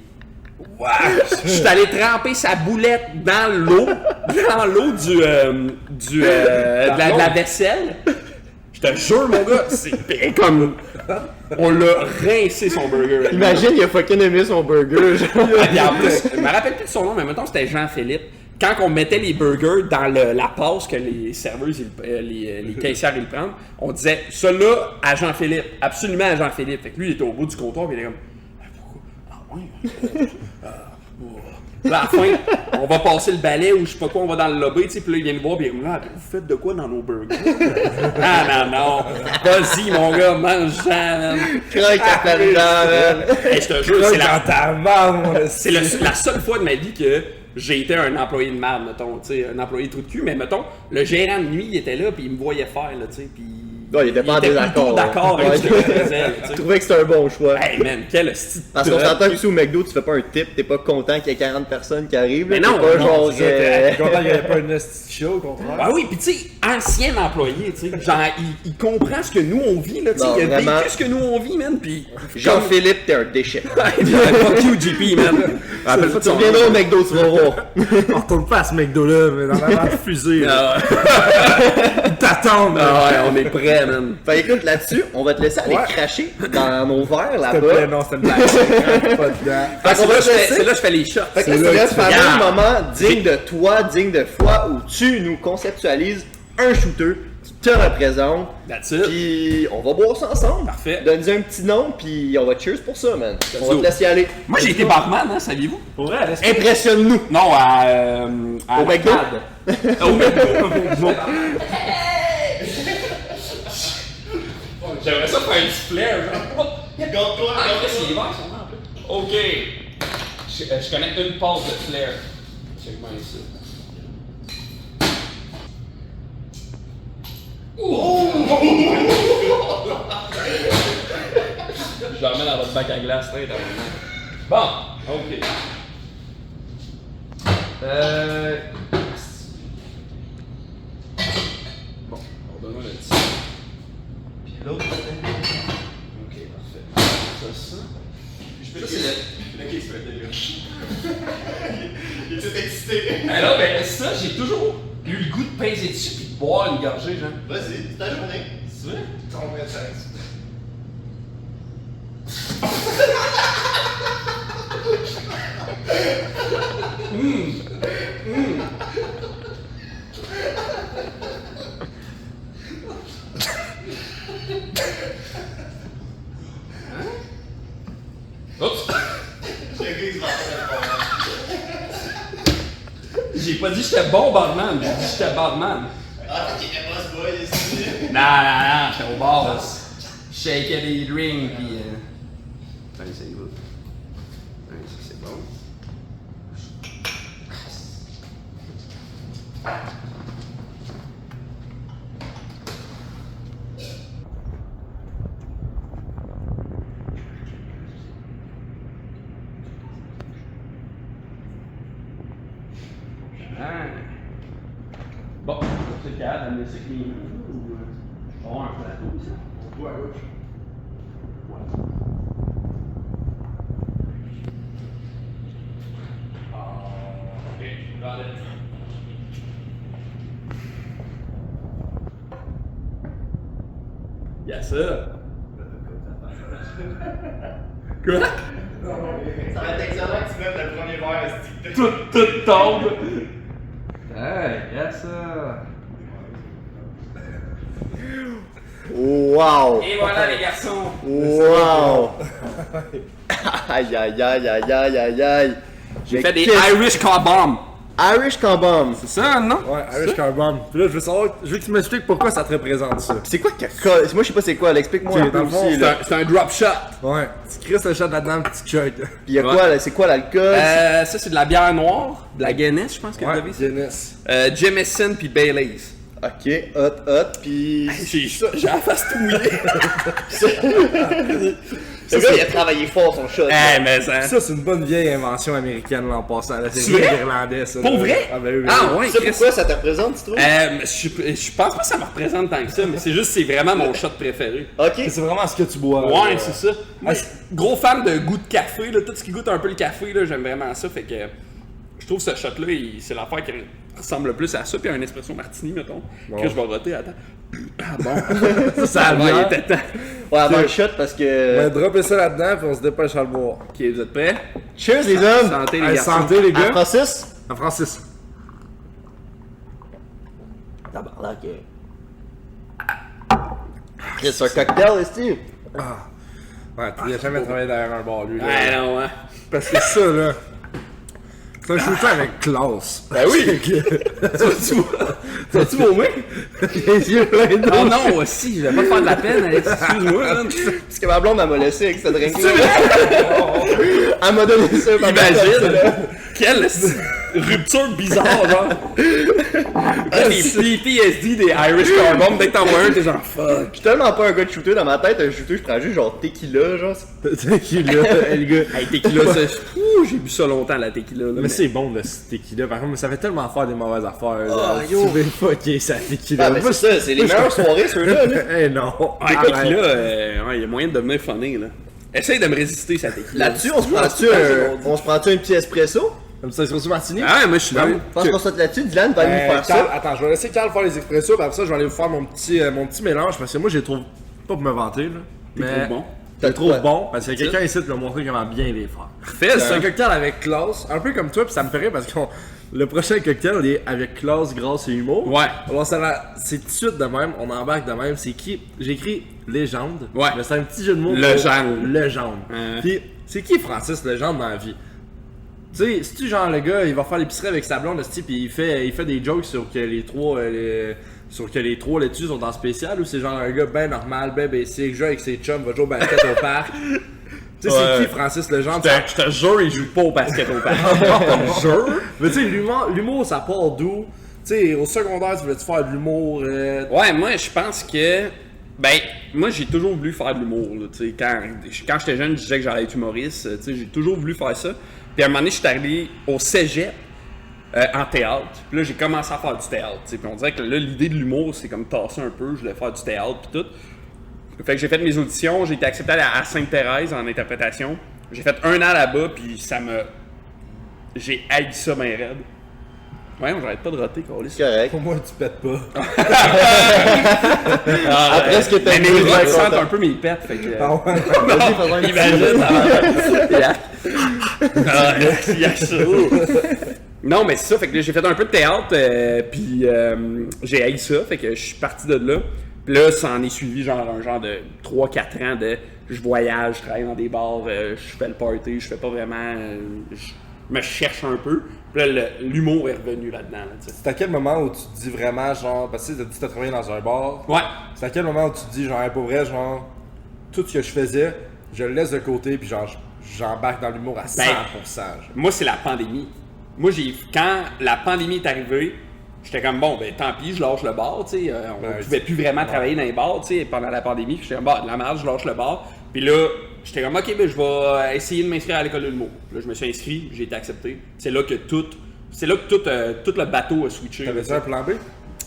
Speaker 4: Wow. Je suis allé tremper sa boulette dans l'eau de la vaisselle. Je te jure, mon gars, c'est comme. On l'a rincé son burger.
Speaker 1: Imagine, il a fucking aimé son burger.
Speaker 4: Et en plus, je me rappelle plus de son nom, mais mettons c'était Jean-Philippe. Quand on mettait les burgers dans la passe que les serveuses, les caissières, ils prennent, on disait « Celui-là à Jean-Philippe, absolument à Jean-Philippe. » Fait que lui, il était au bout du comptoir, puis il était comme « Pourquoi? Ah ouais? Là, à la fin, on va passer le balai ou je sais pas quoi, on va dans le lobby, tu sais, puis là, il vient nous voir, puis il dit « Vous faites de quoi dans nos burgers? » Ah non. Vas-y, mon gars, mange-en, man.
Speaker 1: Croque ta pleine man.
Speaker 4: Hey, je te jure, c'est la
Speaker 2: c'est
Speaker 4: la seule fois de ma vie que j'ai été un employé de merde, mettons, tu sais, un employé trou de cul, mais mettons, le gérant de nuit, il était là, puis il me voyait faire, là, tu sais, puis...
Speaker 1: Non, il était pas en désaccord.
Speaker 4: D'accord avec ce que je faisais,
Speaker 1: je trouvais que c'était un bon choix.
Speaker 4: Hey man, quel style.
Speaker 1: Parce qu'on s'entend que au McDo, tu fais pas un tip, t'es pas content qu'il y ait 40 personnes qui arrivent.
Speaker 4: Mais
Speaker 1: non,
Speaker 4: non,
Speaker 1: pas
Speaker 2: non,
Speaker 1: genre.
Speaker 2: T'es content qu'il n'y avait pas un esti show, au contraire.
Speaker 4: Ah oui, pis tu sais, ancien employé, tu sais, genre, il comprend ce que nous on vit, là, tu sais, il a vécu ce que nous on vit, man, pis...
Speaker 1: Jean-Philippe, t'es un déchet.
Speaker 4: Fuck you, JP, man.
Speaker 1: Tu reviendras au McDo, tu vas voir.
Speaker 2: On retourne pas à ce McDo-là, mais dans la fusée. T'attends,
Speaker 4: ah ouais, on est prêts, man.
Speaker 1: Fait écoute, là-dessus, on va te laisser aller cracher dans nos verres là-bas.
Speaker 2: S'il te plaît, non, c'est une blague. Pas dedans.
Speaker 4: C'est là que je fais les shots.
Speaker 1: Fait que là, tu vas avoir un moment digne de toi, digne de foi, où tu nous conceptualises un shooter qui te représente.
Speaker 4: That's it.
Speaker 1: Puis on va boire ça ensemble.
Speaker 4: Parfait.
Speaker 1: Donne-nous un petit nom, puis on va cheers pour ça, man. On va te laisser y aller.
Speaker 4: Moi, j'ai été barman, hein, saviez-vous?
Speaker 2: Pour vrai,
Speaker 1: Impressionne-nous.
Speaker 4: Non,
Speaker 1: Au McDo.
Speaker 4: Au McDo. J'aimerais ça faire un petit flair, genre. Garde-toi, regarde si les verres sont là, en plus. Ok. Je connais une passe de flair. Check-moi ici. Je la remets dans votre notre bac à glace, là, bon, ok. Bon, on donne le petit.
Speaker 1: Puis l'autre,
Speaker 4: Ok, parfait. Ça. Ça, c'est le. Ok, c'est le délire.
Speaker 1: il est tout excité.
Speaker 4: Alors, ben, ça, j'ai toujours eu le goût de peser dessus puis de boire une gorgée, genre.
Speaker 1: Vas-y, c'est ta journée.
Speaker 4: C'est vrai?
Speaker 1: Ton médecin.
Speaker 4: Oups! J'ai pas dit que j'étais bon barman, j'ai dit que j'étais barman.
Speaker 1: Ah, il était pas ce boy ici.
Speaker 4: Non, j'étais au bar, là. Shake des drinks, pis. Putain, c'est good. Ouais, ça c'est bon. Bon, c'est le cas d'amener ça qui est ou je vais avoir un plateau ici. On peut à gauche. Ouais. Ok, regardez. Yes, sir. Quoi?
Speaker 1: Ça va être excellent que tu mettes le premier verre stick.
Speaker 4: Tout tombe. Hey, yes, sir.
Speaker 1: Wow!
Speaker 4: Et voilà les garçons.
Speaker 1: Wow! Aïe aïe aïe aïe aïe aïe aïe!
Speaker 4: J'ai fait des Irish Car Bomb.
Speaker 1: Irish Car Bomb!
Speaker 4: C'est ça, non?
Speaker 2: Ouais, Irish Car Bomb. Puis là, je veux que tu m'expliques pourquoi ça te représente ça.
Speaker 1: C'est quoi que moi je sais pas c'est quoi, explique-moi un peu
Speaker 2: dans le fond,
Speaker 1: aussi là.
Speaker 4: C'est un drop shot.
Speaker 2: Ouais, tu crisses le shot là-dedans, puis tu chug.
Speaker 1: Pis y'a quoi là, c'est quoi l'alcool?
Speaker 4: Ça c'est de la bière noire, de la Guinness, je pense que vous
Speaker 2: Ouais,
Speaker 4: avez ça.
Speaker 2: Guinness.
Speaker 4: Jameson puis Baileys.
Speaker 1: Ok, hot, pis...
Speaker 4: J'ai la face tout mouillée.
Speaker 1: Le gars il a travaillé fort son shot.
Speaker 4: Eh, mais ça.
Speaker 2: Ça, c'est une bonne vieille invention américaine, là, en passant. Là, c'est
Speaker 4: C'est vrai?
Speaker 2: irlandais, ça.
Speaker 4: Pour
Speaker 2: là.
Speaker 4: vrai?
Speaker 2: Ah, ben oui, oui.
Speaker 4: Ah, ouais,
Speaker 1: Ça
Speaker 4: Chris.
Speaker 1: pourquoi ça te représente tu trouves?
Speaker 4: Je pense pas que ça me représente tant que ça, mais c'est juste c'est vraiment mon shot préféré.
Speaker 1: Ok.
Speaker 2: C'est vraiment ce que tu bois.
Speaker 4: Ouais,
Speaker 2: là.
Speaker 4: c'est ça. Moi, gros fan de goût de café, là, tout ce qui goûte un peu le café, là, j'aime vraiment ça. Fait que je trouve ce shot-là, c'est l'affaire qui ressemble le plus à ça. Puis un espresso martini, mettons, que je vais roter. Attends. Ah bon?
Speaker 2: Ça
Speaker 4: Ouais, il était temps.
Speaker 1: Ouais, avant le shot parce que...
Speaker 2: Ouais, dropper ça là-dedans, puis on se dépêche à le boire.
Speaker 4: Ok, vous êtes prêts?
Speaker 1: Cheers les hommes!
Speaker 4: Santé, les
Speaker 2: Hey,
Speaker 4: garçons.
Speaker 2: santé, les
Speaker 1: À
Speaker 2: gars.
Speaker 1: Francis?
Speaker 2: À Francis.
Speaker 1: Tabarnak. C'est un cocktail ici.
Speaker 2: Ouais, tu n'as jamais travaillé derrière un bar, lui. Là.
Speaker 4: Ouais, non, hein.
Speaker 2: Parce que ça, là. C'est un shooter avec classe.
Speaker 4: Ben oui! T'as-tu vomir?
Speaker 2: Les yeux pleins d'eau.
Speaker 4: Oh non, aussi, je vais pas te faire de la peine, Alex. Excuse-moi, là.
Speaker 1: Parce que ma blonde elle m'a laissé avec ce drink là. Elle m'a donné ça. ma blonde,
Speaker 4: Imagine! Quelle rupture bizarre, genre! Les PTSD des Irish Car Bomb, dès que t'en vois un, t'es genre fuck!
Speaker 1: Je suis tellement pas un gars de shooter dans ma tête, un shooter je prends juste genre tequila genre.
Speaker 2: Tequila, le gars.
Speaker 4: Hey, tequila, ça. Ouh, j'ai bu ça longtemps, la tequila, là.
Speaker 2: Mais c'est bon le tequila, par contre, mais ça fait tellement faire des mauvaises affaires. Là.
Speaker 1: Ah, yo.
Speaker 2: Tu veux fucker sa tequila.
Speaker 1: Ah mais c'est ça, c'est les meilleures soirées ceux-là là.
Speaker 2: Eh non.
Speaker 4: Ah, tequila, il y a moyen de devenir funny, là. Essaye de me résister, sa tequila.
Speaker 1: Là-dessus on se prend-tu un petit espresso?
Speaker 2: Comme ça, espresso martini?
Speaker 4: Ah ouais, moi je suis là.
Speaker 1: Je pense qu'on saute là-dessus, Dylan va nous faire
Speaker 2: Carl,
Speaker 1: ça.
Speaker 2: attends, je vais laisser Carl faire les expressos, puis après ça, je vais aller vous faire mon petit mélange, parce que moi, je les trouve pas pour me vanter, là.
Speaker 4: T'es trop bon.
Speaker 2: Je les trouve
Speaker 1: quoi?
Speaker 2: bons, parce que quelqu'un ici qui m'a montré comment bien les faire.
Speaker 4: Fais
Speaker 2: C'est un
Speaker 4: ça.
Speaker 2: cocktail avec classe, un peu comme toi, puis ça me fait rire parce que le prochain cocktail, il est avec classe, grâce et humour.
Speaker 4: Ouais.
Speaker 2: Alors, c'est tout de suite de même, on embarque de même. C'est qui? J'ai écrit légende.
Speaker 4: Ouais.
Speaker 2: Mais c'est un petit jeu de mots.
Speaker 4: Legende.
Speaker 2: Légende. Puis, c'est qui Francis Legende dans la vie? Tu sais, si tu genre le gars, il va faire l'épicerie avec sa blonde, puis il fait des jokes sur que les trois. Sur que les trois là-dessus sont en spécial, ou c'est genre un gars ben normal, ben basic, joue avec ses chums, va jouer au basket au parc. Tu sais, c'est qui Francis Legendre?
Speaker 4: Je te jure, il joue pas au basket au parc.
Speaker 2: Mais tu sais, l'humour, ça part d'où? Tu sais, au secoundaire, tu voulais-tu faire de l'humour?
Speaker 4: Ouais, moi je pense que Ben, moi, j'ai toujours voulu faire de l'humour. Là, quand j'étais jeune, je disais que j'allais être humoriste. J'ai toujours voulu faire ça. Puis à un moment donné, je suis arrivé au cégep en théâtre. Puis là, j'ai commencé à faire du théâtre. Puis on dirait que là, l'idée de l'humour, c'est comme tasser un peu. Je voulais faire du théâtre puis tout. Fait que j'ai fait mes auditions. J'ai été accepté à Sainte-Thérèse en interprétation. J'ai fait 1 an là-bas, puis ça m'a... J'ai haï ça bien raide. Ouais, j'arrête pas de roter, Carlis.
Speaker 1: C'est correct.
Speaker 2: Pour moi, tu pètes pas.
Speaker 1: Après ce que t'as
Speaker 4: dit, je sens un peu mes pets, fait que...
Speaker 2: Ah ouais?
Speaker 1: Vas-y, faisons un petit...
Speaker 4: Il y a ça. Non, mais c'est ça, fait que là, j'ai fait un peu de théâtre, puis j'ai haï ça, fait que je suis parti de là. Puis là, ça en est suivi un genre de 3-4 ans de je voyage, je travaille dans des bars, je fais le party, je fais pas vraiment... je me cherche un peu. Puis là, l'humour est revenu là-dedans. Là,
Speaker 2: c'est à quel moment où tu te dis vraiment, genre... Parce que tu as dit que tu as travaillé dans un bar.
Speaker 4: Ouais.
Speaker 2: C'est à quel moment où tu te dis, genre, pour vrai, genre... Tout ce que je faisais, je le laisse de côté, puis genre, j'embarque dans l'humour à 100%.
Speaker 4: Moi, c'est la pandémie. Moi, quand la pandémie est arrivée, j'étais comme, bon, ben tant pis, je lâche le bar, tu sais. On pouvait plus vraiment travailler dans les bars, tu sais, pendant la pandémie. Puis j'étais comme, bah, de la merde, je lâche le bar. Puis là, j'étais comme, ok, ben je vais essayer de m'inscrire à l'école de l'humour. Là, je me suis inscrit, j'ai été accepté. C'est là que tout le bateau a switché.
Speaker 2: T'avais-tu un plan B?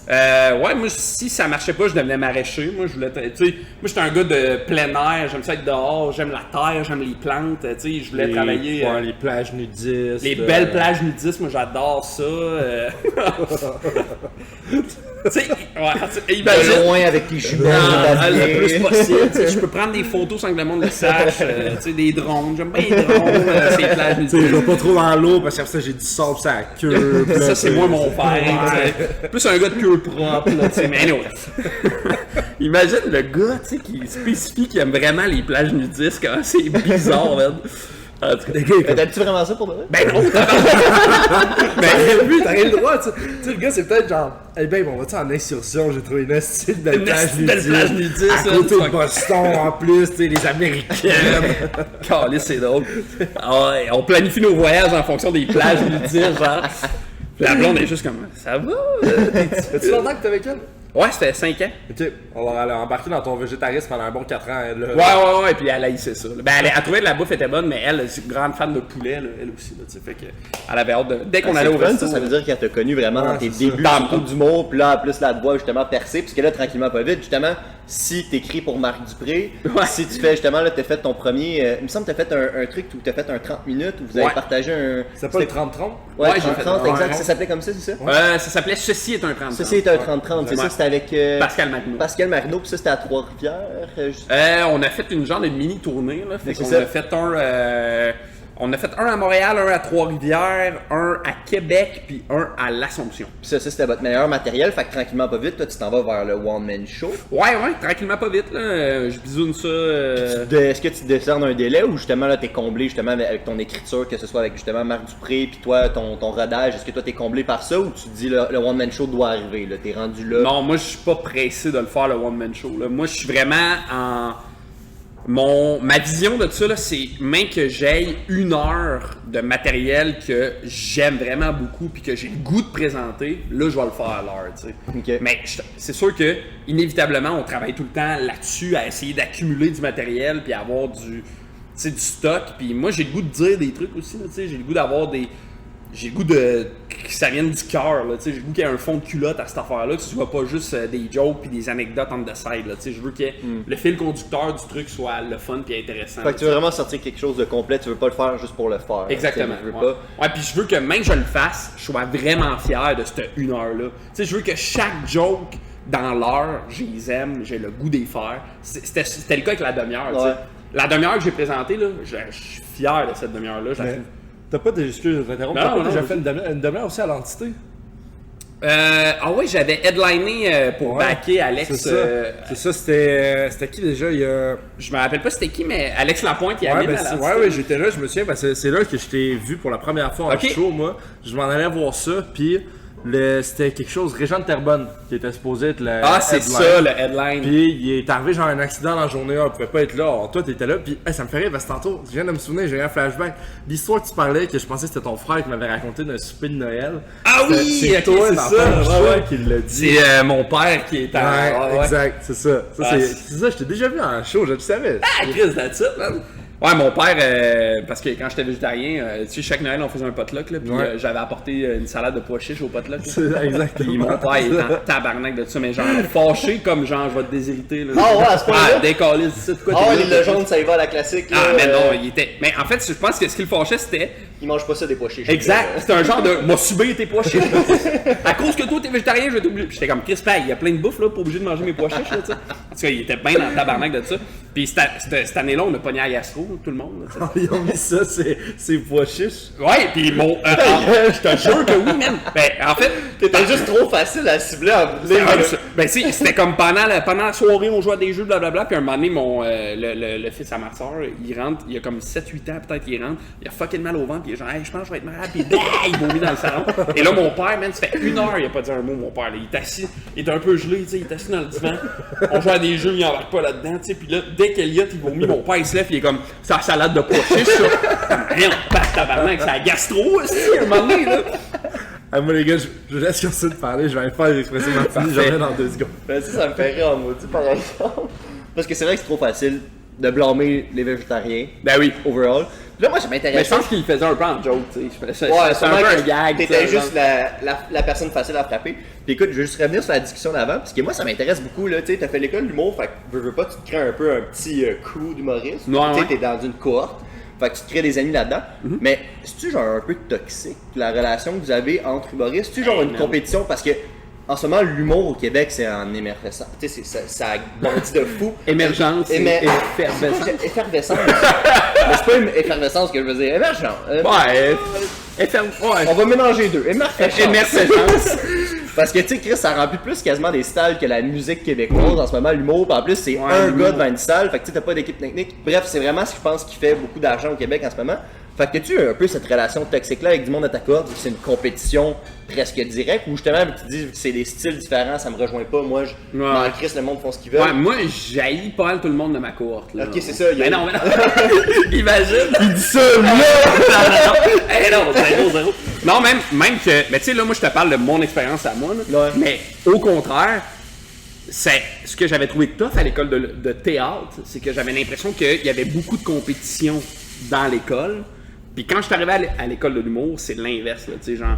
Speaker 4: Ouais, moi, si ça marchait pas, je devenais maraîcher. Moi, je voulais, tu sais, moi, j'étais un gars de plein air, j'aime ça être dehors, j'aime la terre, j'aime les plantes, tu sais, je voulais travailler.
Speaker 2: Les plages nudistes.
Speaker 4: Les belles plages nudistes, moi, j'adore ça. Tu sais, imagine.
Speaker 1: De loin avec tes jumelles.
Speaker 4: Le plus possible. Je peux prendre des photos sans que le monde le sache. Tu sais, des drones. J'aime bien les drones, ces plages nudistes.
Speaker 2: Je vais pas trop dans l'eau parce que ça, j'ai du sable sur la queue.
Speaker 4: Ça, c'est moi, mon père. Plus un gars de queue propre. Là, mais anyway. Imagine le gars qui spécifie qu'il aime vraiment les plages nudistes. Comment c'est bizarre, man.
Speaker 1: T'as-tu vraiment ça pour de vrai?
Speaker 4: Ben non!
Speaker 2: T'as rien le droit, tu sais, le gars, c'est peut-être genre, hey babe, on va-tu en excursion? J'ai trouvé une style de belle plage nudiste. À côté de Boston, en plus, tu sais, les Américaines.
Speaker 4: Caliste, c'est drôle. Ouais, on planifie nos voyages en fonction des plages nudistes, genre. La blonde est juste comme, ça va?
Speaker 2: As-tu longtemps que t'es avec elle?
Speaker 4: Ouais, c'était 5 ans.
Speaker 2: Ok, alors elle a embarqué dans ton végétarisme pendant un bon 4 ans. Elle,
Speaker 4: ouais, puis elle haïssait ça. Ben, elle trouvait que la bouffe était bonne, mais elle est une grande fan de poulet, là, elle aussi. Là, fait que elle avait hâte de. Dès qu'on allait au resto.
Speaker 1: Ça veut dire qu'elle t'a connu vraiment dans tes débuts d'humour, puis là, en plus, la voix justement percée, puisque là, tranquillement, pas vite, justement, si t'écris pour Marc Dupré, si tu fais justement, là, t'as fait ton premier. Il me semble que t'as fait un truc où t'as fait un 30 minutes, où vous avez partagé un.
Speaker 2: C'est pas le 30-30?
Speaker 1: Ouais, 30-30, exact. Ça s'appelait comme ça, c'est ça?
Speaker 4: Ouais, ça s'appelait Ceci est un 30-30.
Speaker 1: Ceci est un 30-30, c'est ça, c'était avec. Pascal Marino, puis ça c'était à Trois-Rivières.
Speaker 4: On a fait une genre de mini tournée là, fait qu'on a fait on a fait un à Montréal, un à Trois-Rivières, un à Québec, puis un à l'Assomption.
Speaker 1: Puis ça c'était votre meilleur matériel, fait que tranquillement pas vite, toi tu t'en vas vers le One Man Show.
Speaker 4: Ouais, tranquillement pas vite là, je bisoune ça.
Speaker 1: Est-ce que tu décernes un délai ou justement là t'es comblé justement avec ton écriture, que ce soit avec justement Marc Dupré, puis toi ton rodage, est-ce que toi t'es comblé par ça ou tu te dis le One Man Show doit arriver, là, t'es rendu là?
Speaker 4: Non, moi je suis pas pressé de le faire le One Man Show, là. Moi je suis vraiment en... Ma vision de ça, là, c'est même que j'aille 1 heure de matériel que j'aime vraiment beaucoup puis que j'ai le goût de présenter, là, je vais le faire à l'heure, tu sais.
Speaker 1: Okay.
Speaker 4: Mais c'est sûr que, inévitablement, on travaille tout le temps là-dessus à essayer d'accumuler du matériel puis avoir du stock. Puis moi, j'ai le goût de dire des trucs aussi, tu sais. J'ai le goût d'avoir des... J'ai le goût que ça vienne du cœur, là, tu sais, j'ai le goût qu'il y ait un fond de culotte à cette affaire-là, que ce soit pas juste des jokes puis des anecdotes on the side, là, tu sais, je veux que le fil conducteur du truc soit le fun puis intéressant.
Speaker 1: Fait que tu veux vraiment sortir quelque chose de complet, tu veux pas le faire juste pour le faire.
Speaker 4: Exactement.
Speaker 1: Je veux pas.
Speaker 4: Ouais, puis je veux que même que je le fasse, je sois vraiment fier de cette 1 heure-là. Tu sais, je veux que chaque joke dans l'heure, je les aime, j'ai le goût d'y faire. C'était le cas avec la demi-heure, tu sais. La demi-heure que j'ai présentée, là, je suis fier de cette demi-heure-là, je la trouve.
Speaker 2: T'as pas d'excuses de t'interrompre? T'as pas déjà fait une demi-heure aussi à l'entité?
Speaker 4: Ah oui, j'avais headliné pour backer Alex.
Speaker 2: C'est ça, c'était qui déjà?
Speaker 4: Je me rappelle pas c'était qui, mais Alex Lapointe qui anime à l'entité.
Speaker 2: Ouais, j'étais là, je me souviens, parce que c'est là que je t'ai vu pour la première fois en show, moi. Je m'en allais voir ça, puis C'était quelque chose, Régent Terrebonne, qui était supposé être le
Speaker 4: c'est
Speaker 2: headline.
Speaker 4: ça, le headline.
Speaker 2: Puis il est arrivé genre un accident dans la journée, on pouvait pas être là. Alors toi t'étais là, puis ça me fait rire parce que tantôt, je viens de me souvenir, j'ai eu un flashback. L'histoire que tu parlais, que je pensais que c'était ton frère qui m'avait raconté d'un souper de Noël.
Speaker 4: Ah oui,
Speaker 2: c'est toi,
Speaker 4: c'est
Speaker 2: dans
Speaker 4: ça,
Speaker 2: ton choix
Speaker 4: ouais.
Speaker 2: qui l'a dit.
Speaker 4: C'est mon père qui est
Speaker 2: Ouais, exact, c'est ça. C'est ça, je t'ai déjà vu en show, je le savais.
Speaker 4: Ah, Chris, that's it, man. Ouais, mon père, parce que quand j'étais végétarien, tu sais, chaque Noël, on faisait un potluck, là, puis j'avais apporté une salade de pois chiches au potluck.
Speaker 2: Exactement.
Speaker 4: Puis mon père, il est en tabarnak de ça, mais genre fâché comme genre, je vais te déshériter, là.
Speaker 1: Ah ouais, à ce point-là?
Speaker 4: Ah, décaliste, c'est quoi,
Speaker 1: Ah ouais, le jaune, ça y va à la classique. Là,
Speaker 4: Ah, mais non, il était... Mais en fait, je pense que ce qui le fâchait, c'était...
Speaker 1: Il mange pas ça des pois chiches.
Speaker 4: Exact, c'était un genre de « m'a subir tes pois chiches ». À cause que toi, t'es végétarien, je vais t'oublier. J'étais comme « Chris, il y a plein de bouffe, là, pas obligé de manger mes pois chiches, là, tu sais. » En tout cas, il était bien dans le tabarnak de ça. Puis cette année-là, on a pogné à Gastro, tout le monde, là,
Speaker 2: Ils ont mis ça, c'est pois chiches.
Speaker 4: Ouais, pis mon. Je te jure que oui, man. Ben, en fait.
Speaker 1: T'étais juste trop facile à cibler en
Speaker 4: Ben, si, c'était comme pendant la soirée, on jouait à des jeux, blablabla. Puis un moment donné, le fils à ma soeur, il rentre, il a comme 7-8 ans, peut-être, il rentre. Il a fucking mal au ventre, puis il est genre, hey, je pense que je vais être malade, puis il vomit dans le salon. Et là, mon père, man, ça fait 1 heure, il a pas dit un mot, mon père. Là. Il est assis, il est un peu gelé, tu sais, il est assis dans le divan. On joue à des jeux, il embarque pas là-dedans, tu sais. Puis là, dès qu'Eliott, il vomit, mon père, il se lève, il est comme, c'est la salade de pois chiches, ça. Rien, tabarnak, c'est la gastro, aussi, un moment donné, là.
Speaker 2: Moi, les gars, je laisse comme ça de parler, je vais aller faire l'expression Martini, je reviens dans 2 secondes.
Speaker 1: Ben ça me fait rire en maudit, par exemple. Parce que c'est vrai que c'est trop facile de blâmer les végétariens.
Speaker 4: Ben oui.
Speaker 1: Overall. Puis là, moi, ça m'intéresse.
Speaker 4: Mais je pense qu'il faisait un peu en joke, tu sais.
Speaker 1: Ouais,
Speaker 4: c'est un peu un gag.
Speaker 1: T'étais juste la personne facile à frapper. Puis écoute, je vais juste revenir sur la discussion d'avant, parce que moi, ça m'intéresse beaucoup, là. Tu sais, t'as fait l'école d'humour, fait que veux pas, tu te crées un peu un petit crew d'humoristes. Tu sais, t'es dans une cohorte. Fait que tu te crées des amis là-dedans. Mais c'est-tu genre un peu toxique, la relation que vous avez entre humoristes? C'est-tu genre une compétition? Parce que en ce moment, l'humour au Québec, c'est en émergence. Tu sais, ça bondit de fou.
Speaker 4: Émergence et effervescence.
Speaker 1: Effervescence. Mais c'est pas une effervescence que je veux dire. Émergence.
Speaker 4: Ouais.
Speaker 1: On va mélanger deux.
Speaker 4: Émergence.
Speaker 1: Parce que tu sais, Chris, ça remplit plus quasiment des salles que la musique québécoise en ce moment, l'humour. Puis en plus, c'est un gars devant une salle. Fait que tu sais, t'as pas d'équipe technique. Bref, c'est vraiment ce que je pense qui fait beaucoup d'argent au Québec en ce moment. Fait que tu un peu cette relation toxique-là avec du monde à ta corde, c'est une compétition presque directe, ou justement, tu dis que c'est des styles différents, ça me rejoint pas. Moi, dans le Christ, le monde font ce qu'ils veulent.
Speaker 4: Ouais, moi, j'haïs pas mal tout le monde de ma cohorte. Là.
Speaker 1: Ok, c'est ça.
Speaker 4: Mais non. Imagine.
Speaker 2: Il dit ça, là!
Speaker 4: Non, zéro. Non, même que. Mais tu sais, là, moi, je te parle de mon expérience à moi. Là.
Speaker 1: Ouais.
Speaker 4: Mais au contraire, c'est ce que j'avais trouvé tough à l'école de théâtre, c'est que j'avais l'impression qu'il y avait beaucoup de compétition dans l'école. Puis quand je suis arrivé à l'école de l'humour, c'est l'inverse, là, tu sais, genre...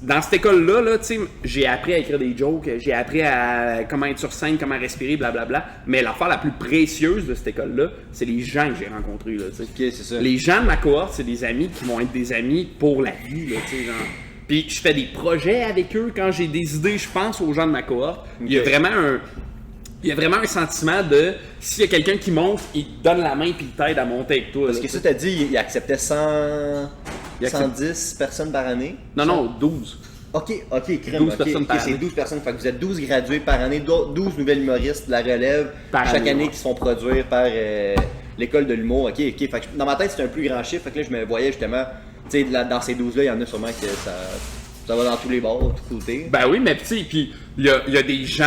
Speaker 4: dans cette école-là, là, tu sais, j'ai appris à écrire des jokes, j'ai appris à comment être sur scène, comment respirer, blablabla. Mais l'affaire la plus précieuse de cette école-là, c'est les gens que j'ai rencontrés, là, tu sais.
Speaker 1: Ok, c'est ça.
Speaker 4: Les gens de ma cohorte, c'est des amis qui vont être des amis pour la vie, là, tu sais, genre... Puis je fais des projets avec eux, quand j'ai des idées, je pense aux gens de ma cohorte. Okay. Il y a vraiment un sentiment de, s'il y a quelqu'un qui monte, il te donne la main puis il t'aide à monter avec toi.
Speaker 1: Parce que ça, t'as dit, il acceptait 110 personnes par année?
Speaker 4: Non, 12.
Speaker 1: Ok, crème.
Speaker 4: 12 personnes par année.
Speaker 1: C'est 12 personnes. Fait que vous êtes 12 gradués par année, 12 nouvelles humoristes de la relève chaque année qui se font produire par l'école de l'humour. Ok. Fait que dans ma tête, c'est un plus grand chiffre. Fait que là, je me voyais justement, tu sais, dans ces 12-là, il y en a sûrement que ça va dans tous les bords, de tous côtés.
Speaker 4: Ben oui, mais tu sais, puis il y a des gens,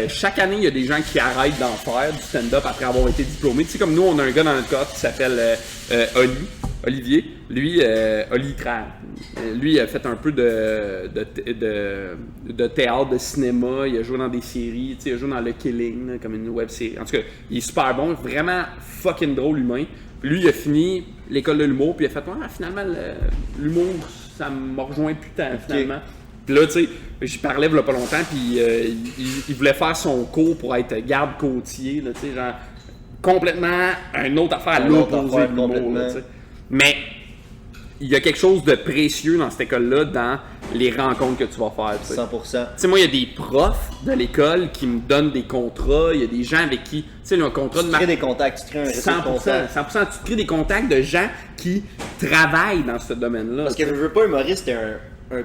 Speaker 4: chaque année, il y a des gens qui arrêtent d'en faire du stand-up après avoir été diplômés. Tu sais, comme nous, on a un gars dans notre cohorte qui s'appelle Olivier. Lui, Oli Crane. Lui, il a fait un peu de théâtre, de cinéma. Il a joué dans des séries. Tu sais, il a joué dans Le Killing, là, comme une web série. En tout cas, il est super bon, vraiment fucking drôle humain. Puis lui, il a fini l'école de l'humour, puis il a fait finalement, l'humour, ça me rejoint plus tant, finalement. Puis là, tu sais, j'y parlais il y a pas longtemps, puis il voulait faire son cours pour être garde-côtier, là, tu sais, genre, complètement une autre affaire à l'opposé de l'humour, là, tu sais. Mais il y a quelque chose de précieux dans cette école-là, dans les rencontres que tu vas faire, tu sais.
Speaker 1: 100%.
Speaker 4: Tu sais, moi, il y a des profs de l'école qui me donnent des contrats, il y a des gens avec qui, tu sais, un contrat de...
Speaker 1: Tu crées des contacts, tu crées un réseau de contacts.
Speaker 4: 100%, tu crées des contacts de gens qui travaillent dans ce domaine-là.
Speaker 1: Parce que je veux pas, humoriste, t'es ben,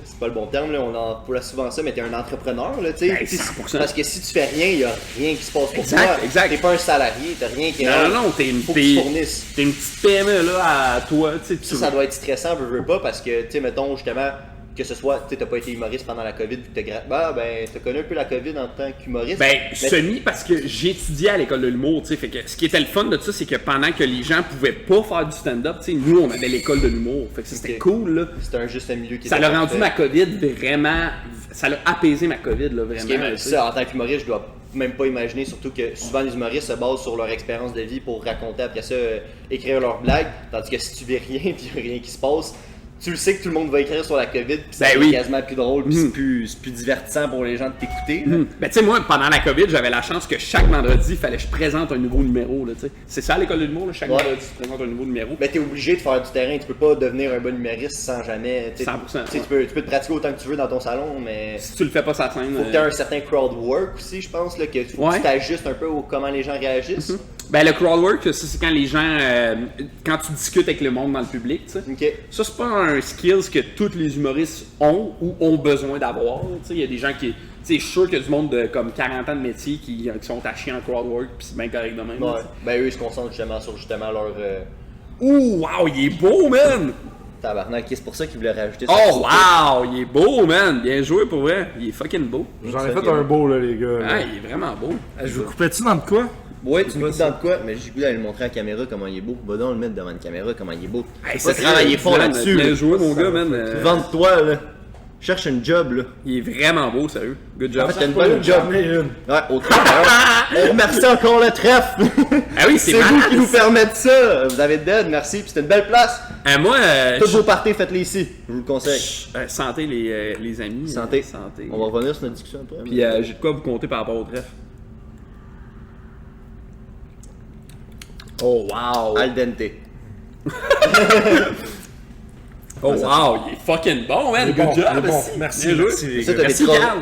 Speaker 1: c'est pas le bon terme, là, on emploie souvent ça, mais t'es un entrepreneur, là, tu sais.
Speaker 4: Ben, 100%.
Speaker 1: Parce que si tu fais rien, il y a rien qui se passe pour toi.
Speaker 4: Exact.
Speaker 1: T'es pas un salarié, t'as rien qui est...
Speaker 4: Non, t'es une petite PME, là, à toi, tu sais.
Speaker 1: Ça doit être stressant, veux pas, parce que, tu sais, mettons, justement, que ce soit, tu sais, t'as pas été humoriste pendant la COVID, puis t'as connu un peu la COVID en tant qu'humoriste.
Speaker 4: Semi, parce que j'étudiais à l'école de l'humour, tu sais, fait que ce qui était le fun de ça, c'est que pendant que les gens pouvaient pas faire du stand-up, tu sais, nous, on avait l'école de l'humour, fait que c'était cool, là.
Speaker 1: C'était un juste milieu qui
Speaker 4: ça l'a rendu ma COVID vraiment, ça l'a apaisé ma COVID, là, vraiment.
Speaker 1: Ça, en tant qu'humoriste, je dois même pas imaginer, surtout que souvent les humoristes se basent sur leur expérience de vie pour raconter après ça, écrire leurs blagues, tandis que si tu vis rien, puis y a rien qui se passe, tu le sais que tout le monde va écrire sur la COVID, puis c'est quasiment plus drôle, puis c'est plus divertissant pour les gens de t'écouter.
Speaker 4: Ben tu sais, moi, pendant la COVID, j'avais la chance que chaque vendredi, il fallait que je présente un nouveau numéro, là, tu sais. C'est ça à l'école de l'humour, là, chaque vendredi, tu présentes un nouveau numéro.
Speaker 1: Ben t'es obligé de faire du terrain, tu peux pas devenir un bon humoriste sans jamais...
Speaker 4: 100%.
Speaker 1: Tu peux te pratiquer autant que tu veux dans ton salon, mais...
Speaker 4: Si tu le fais pas sur scène...
Speaker 1: Faut que t'aies un certain crowd work aussi, je pense, là, que tu t'ajustes un peu au comment les gens réagissent.
Speaker 4: Ben le crowd work, ça c'est quand les gens, quand tu discutes avec le monde dans le public, tu sais. Ça c'est pas un skills que tous les humoristes ont ou ont besoin d'avoir, tu sais. Il y a des gens qui, tu sais, je suis sûr qu'il y a du monde de comme 40 ans de métier qui sont à chier en crowd work, puis c'est bien correct de même.
Speaker 1: Ouais. Ben eux ils se concentrent justement sur leur...
Speaker 4: Ouh, wow, il est beau, man!
Speaker 1: Tabarnak, c'est pour ça qu'ils voulaient rajouter ça.
Speaker 4: Oh wow, il est beau, man! Bien joué pour vrai, il est fucking beau.
Speaker 2: J'en ai fait un beau, là, les gars.
Speaker 4: Ah, il est vraiment beau.
Speaker 2: Je vous coupais-tu dans de quoi?
Speaker 1: Ouais, tu me coupes dans de quoi? Mais j'ai goût d'aller le montrer à la caméra comment il est beau. Va donc le mettre devant une caméra comment il est beau.
Speaker 4: Hey,
Speaker 1: ça travailler fort là-dessus.
Speaker 4: Bien joué, mon gars, man.
Speaker 1: Vente-toi, là. Cherche une job, là.
Speaker 4: Il est vraiment beau, sérieux. Good job.
Speaker 1: En fait, t'as une bonne job. Ouais, au trèfle. On remercie encore le trèfle.
Speaker 4: Ah oui, c'est
Speaker 1: vous qui nous permettez ça. Vous avez dead, merci. Puis c'était une belle place.
Speaker 4: Moi,
Speaker 1: tous vos parties, faites-les ici. Je vous le conseille.
Speaker 4: Santé, les amis.
Speaker 1: Santé.
Speaker 4: Santé.
Speaker 1: On va revenir sur notre discussion après.
Speaker 4: Puis j'ai de quoi vous compter par rapport au trèfle. Oh wow!
Speaker 1: Al dente.
Speaker 4: Oh wow, il est fucking bon, man! Good job!
Speaker 2: Bon. Merci,
Speaker 4: merci Carl!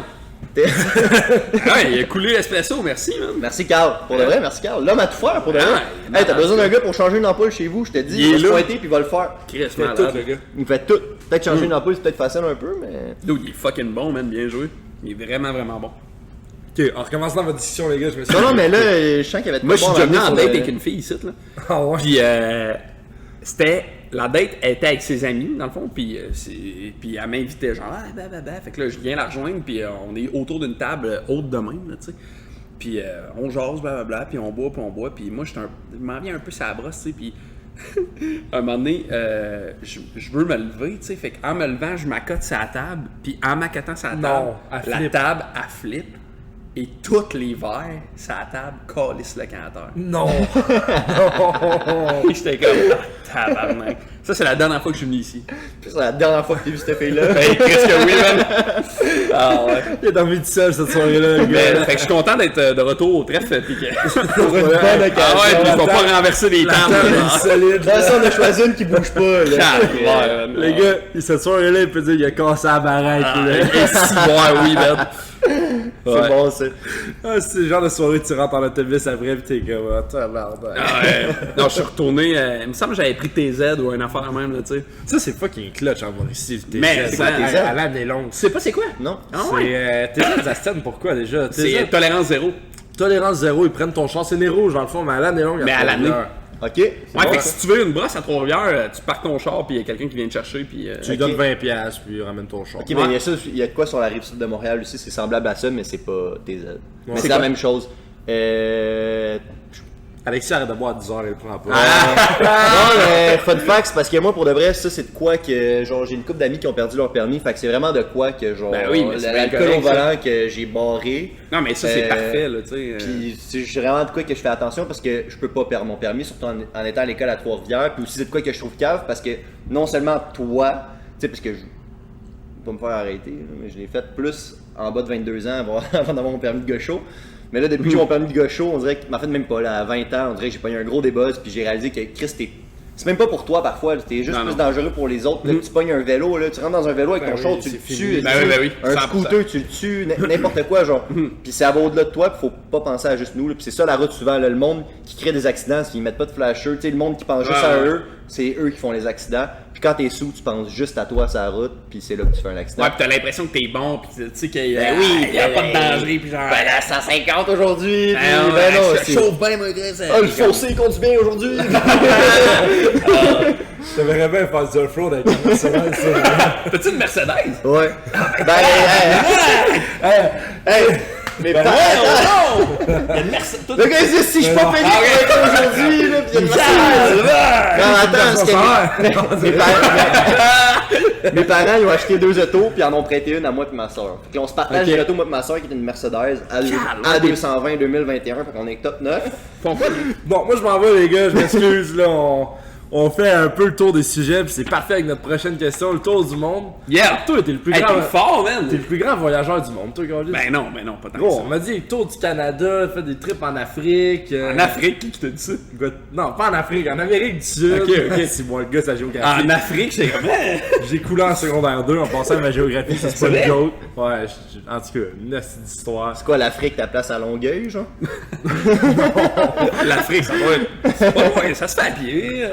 Speaker 4: Ouais, il a coulé l'espresso, merci, man!
Speaker 1: Merci Carl, pour de vrai, merci Carl. L'homme à tout faire, pour de vrai. Hey, t'as besoin d'un gars pour changer une ampoule chez vous, je te dis, il va se pointer puis il va le faire.
Speaker 4: Il
Speaker 2: fait tout, le gars.
Speaker 1: Il fait tout. Peut-être changer une ampoule, c'est peut-être facile un peu, mais...
Speaker 4: Dude, il est fucking bon, man, bien joué. Il est vraiment, vraiment bon.
Speaker 2: Ok, on recommence dans votre discussion, les gars. Je me suis
Speaker 1: non, mais là, je sens qu'il y avait de
Speaker 4: moi, je suis déjà venu en date avec une fille ici, là.
Speaker 2: Ah ouais?
Speaker 4: Puis, c'était. La date était avec ses amis, dans le fond, puis elle m'invitait, genre, fait que là, je viens la rejoindre, puis on est autour d'une table haute de même, là, tu sais. Puis on jase, blablabla, puis on boit, puis moi, je m'en viens un peu sur la brosse, tu sais, puis à un moment donné, je veux me lever, tu sais, fait qu'en me levant, je m'accote sur la table, puis en m'accotant sur la table, la table, elle flippe. Et tous les verres sur la table calissent le canteur.
Speaker 2: Non!
Speaker 4: Et j'étais comme, tabarnak. Ça, c'est la dernière fois que je suis venu ici.
Speaker 1: C'est la dernière fois que t'as vu cette fille-là.
Speaker 4: Ben, qu'est-ce que oui, man? Ah ouais.
Speaker 2: Il est dormi tout seul cette soirée-là, le gars.
Speaker 4: Fait que je suis content d'être de retour au trèfle. Puis que...
Speaker 1: Pour une bonne occasion.
Speaker 4: Ah ouais, puis il faut pas renverser les tables.
Speaker 2: Solide.
Speaker 1: Là, ça, on a choisi une qui bouge pas. Là.
Speaker 2: Les gars, cette soirée-là, il peut dire qu'il a cassé la baraque.
Speaker 4: Oui, man.
Speaker 1: C'est bon, ça.
Speaker 2: Ah, c'est le genre de soirée que tu rentres en autobus après pis t'es comme,
Speaker 4: Non, je suis retourné. Il me semble que j'avais pris TZ ou une affaire même, là, tu sais.
Speaker 2: Ça, c'est fucking clutch en Mauricie.
Speaker 4: Mais
Speaker 1: c'est quoi TZ?
Speaker 2: À l'année longue.
Speaker 4: Tu sais pas c'est quoi?
Speaker 1: Non.
Speaker 2: C'est TZ Zasten, pourquoi déjà?
Speaker 4: C'est tolérance zéro.
Speaker 2: Tolérance zéro, ils prennent ton champ, c'est nez rouge dans le fond, mais à l'année longue.
Speaker 4: Mais à l'année.
Speaker 1: Ok.
Speaker 4: Ouais, fait que si tu veux une brosse à Trois-Rivières, tu pars ton char, puis il y a quelqu'un qui vient te chercher, puis.
Speaker 2: Tu lui donnes 20$, puis ramène ton char.
Speaker 1: Ok, mais il y a de quoi sur la rive sud de Montréal aussi, c'est semblable à ça, mais c'est pas TZ. Mais c'est la même chose.
Speaker 2: Alexis arrête de boire à 10h, il le prend pas.
Speaker 1: Non, mais fun fact, c'est parce que moi, pour de vrai, ça, c'est de quoi que, genre, j'ai une couple d'amis qui ont perdu leur permis, fait que c'est vraiment de quoi que, genre,
Speaker 4: ben oui,
Speaker 1: l'alcool au volant que j'ai barré.
Speaker 4: Non, mais ça, c'est parfait, là, tu sais.
Speaker 1: Puis, c'est vraiment de quoi que je fais attention parce que je peux pas perdre mon permis, surtout en étant à l'école à Trois-Rivières. Puis aussi, c'est de quoi que je trouve cave parce que, non seulement toi, tu sais, parce que je vais pas me faire arrêter, mais je l'ai fait plus en bas de 22 ans avant d'avoir mon permis de gaucho. Mais là, depuis que j'ai mon permis de gaucho, on dirait que, en fait, même pas, là, à 20 ans, on dirait que j'ai pas eu un gros débuzz, puis j'ai réalisé que Chris, c'est même pas pour toi parfois, t'es juste plus dangereux pour les autres. Là, tu pognes un vélo, là, tu rentres dans un vélo avec ton char, tu le tues. Un scooter, tu le tues, n'importe quoi, genre. Puis ça va au-delà de toi, puis faut pas penser à juste nous. Puis c'est ça la route souvent, là, le monde qui crée des accidents, s'ils mettent pas de flasher, tu sais, le monde qui pense juste à eux, c'est eux qui font les accidents. Puis quand t'es sous, tu penses juste à toi sur la route, puis c'est là que tu fais un accident.
Speaker 4: Ouais, pis t'as l'impression que t'es bon, pis tu sais qu'il y a,
Speaker 1: oui,
Speaker 4: y a pas de danger, pis genre.
Speaker 1: Ben là, 150 aujourd'hui, puis
Speaker 4: ouais,
Speaker 1: ben non,
Speaker 4: je chauffe bien, mon gars, ça.
Speaker 1: Ah, le fossé conduit bien aujourd'hui!
Speaker 2: Je verrais bien faire du off-road avec un Mercedes, ça.
Speaker 4: T'as-tu une Mercedes?
Speaker 1: Ouais. Ben, mais
Speaker 2: Ben,
Speaker 1: pas.
Speaker 4: Il y a une Mercedes.
Speaker 1: Le gars, il dit si je suis pas payé pour être aujourd'hui, là, pis il y a une Mercedes. Non, attends, parce que mes parents, ils ont acheté 2 autos, puis ils en ont prêté une à moi et ma soeur. Fait qu'on se partage l'auto, moi et ma soeur, qui est une Mercedes A220 2021, fait qu'on est top 9.
Speaker 4: Font quoi?
Speaker 2: Bon, moi je m'en vais, les gars, je m'excuse, là. On fait un peu le tour des sujets, puis c'est parfait avec notre prochaine question, le tour du monde.
Speaker 4: Yeah!
Speaker 2: Toi, t'es le plus
Speaker 4: Hey,
Speaker 2: grand.
Speaker 4: t'es fort, man!
Speaker 2: T'es le plus grand voyageur du monde, toi, Gaulis.
Speaker 4: Ben non, pas tant que
Speaker 2: Gros,
Speaker 4: ça.
Speaker 2: on m'a dit le tour du Canada, fait des trips en Afrique.
Speaker 4: En Afrique, qui t'a dit ça?
Speaker 2: Non, pas en Afrique, en Amérique du Sud.
Speaker 4: Ok.
Speaker 2: C'est moi le gars, sa géographie.
Speaker 4: En Afrique, j'étais comme.
Speaker 2: J'ai coulé en secondaire 2 en passant à ma géographie, ça c'est pas
Speaker 4: C'est
Speaker 2: une
Speaker 4: vrai?
Speaker 2: joke. Ouais, en tout cas, une astuce d'histoire.
Speaker 1: C'est quoi l'Afrique, ta place à Longueuil, genre?
Speaker 4: L'Afrique, ça va être. C'est pas loin, ça se fait à pied.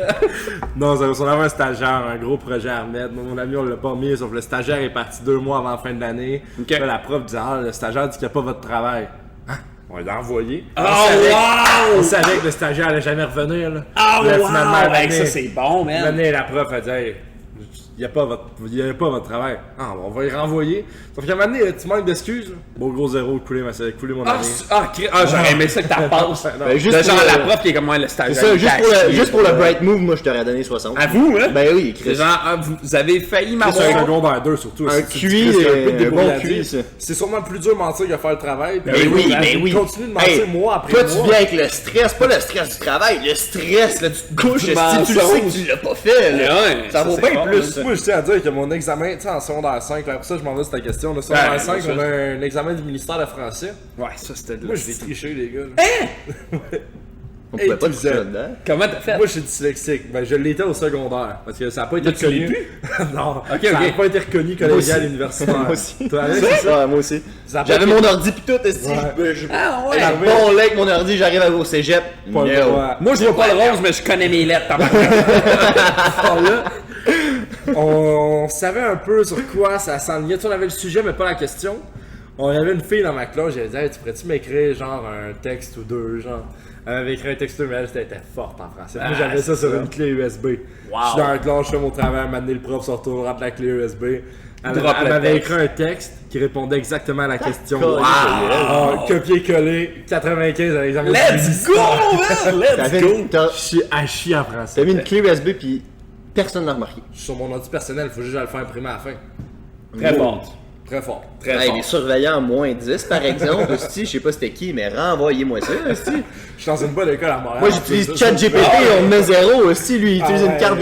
Speaker 2: Non, on avait un stagiaire, un gros projet Ahmed. Moi, mon ami, on l'a pas mis, sauf que le stagiaire est parti 2 mois avant la fin de l'année.
Speaker 4: Ok.
Speaker 2: Là, la prof disait, le stagiaire dit qu'il n'y a pas votre travail. Hein? On l'a envoyé.
Speaker 4: Oh,
Speaker 2: On
Speaker 4: wow!
Speaker 2: savait que le stagiaire allait jamais revenir. Là.
Speaker 4: Oh,
Speaker 2: Là,
Speaker 4: wow!
Speaker 2: finalement,
Speaker 4: Hey, ça, c'est bon, man.
Speaker 2: l'année, la prof a dit, hey, il n'y a pas votre travail. Ah, on va y renvoyer. Sauf qu'à un moment donné, tu manques d'excuses. Là. Bon, gros zéro, coulé mon année.
Speaker 4: J'aurais aimé ça que t'en passes.
Speaker 2: Non.
Speaker 1: Ben, juste
Speaker 4: Le genre,
Speaker 1: pour
Speaker 4: la
Speaker 1: le-
Speaker 4: prof qui est comme moi, le
Speaker 1: C'est
Speaker 4: stagiaire.
Speaker 1: ça,
Speaker 4: il
Speaker 1: juste pour le
Speaker 4: cache,
Speaker 1: bright move, moi je t'aurais donné 60.
Speaker 4: À vous, hein?
Speaker 1: Ben oui,
Speaker 4: C'est
Speaker 1: Chris.
Speaker 4: genre, vous avez failli
Speaker 2: C'est un
Speaker 4: m'avoir.
Speaker 2: secondaire 2 surtout.
Speaker 1: Un
Speaker 2: Si tu
Speaker 1: QI,
Speaker 2: dis que c'est un peu
Speaker 1: un bon
Speaker 2: débrouillardise,
Speaker 1: QI, ça.
Speaker 2: c'est sûrement plus dur de mentir que faire le travail.
Speaker 1: Ben oui, ben oui.
Speaker 2: Continue de mentir
Speaker 1: Hey,
Speaker 2: mois après
Speaker 1: toi,
Speaker 2: mois.
Speaker 1: tu viens avec le stress, pas le stress du travail, le stress, là, tu te couches,
Speaker 4: Du
Speaker 1: si tu le sais
Speaker 4: mensonge.
Speaker 1: que tu l'as pas fait, là.
Speaker 4: Ouais,
Speaker 1: Ça vaut
Speaker 4: c'est
Speaker 1: bien
Speaker 4: fort,
Speaker 1: plus.
Speaker 2: Moi, je tiens à dire que mon examen, tu sais, en secondaire 5, là, pour ça, je m'en vais sur ta question. Là, secondaire
Speaker 4: Ouais,
Speaker 2: 5,
Speaker 4: c'est
Speaker 2: on a un examen du ministère de français.
Speaker 4: Ouais, ça, c'était de
Speaker 2: Moi, je vais tricher, les gars. là.
Speaker 1: On pouvait pas
Speaker 2: tout
Speaker 1: toucher
Speaker 2: ça.
Speaker 1: là-dedans.
Speaker 4: Comment t'as fait?
Speaker 2: Moi, je suis dyslexique. Ben, je l'étais au secondaire. Parce que ça n'a pas été
Speaker 4: Là, tu l'es
Speaker 2: reconnu. non,
Speaker 4: Ok,
Speaker 2: ça n'a
Speaker 4: ok.
Speaker 2: pas été reconnu collégial universitaire.
Speaker 1: Moi aussi.
Speaker 2: Toi, Alex, c'est ça?
Speaker 1: Ouais, moi aussi.
Speaker 2: Ça a pas
Speaker 1: J'avais
Speaker 2: été-
Speaker 1: mon ordi pis tout, esti.
Speaker 2: Ouais.
Speaker 4: Ah, ouais.
Speaker 1: Un bon lait avec mon ordi, j'arrive au cégep.
Speaker 2: Pas le
Speaker 1: No.
Speaker 2: droit.
Speaker 4: Moi, je vois pas le rose, mais je connais mes lettres, tabarnak.
Speaker 2: Alors là, on savait un peu sur quoi ça s'enlignait. Tu sais, on avait le sujet, mais pas la question. On y avait une fille dans ma classe, j'ai dit, hey, tu pourrais-tu m'écrire genre un texte ou deux, genre. Elle m'avait écrit un texte, mais elle était forte en français. Moi, j'avais ça sur une clé USB. Je suis dans la classe, je fais mon travail, m'amener le prof sur le rate la clé USB. Elle
Speaker 4: Drop le
Speaker 2: m'avait
Speaker 4: texte.
Speaker 2: écrit un texte qui répondait exactement à la question.
Speaker 1: Wow.
Speaker 2: Ah, copier-coller, 95 à l'examen.
Speaker 4: Let's go, man! Let's go!
Speaker 2: Je suis à chier en français.
Speaker 1: T'as mis une clé USB pis personne n'a remarqué.
Speaker 2: Je suis sur mon ordi personnel, faut juste que je le faire imprimer à la fin.
Speaker 4: Très fort.
Speaker 2: Très fort.
Speaker 4: Très
Speaker 1: Hey,
Speaker 4: fort.
Speaker 1: les surveillants moins 10 par exemple, hostie, je sais pas c'était qui, mais renvoyez-moi ça, hostie.
Speaker 2: Je suis dans une bonne école à Montréal.
Speaker 1: Moi
Speaker 2: en
Speaker 1: j'utilise
Speaker 2: plus.
Speaker 1: ChatGPT, on me met 0, hostie, lui il utilise
Speaker 2: Ah
Speaker 1: une carte,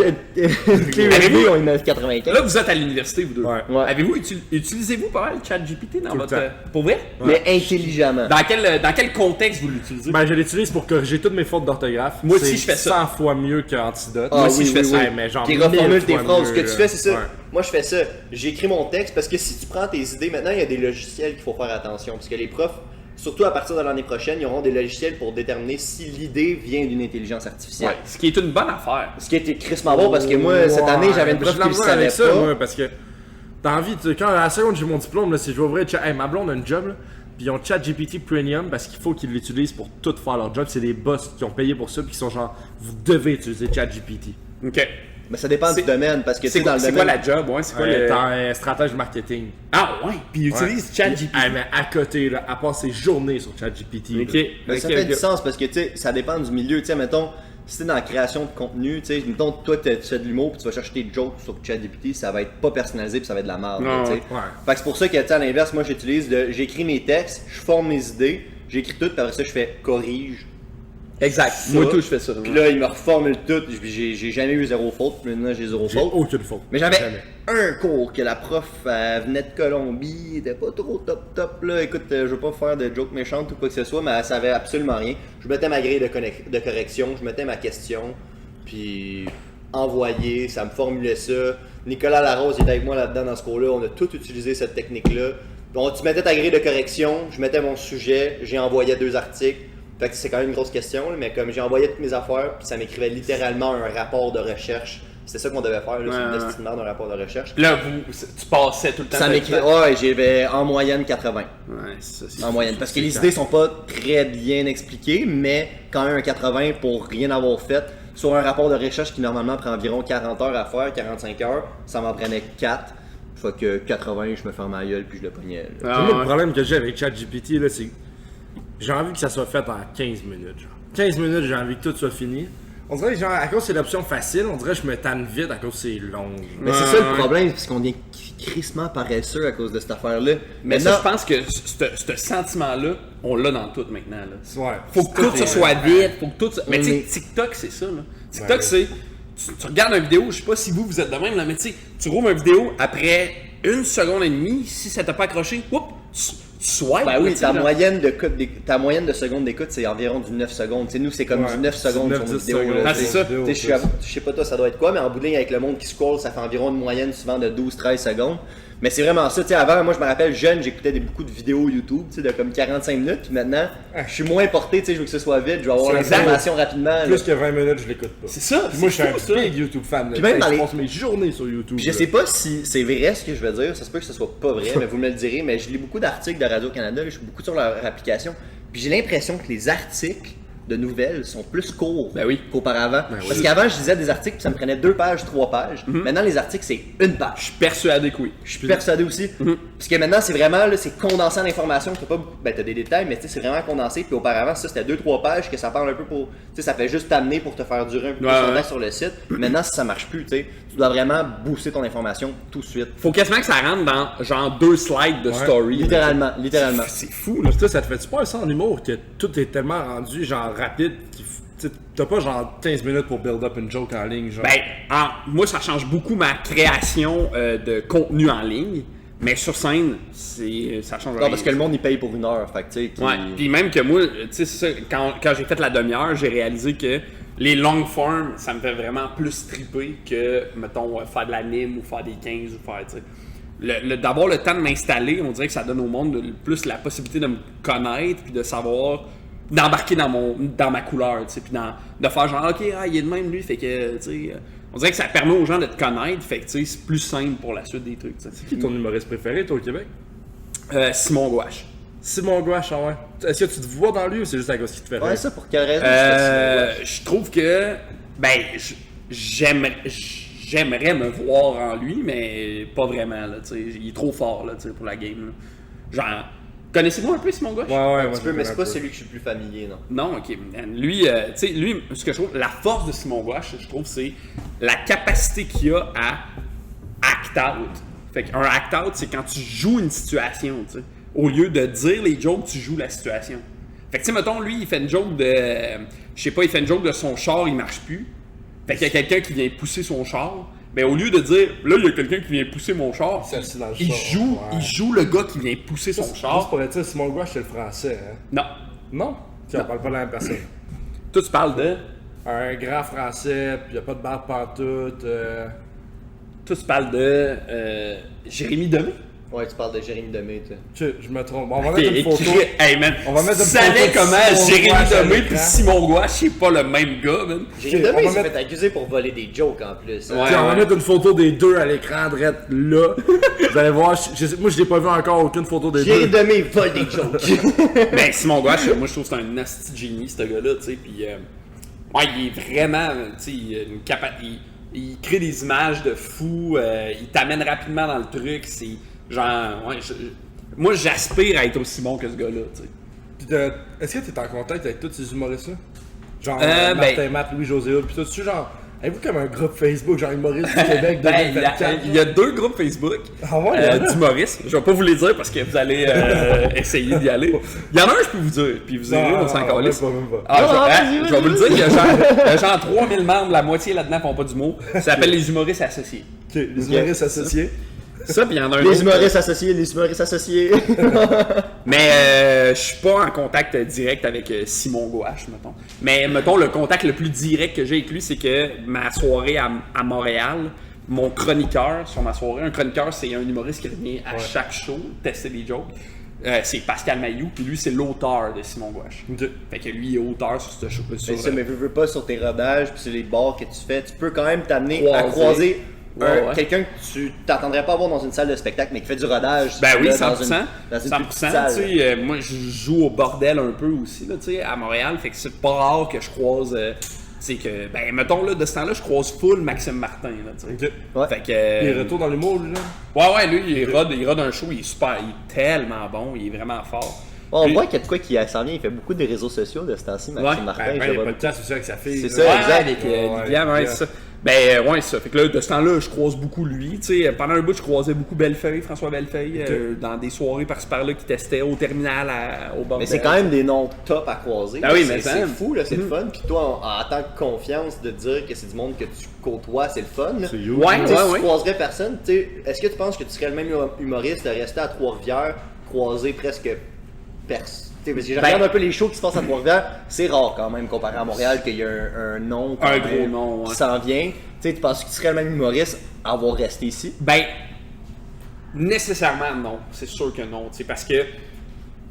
Speaker 1: une clé USB,
Speaker 4: Avez-vous-
Speaker 1: on lui met 95.
Speaker 4: Là, vous êtes à l'université, vous deux.
Speaker 2: Ouais.
Speaker 1: Ouais.
Speaker 4: Avez-vous utilisez-vous pas mal ChatGPT dans
Speaker 2: Tout le
Speaker 4: votre.
Speaker 2: temps.
Speaker 4: Pour vrai?
Speaker 1: Mais intelligemment.
Speaker 4: Dans quel contexte vous l'utilisez?
Speaker 2: Ben, je l'utilise pour corriger toutes mes fautes d'orthographe.
Speaker 4: Moi aussi,
Speaker 2: C'est
Speaker 4: je fais ça.
Speaker 2: 100 fois mieux qu'Antidote.
Speaker 1: Ah
Speaker 2: Moi aussi,
Speaker 1: oui,
Speaker 2: je fais
Speaker 1: oui,
Speaker 2: ça.
Speaker 1: oui.
Speaker 2: Mais genre,
Speaker 1: Qui
Speaker 2: 1000
Speaker 1: reformule tes
Speaker 2: fois
Speaker 1: phrases. Ce
Speaker 2: mieux,
Speaker 1: que tu fais, c'est ça.
Speaker 2: Ouais.
Speaker 1: Moi, je fais ça. J'écris mon texte parce que si tu prends tes idées, maintenant, il y a des logiciels qu'il faut faire attention. Parce que les profs, surtout à partir de l'année prochaine, ils auront des logiciels pour déterminer si l'idée vient d'une intelligence artificielle.
Speaker 4: Ouais. Ce qui est une bonne affaire.
Speaker 1: Ce qui était crissement bon parce que moi, cette année, j'avais une prof
Speaker 2: J'ai de
Speaker 1: qui
Speaker 2: la
Speaker 1: le
Speaker 2: misère
Speaker 1: savait
Speaker 2: avec ça,
Speaker 1: pas.
Speaker 2: moi, parce que t'as envie, quand à la seconde j'ai mon diplôme, là, c'est je vais ouvrir hey, ma blonde a un job, là, puis ils ont ChatGPT Premium parce qu'il faut qu'ils l'utilisent pour tout faire leur job. C'est des boss qui ont payé pour ça, puis qui sont genre, vous devez utiliser ChatGPT.
Speaker 4: OK.
Speaker 1: Mais ça dépend du domaine parce que tu sais, dans le
Speaker 4: C'est quoi
Speaker 1: domaine.
Speaker 4: la job? Ouais, c'est quoi le.
Speaker 2: T'es un stratège marketing.
Speaker 4: Ah, ouais. Puis ils utilisent
Speaker 2: Ouais.
Speaker 4: ChatGPT.
Speaker 2: Ah, mais à côté, là, à passer ses journées sur ChatGPT.
Speaker 4: OK.
Speaker 2: là.
Speaker 1: Mais ça
Speaker 4: Ok,
Speaker 1: fait
Speaker 4: ok.
Speaker 1: du sens parce que tu sais, ça dépend du milieu. Tu sais, mettons, si t'es dans la création de contenu, tu sais, mettons, toi, tu fais de l'humour puis tu vas chercher tes jokes sur ChatGPT, ça va être pas personnalisé puis ça va être de la merde.
Speaker 4: Non,
Speaker 1: tu sais.
Speaker 2: ouais.
Speaker 1: Fait que c'est pour ça que, tu sais, à l'inverse, moi, j'écris mes textes, je forme mes idées, j'écris tout, puis après ça, je fais corrige.
Speaker 4: Exact.
Speaker 1: Ça.
Speaker 4: Moi, tout, je fais ça.
Speaker 1: Puis là, il me reformule tout. J'ai jamais eu zéro faute, puis maintenant, j'ai zéro
Speaker 2: J'ai
Speaker 1: faute.
Speaker 2: aucune faute.
Speaker 1: Mais j'avais
Speaker 2: Jamais.
Speaker 1: un cours que la prof venait de Colombie, elle était pas trop top là. Écoute, je veux pas faire de joke méchante ou quoi que ce soit, mais elle savait absolument rien. Je mettais ma grille de correction, je mettais ma question, puis envoyer, ça me formulait ça. Nicolas Larose était avec moi là-dedans dans ce cours-là, on a tout utilisé cette technique-là. Donc tu mettais ta grille de correction, je mettais mon sujet, j'ai envoyé 2 articles. Fait que c'est quand même une grosse question, là, mais comme j'ai envoyé toutes mes affaires, puis ça m'écrivait littéralement un rapport de recherche. c'était ça qu'on devait faire, là, c'est une estimation d'un rapport de recherche.
Speaker 4: Là, tu passais tout le temps.
Speaker 1: Ça m'écrit, ouais, j'avais en moyenne 80.
Speaker 4: Ouais, c'est
Speaker 1: en moyenne. Parce que les idées sont pas très bien expliquées, mais quand même un 80 pour rien avoir fait. Sur un rapport de recherche qui normalement prend environ 40 heures à faire, 45 heures, ça m'en prenait 4. Fait que 80, je me ferme ma gueule puis je le pognais.
Speaker 2: Le problème que j'ai avec ChatGPT, là, c'est que j'ai envie que ça soit fait en 15 minutes. Genre. 15 minutes, j'ai envie que tout soit fini. On dirait que genre, à cause c'est l'option facile, on dirait que je me tanne vite à cause c'est long.
Speaker 1: Mais c'est ça le problème, parce qu'on est crissement paresseux à cause de cette affaire-là.
Speaker 4: Mais ça, je pense que ce sentiment-là, on l'a dans tout maintenant. Là.
Speaker 2: Ouais.
Speaker 4: Faut que tout soit vite, faut que tout. Mais tu sais, TikTok, c'est ça. Là. TikTok, c'est. Tu regardes une vidéo, je sais pas si vous êtes de même, là, mais tu sais, tu rouvres une vidéo après 1 seconde et demie, si ça t'a pas accroché, tu swipes.
Speaker 1: Ben oui, ta moyenne de secondes d'écoute, c'est environ du 9 secondes. T'sais, nous, c'est comme du 9 secondes sur nos vidéos.
Speaker 4: Ah, c'est ça.
Speaker 1: Je sais pas toi, ça doit être quoi, mais en bout de ligne, avec le monde qui scroll, ça fait environ une moyenne souvent de 12-13 secondes. Mais c'est vraiment ça. T'sais, avant, moi, je me rappelle, jeune, j'écoutais beaucoup de vidéos YouTube de comme 45 minutes. Puis maintenant, je suis moins porté, je veux que ce soit vite, je veux avoir l'information rapidement.
Speaker 2: Plus que 20 minutes, je l'écoute pas.
Speaker 4: C'est ça.
Speaker 2: Moi, je suis un big YouTube fan.
Speaker 1: Puis même
Speaker 2: je passe mes journées sur YouTube.
Speaker 1: Puis je sais pas si c'est vrai ce que je veux dire, ça se peut que ce soit pas vrai, mais vous me le direz. Mais je lis beaucoup d'articles de Radio-Canada, je suis beaucoup sur leur application. Puis j'ai l'impression que les articles de nouvelles sont plus courts qu'auparavant. Parce qu'avant, je lisais des articles puis ça me prenait 2 pages, 3 pages. Maintenant, les articles, c'est 1 page.
Speaker 4: Je suis persuadé que oui.
Speaker 1: Je suis persuadé aussi. Parce que maintenant, c'est vraiment, là, c'est condensé en information. T'as des détails, mais c'est vraiment condensé. Puis auparavant, ça, c'était 2-3 pages que ça parle un peu pour... ça fait juste t'amener pour te faire durer un peu plus longtemps sur le site. Maintenant, si ça marche plus, tu dois vraiment booster ton information tout de suite.
Speaker 4: Faut quasiment que ça rentre dans genre 2 slides de story.
Speaker 1: Littéralement.
Speaker 4: C'est fou,
Speaker 2: là. Ça te fait-tu pas ça en humour que tout est tellement rendu genre rapide t'as pas genre 15 minutes pour build up une joke en ligne genre?
Speaker 4: Moi ça change beaucoup ma création de contenu en ligne, mais sur scène ça change rien.
Speaker 1: Non, parce que le monde il paye pour 1 heure, fait que tu sais.
Speaker 4: Ouais, puis même que moi, tu sais, c'est ça, quand j'ai fait la demi-heure, j'ai réalisé que les long form, ça me fait vraiment plus triper que, mettons, faire de l'anime ou faire des 15 ou faire, tu sais. D'avoir le temps de m'installer, on dirait que ça donne au monde plus la possibilité de me connaître puis de savoir, d'embarquer dans ma couleur, tu sais, puis de faire genre, ok, il est de même lui, fait que, tu sais, on dirait que ça permet aux gens de te connaître, fait que, tu sais, c'est plus simple pour la suite des trucs, tu sais.
Speaker 2: C'est qui ton humoriste préféré, toi, au Québec?
Speaker 4: Simon Gouache.
Speaker 2: Simon Gouache, ouais. Est-ce que tu te vois dans lui ou c'est juste à cause qu'il te fait rire?
Speaker 1: Ouais, ça, pour quelle raison?
Speaker 4: Je trouve que, j'aimerais me voir en lui, mais pas vraiment, là, tu sais. Il est trop fort, là, tu sais, pour la game, là. Genre, connaissez-vous un peu Simon Gouache?
Speaker 2: Ouais,
Speaker 1: un petit peu, mais c'est pas celui que je suis le plus familier, non.
Speaker 4: Non, ok. Lui, tu sais, lui, ce que je trouve, la force de Simon Gouache, je trouve, c'est la capacité qu'il a à act out. Fait qu'un act out, c'est quand tu joues une situation, tu sais. Au lieu de dire les jokes, tu joues la situation. Fait que, tu sais, mettons, lui, il fait une joke de. Je sais pas, il fait une joke de son char, il marche plus. Fait qu'il y a quelqu'un qui vient pousser son char. Mais au lieu de dire, là, il y a quelqu'un qui vient pousser mon char, il joue le gars qui vient pousser son char.
Speaker 2: Juste pour être ça, Simon Gouache, c'est le français, hein?
Speaker 4: Non.
Speaker 2: Non? Tu ne parles pas de la même personne.
Speaker 4: Toi, tu parles de.
Speaker 2: Un grand français, puis il n'y a pas de barbe pantoute.
Speaker 4: Toi, tu parles de. Jérémy Demé?
Speaker 1: Ouais, tu parles de Jérémy Demé,
Speaker 2: je me trompe. On va mettre une photo.
Speaker 4: Hey man,
Speaker 2: on va mettre une
Speaker 4: photo. Tu savais comment Jérémy Demé puis Simon Gouache, c'est pas le même gars, man.
Speaker 1: Jérémy Demé, il s'est fait accuser pour voler des jokes en plus.
Speaker 2: Ouais, on va mettre une photo des deux à l'écran, drette là. Vous allez voir, moi je n'ai pas vu encore aucune photo des deux.
Speaker 1: Jérémy Demé vole des jokes.
Speaker 4: Ben, Simon Gouache, moi je trouve que c'est un nasty génie, ce gars-là, tu sais. Puis, ouais, il est vraiment, tu sais, il crée des images de fou, il t'amène rapidement dans le truc, c'est. Genre, ouais, moi j'aspire à être aussi bon que ce gars-là, tu sais.
Speaker 2: Est-ce que tu es en contact avec tous ces humoristes-là? Genre Martin Matt, Louis-José Hood, pis tout, tu genre, avez-vous comme un groupe Facebook, genre humoriste du Québec 2024?
Speaker 4: Il y a 2 groupes Facebook d'humoristes, je vais pas vous les dire parce que vous allez essayer d'y aller. Il y en a un, je peux vous dire, puis vous irez, on s'en calisse. Je vais vous le dire, il y a genre 3000 membres, la moitié là-dedans font pas d'humour. Ça s'appelle les humoristes associés.
Speaker 2: Ok, les humoristes associés.
Speaker 4: Ça, puis il y en a un
Speaker 1: les humoristes associés.
Speaker 4: Mais je suis pas en contact direct avec Simon Gouache, mettons. Mais mettons, le contact le plus direct que j'ai avec lui, c'est que ma soirée à Montréal, mon chroniqueur sur ma soirée, un chroniqueur, c'est un humoriste qui revient à chaque show tester des jokes. C'est Pascal Mailloux, puis lui, c'est l'auteur de Simon Gouache. Fait que lui, il est auteur sur ce show.
Speaker 1: Mais ça, mais veux pas sur tes rodages, puis sur les bars que tu fais, tu peux quand même t'amener à croiser quelqu'un que tu t'attendrais pas à voir dans une salle de spectacle, mais qui fait du rodage.
Speaker 4: Ben oui, 100%.
Speaker 1: Dans une
Speaker 4: 100%. Moi, je joue au bordel un peu aussi, là, à Montréal, fait que c'est pas rare que je croise... c'est que, ben, mettons, là, de ce temps-là, je croise full Maxime Martin, là, tu sais.
Speaker 2: Ouais.
Speaker 4: Fait que...
Speaker 2: Il retourne dans l'humour, lui, là?
Speaker 4: Ouais, lui, il rode un show, il est super, il est tellement bon, il est vraiment fort.
Speaker 1: On voit qu'il y a de quoi qui s'en vient, il fait beaucoup de réseaux sociaux de ce temps-ci, Maxime Martin.
Speaker 2: Il y a pas de temps, c'est ça, avec sa fille.
Speaker 1: C'est ça, exact.
Speaker 4: Avec Liliane, c'est ça. Ben, ouais, ça. Fait que là, de ce temps-là, je croise beaucoup lui. Tu sais, pendant un bout, je croisais beaucoup Bellefeuille, François Bellefeuille, dans des soirées par-ci par-là qui testaient au terminal, au bordel.
Speaker 1: Mais c'est quand même des noms top à croiser.
Speaker 4: Ah oui, mais
Speaker 1: c'est fou, là, c'est le fun. Puis toi, en tant que confiance de dire que c'est du monde que tu côtoies, c'est le fun.
Speaker 2: C'est
Speaker 1: Si tu croiserais personne, est-ce que tu penses que tu serais le même humoriste de rester à Trois-Rivières, croiser presque personne? Parce que je regarde un peu les shows qui se passent à Trois-Rivières, c'est rare quand même comparé à Montréal qu'il y a un nom
Speaker 4: un gros nom
Speaker 1: qui s'en vient. Tu penses que tu serais le même humoriste à avoir resté ici?
Speaker 4: Ben, nécessairement non, c'est sûr que non, parce que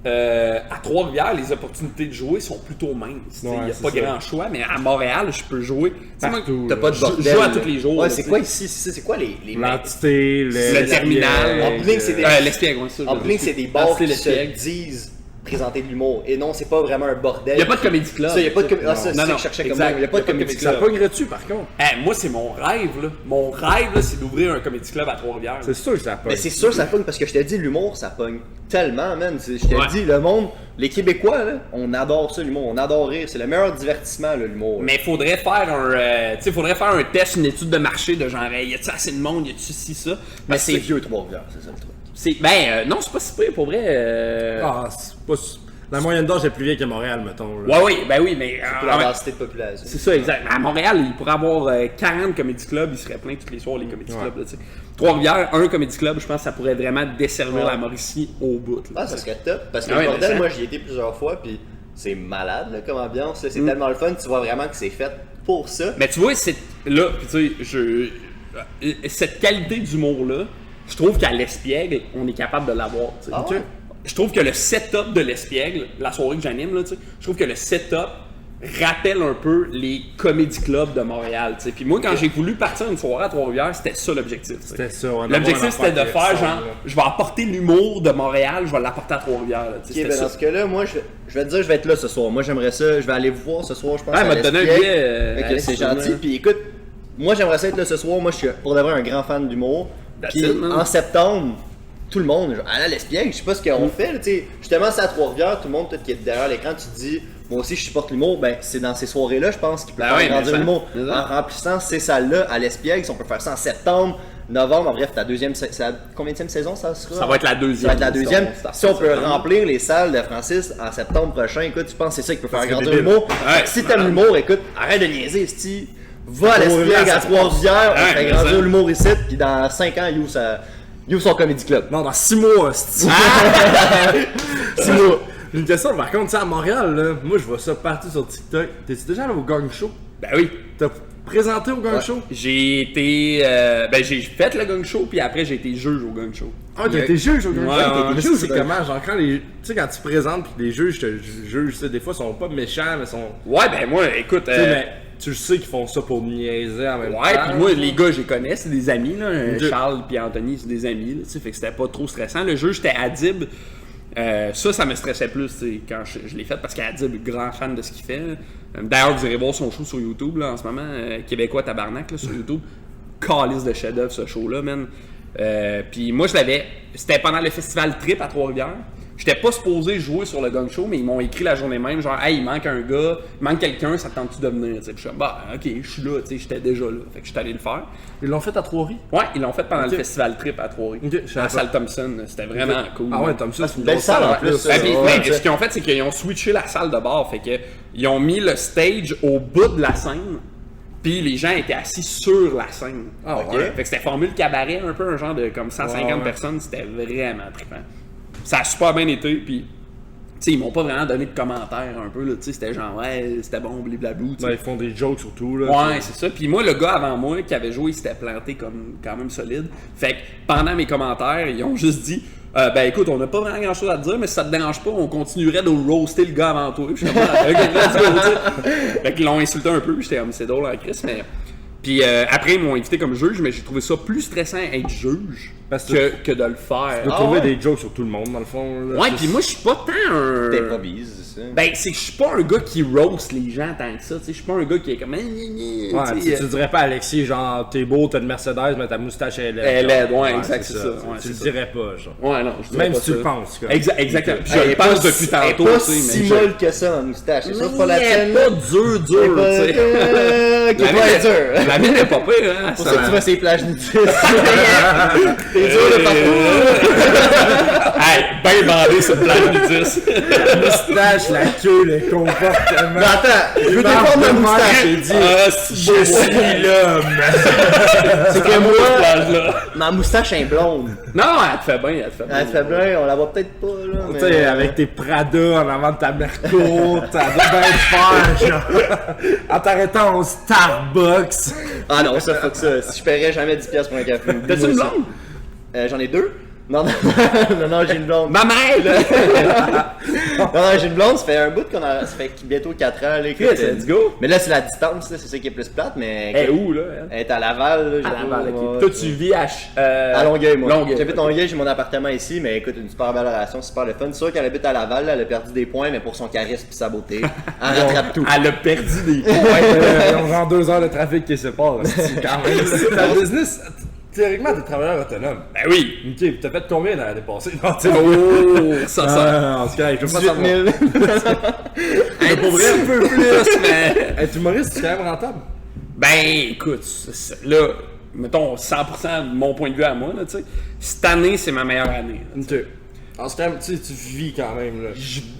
Speaker 4: à Trois-Rivières, les opportunités de jouer sont plutôt minces. Il n'y a pas grand choix, mais à Montréal, je peux jouer.
Speaker 1: Partout, t'as pas de bordel.
Speaker 4: Je joue à tous les jours.
Speaker 1: Ouais, c'est quoi ici? C'est quoi les
Speaker 2: l'entité,
Speaker 4: le terminal,
Speaker 1: en ligne, c'est des
Speaker 4: l'espiègle,
Speaker 1: en ligne, c'est des bars qui se disent présenter de l'humour. Et non, c'est pas vraiment un bordel.
Speaker 4: Il n'y a pas de comédie club.
Speaker 1: Il n'y a pas de comédie club.
Speaker 4: Non,
Speaker 1: je cherchais comme ça. Il n'y a pas de comédie club.
Speaker 2: Ça pognerait-tu, par contre?
Speaker 4: Moi, c'est mon rêve, là. Mon rêve, là, c'est d'ouvrir un comédie club à Trois-Rivières.
Speaker 2: C'est sûr que ça pogne.
Speaker 1: Mais c'est sûr que ça pogne parce que je te dis, l'humour, ça pogne tellement, man. Je te dis, le monde, les Québécois, là, on adore ça, l'humour. On adore rire. C'est le meilleur divertissement, là, l'humour.
Speaker 4: Mais faudrait faire un test, une étude de marché de genre, y a-tu assez de monde, y a-tu ci, ça.
Speaker 1: Mais c'est vieux, Trois-Rivières, c'est ça le truc.
Speaker 4: Non, c'est pas si pire, pour vrai.
Speaker 2: C'est pas... La moyenne d'âge est plus vieille que Montréal, mettons.
Speaker 4: Oui, mais...
Speaker 1: C'est pour la densité de population.
Speaker 4: C'est ça, exact. À Montréal, il pourrait avoir 40 comédie clubs, il serait plein tous les soirs, les comédie clubs. Là, Trois-Rivières, un comédie club, je pense que ça pourrait vraiment desservir la Mauricie au bout. Là,
Speaker 1: ça serait top. Parce que le bordel, moi, j'y ai été plusieurs fois, puis c'est malade là, comme ambiance. C'est tellement le fun, tu vois vraiment que c'est fait pour ça.
Speaker 4: Mais tu vois, là, tu sais, cette qualité d'humour-là, je trouve qu'à l'Espiègle, on est capable de l'avoir. Je trouve que le setup de l'Espiègle, la soirée que j'anime, là, je trouve que le setup rappelle un peu les comédie clubs de Montréal. Puis moi, quand j'ai voulu partir une soirée à Trois-Rivières, c'était ça l'objectif.
Speaker 2: C'était ça.
Speaker 4: L'objectif, c'était de faire genre, je vais apporter l'humour de Montréal, je vais l'apporter à Trois-Rivières.
Speaker 1: Dans ce cas-là, moi, je vais te dire, je vais être là ce soir. Moi, j'aimerais ça. Je vais aller vous voir ce soir, je pense.
Speaker 4: m'a donné un billet.
Speaker 1: C'est gentil. Puis écoute, moi, j'aimerais ça être là ce soir. Moi, je suis pour de vrai un grand fan d'humour. Puis en septembre, tout le monde, genre, à l'Espiègle, je sais pas ce qu'on fait, tu sais, justement, c'est à Trois-Rivières, tout le monde peut-être qui est derrière l'écran, tu te dis, moi aussi je supporte l'humour, ben c'est dans ces soirées-là, je pense, qu'il peut faire grandir l'humour. En remplissant ces salles-là à l'Espiègle, si on peut faire ça en septembre, novembre, en bref, ta deuxième, c'est la combienième saison ça sera?
Speaker 4: Ça va être la deuxième.
Speaker 1: Ça va être la deuxième. Si on peut remplir les salles de Francis en septembre prochain, écoute, tu penses que c'est ça qui peut faire grandir l'humour? Si t'aimes l'humour, écoute, arrête de niaiser, Sti. Va à l'Espiègle à Trois-Rivières, on fait grandir l'humour ici, puis dans 5 ans, il ouvre son comédie club.
Speaker 2: Non, dans 6 mois, 6 mois. J'ai une question, par contre, à Montréal, là, moi je vois ça partout sur TikTok. T'es-tu déjà allé au gang show?
Speaker 4: Ben oui.
Speaker 2: T'as présenté au gang show?
Speaker 4: J'ai été. J'ai fait le gang show, puis après j'ai été juge au gang show.
Speaker 2: Ah, t'as été juge au gang show?
Speaker 1: Mais
Speaker 2: c'est comment? Genre, quand tu sais, quand tu présentes, puis les juges te jugent, des fois, ils sont pas méchants, mais sont.
Speaker 4: Ouais, ben moi, écoute.
Speaker 2: Tu sais qu'ils font ça pour niaiser en même temps.
Speaker 4: Ouais, puis moi, les gars, je les connais, c'est des amis, là. Charles puis Anthony, c'est des amis, là, fait que c'était pas trop stressant. Le jeu, j'étais Adib. Ça me stressait plus quand je l'ai fait parce qu'Adib, grand fan de ce qu'il fait. D'ailleurs, vous irez voir son show sur YouTube là, en ce moment, Québécois Tabarnak là, sur YouTube. Calice de chef-d'œuvre ce show-là, man. Puis moi, c'était pendant le festival Trip à Trois-Rivières. J'étais pas supposé jouer sur le gang show, mais ils m'ont écrit la journée même, genre, hey, il manque un gars, il manque quelqu'un, ça te tente-tu de venir? Puis je suis bah, ok, je suis là, j'étais déjà là. Fait que je suis allé le faire.
Speaker 2: Ils l'ont fait à Trois-Rivières?
Speaker 4: Ouais, ils l'ont fait pendant le festival Trip à Trois-Rivières. À la salle Thompson, c'était vraiment cool.
Speaker 2: Ah ouais, Thompson, c'est une
Speaker 1: belle salle en plus.
Speaker 4: Ce qu'ils ont fait, c'est qu'ils ont switché la salle de bar, fait que ils ont mis le stage au bout de la scène. Puis les gens étaient assis sur la scène.
Speaker 2: Ah ouais.
Speaker 4: Fait que c'était formule cabaret, un peu, un genre de comme 150 personnes, c'était vraiment trippant. Ça a super bien été, puis ils m'ont pas vraiment donné de commentaires un peu, là, c'était genre, ouais, c'était bon, bliblablou.
Speaker 2: Ils font des jokes surtout, là.
Speaker 4: Ouais, c'est ça. Puis moi, le gars avant moi qui avait joué, il s'était planté comme quand même solide. Fait que pendant mes commentaires, ils ont juste dit, Ben écoute, on n'a pas vraiment grand chose à te dire, mais si ça te dérange pas, on continuerait de roaster le gars avant toi. Puis je suis comme, let's go, tu sais. Fait qu'ils l'ont insulté un peu, puis j'étais comme, c'est drôle à Chris, mais. Puis après, ils m'ont invité comme juge, mais j'ai trouvé ça plus stressant être juge que de le faire.
Speaker 2: Tu dois trouver des jokes sur tout le monde, dans le fond. Là.
Speaker 4: Ouais, puis moi, je suis pas tant un.
Speaker 1: T'improvises, c'est ça.
Speaker 4: Ben, c'est que je suis pas un gars qui roast les gens tant que ça, tu sais. Je suis pas un gars qui est comme.
Speaker 2: Ouais, tu dirais pas à Alexis, genre, t'es beau, t'as une Mercedes, mais ta moustache est laide.
Speaker 4: Elle est laide, ouais, exact, c'est ça.
Speaker 2: Tu le dirais pas, genre.
Speaker 4: Ouais, non, je dirais
Speaker 2: Même
Speaker 4: pas
Speaker 2: si tu
Speaker 4: ça.
Speaker 2: le penses, quoi.
Speaker 4: Exactement. Puis je le pense depuis tantôt,
Speaker 1: Elle est pas
Speaker 4: tu sais,
Speaker 1: si
Speaker 4: mais.
Speaker 1: molle que ça, ma moustache. C'est sûr, pas la
Speaker 4: Elle est
Speaker 1: tienne.
Speaker 4: pas dur, tu sais.
Speaker 1: Qui va être dur.
Speaker 4: La mienne est pas pire, hein.
Speaker 1: C'est pour ça que tu vas ces plages nudistes. T'es dur de partout.
Speaker 4: Hey, ben bandé sur le plan nudiste.
Speaker 2: La moustache, la queue, le comportement.
Speaker 1: Mais attends, je veux défendre ma moustache.
Speaker 2: J'ai dit,
Speaker 4: Ah, si
Speaker 2: je suis l'homme.
Speaker 1: C'est que moi,
Speaker 4: plage-là.
Speaker 1: ma moustache est blonde.
Speaker 4: Non, elle te fait bien, elle te fait bien.
Speaker 1: Elle fait bien, on la voit peut-être pas, là.
Speaker 2: Tu
Speaker 1: Mais...
Speaker 2: sais, avec tes Prada en avant de ta Merco, ça doit bien te faire, genre. En t'arrêtant au Starbucks.
Speaker 1: Ah non, ça, fuck ça. Si je paierais jamais 10$ pour un café.
Speaker 4: T'as-tu une blonde?
Speaker 1: J'en ai deux. Non, non, j'ai une blonde.
Speaker 4: Ma mère, là!
Speaker 1: Non, j'ai une blonde, ça fait un bout qu'on a. Ça fait bientôt 4 ans, là.
Speaker 4: Let's go!
Speaker 1: Mais là, c'est la distance, là, c'est ça qui est plus plate, mais.
Speaker 4: Elle est où, là?
Speaker 1: Elle est à Laval, là.
Speaker 4: À Laval,
Speaker 1: ouais.
Speaker 4: Toi, tu vis
Speaker 1: À Longueuil, moi.
Speaker 4: Longueuil.
Speaker 1: J'habite à Longueuil, j'ai mon appartement ici, mais écoute, une super belle relation, super le fun. C'est sûr qu'elle habite à Laval, là, elle a perdu des points, mais pour son charisme et sa beauté, elle rattrape tout.
Speaker 4: Elle a perdu des points.
Speaker 2: Ils ont genre 2 heures de trafic qui séparent, quand même. Ta business, théoriquement, t'es travailleur autonome.
Speaker 4: Ben oui!
Speaker 2: Ok, t'as fait combien dans l'année passée? Non, tu sais.
Speaker 4: Oh! Ça.
Speaker 2: En tout cas, je veux pas
Speaker 1: 18
Speaker 2: savoir.
Speaker 1: 000.
Speaker 4: Un petit peu plus, mais.
Speaker 2: Être humoriste, c'est quand même rentable.
Speaker 4: Ben, écoute, là, mettons 100% de mon point de vue à moi, là, tu sais. Cette année, c'est ma meilleure année. Là.
Speaker 2: Ok. En tout cas, tu vis quand même, là.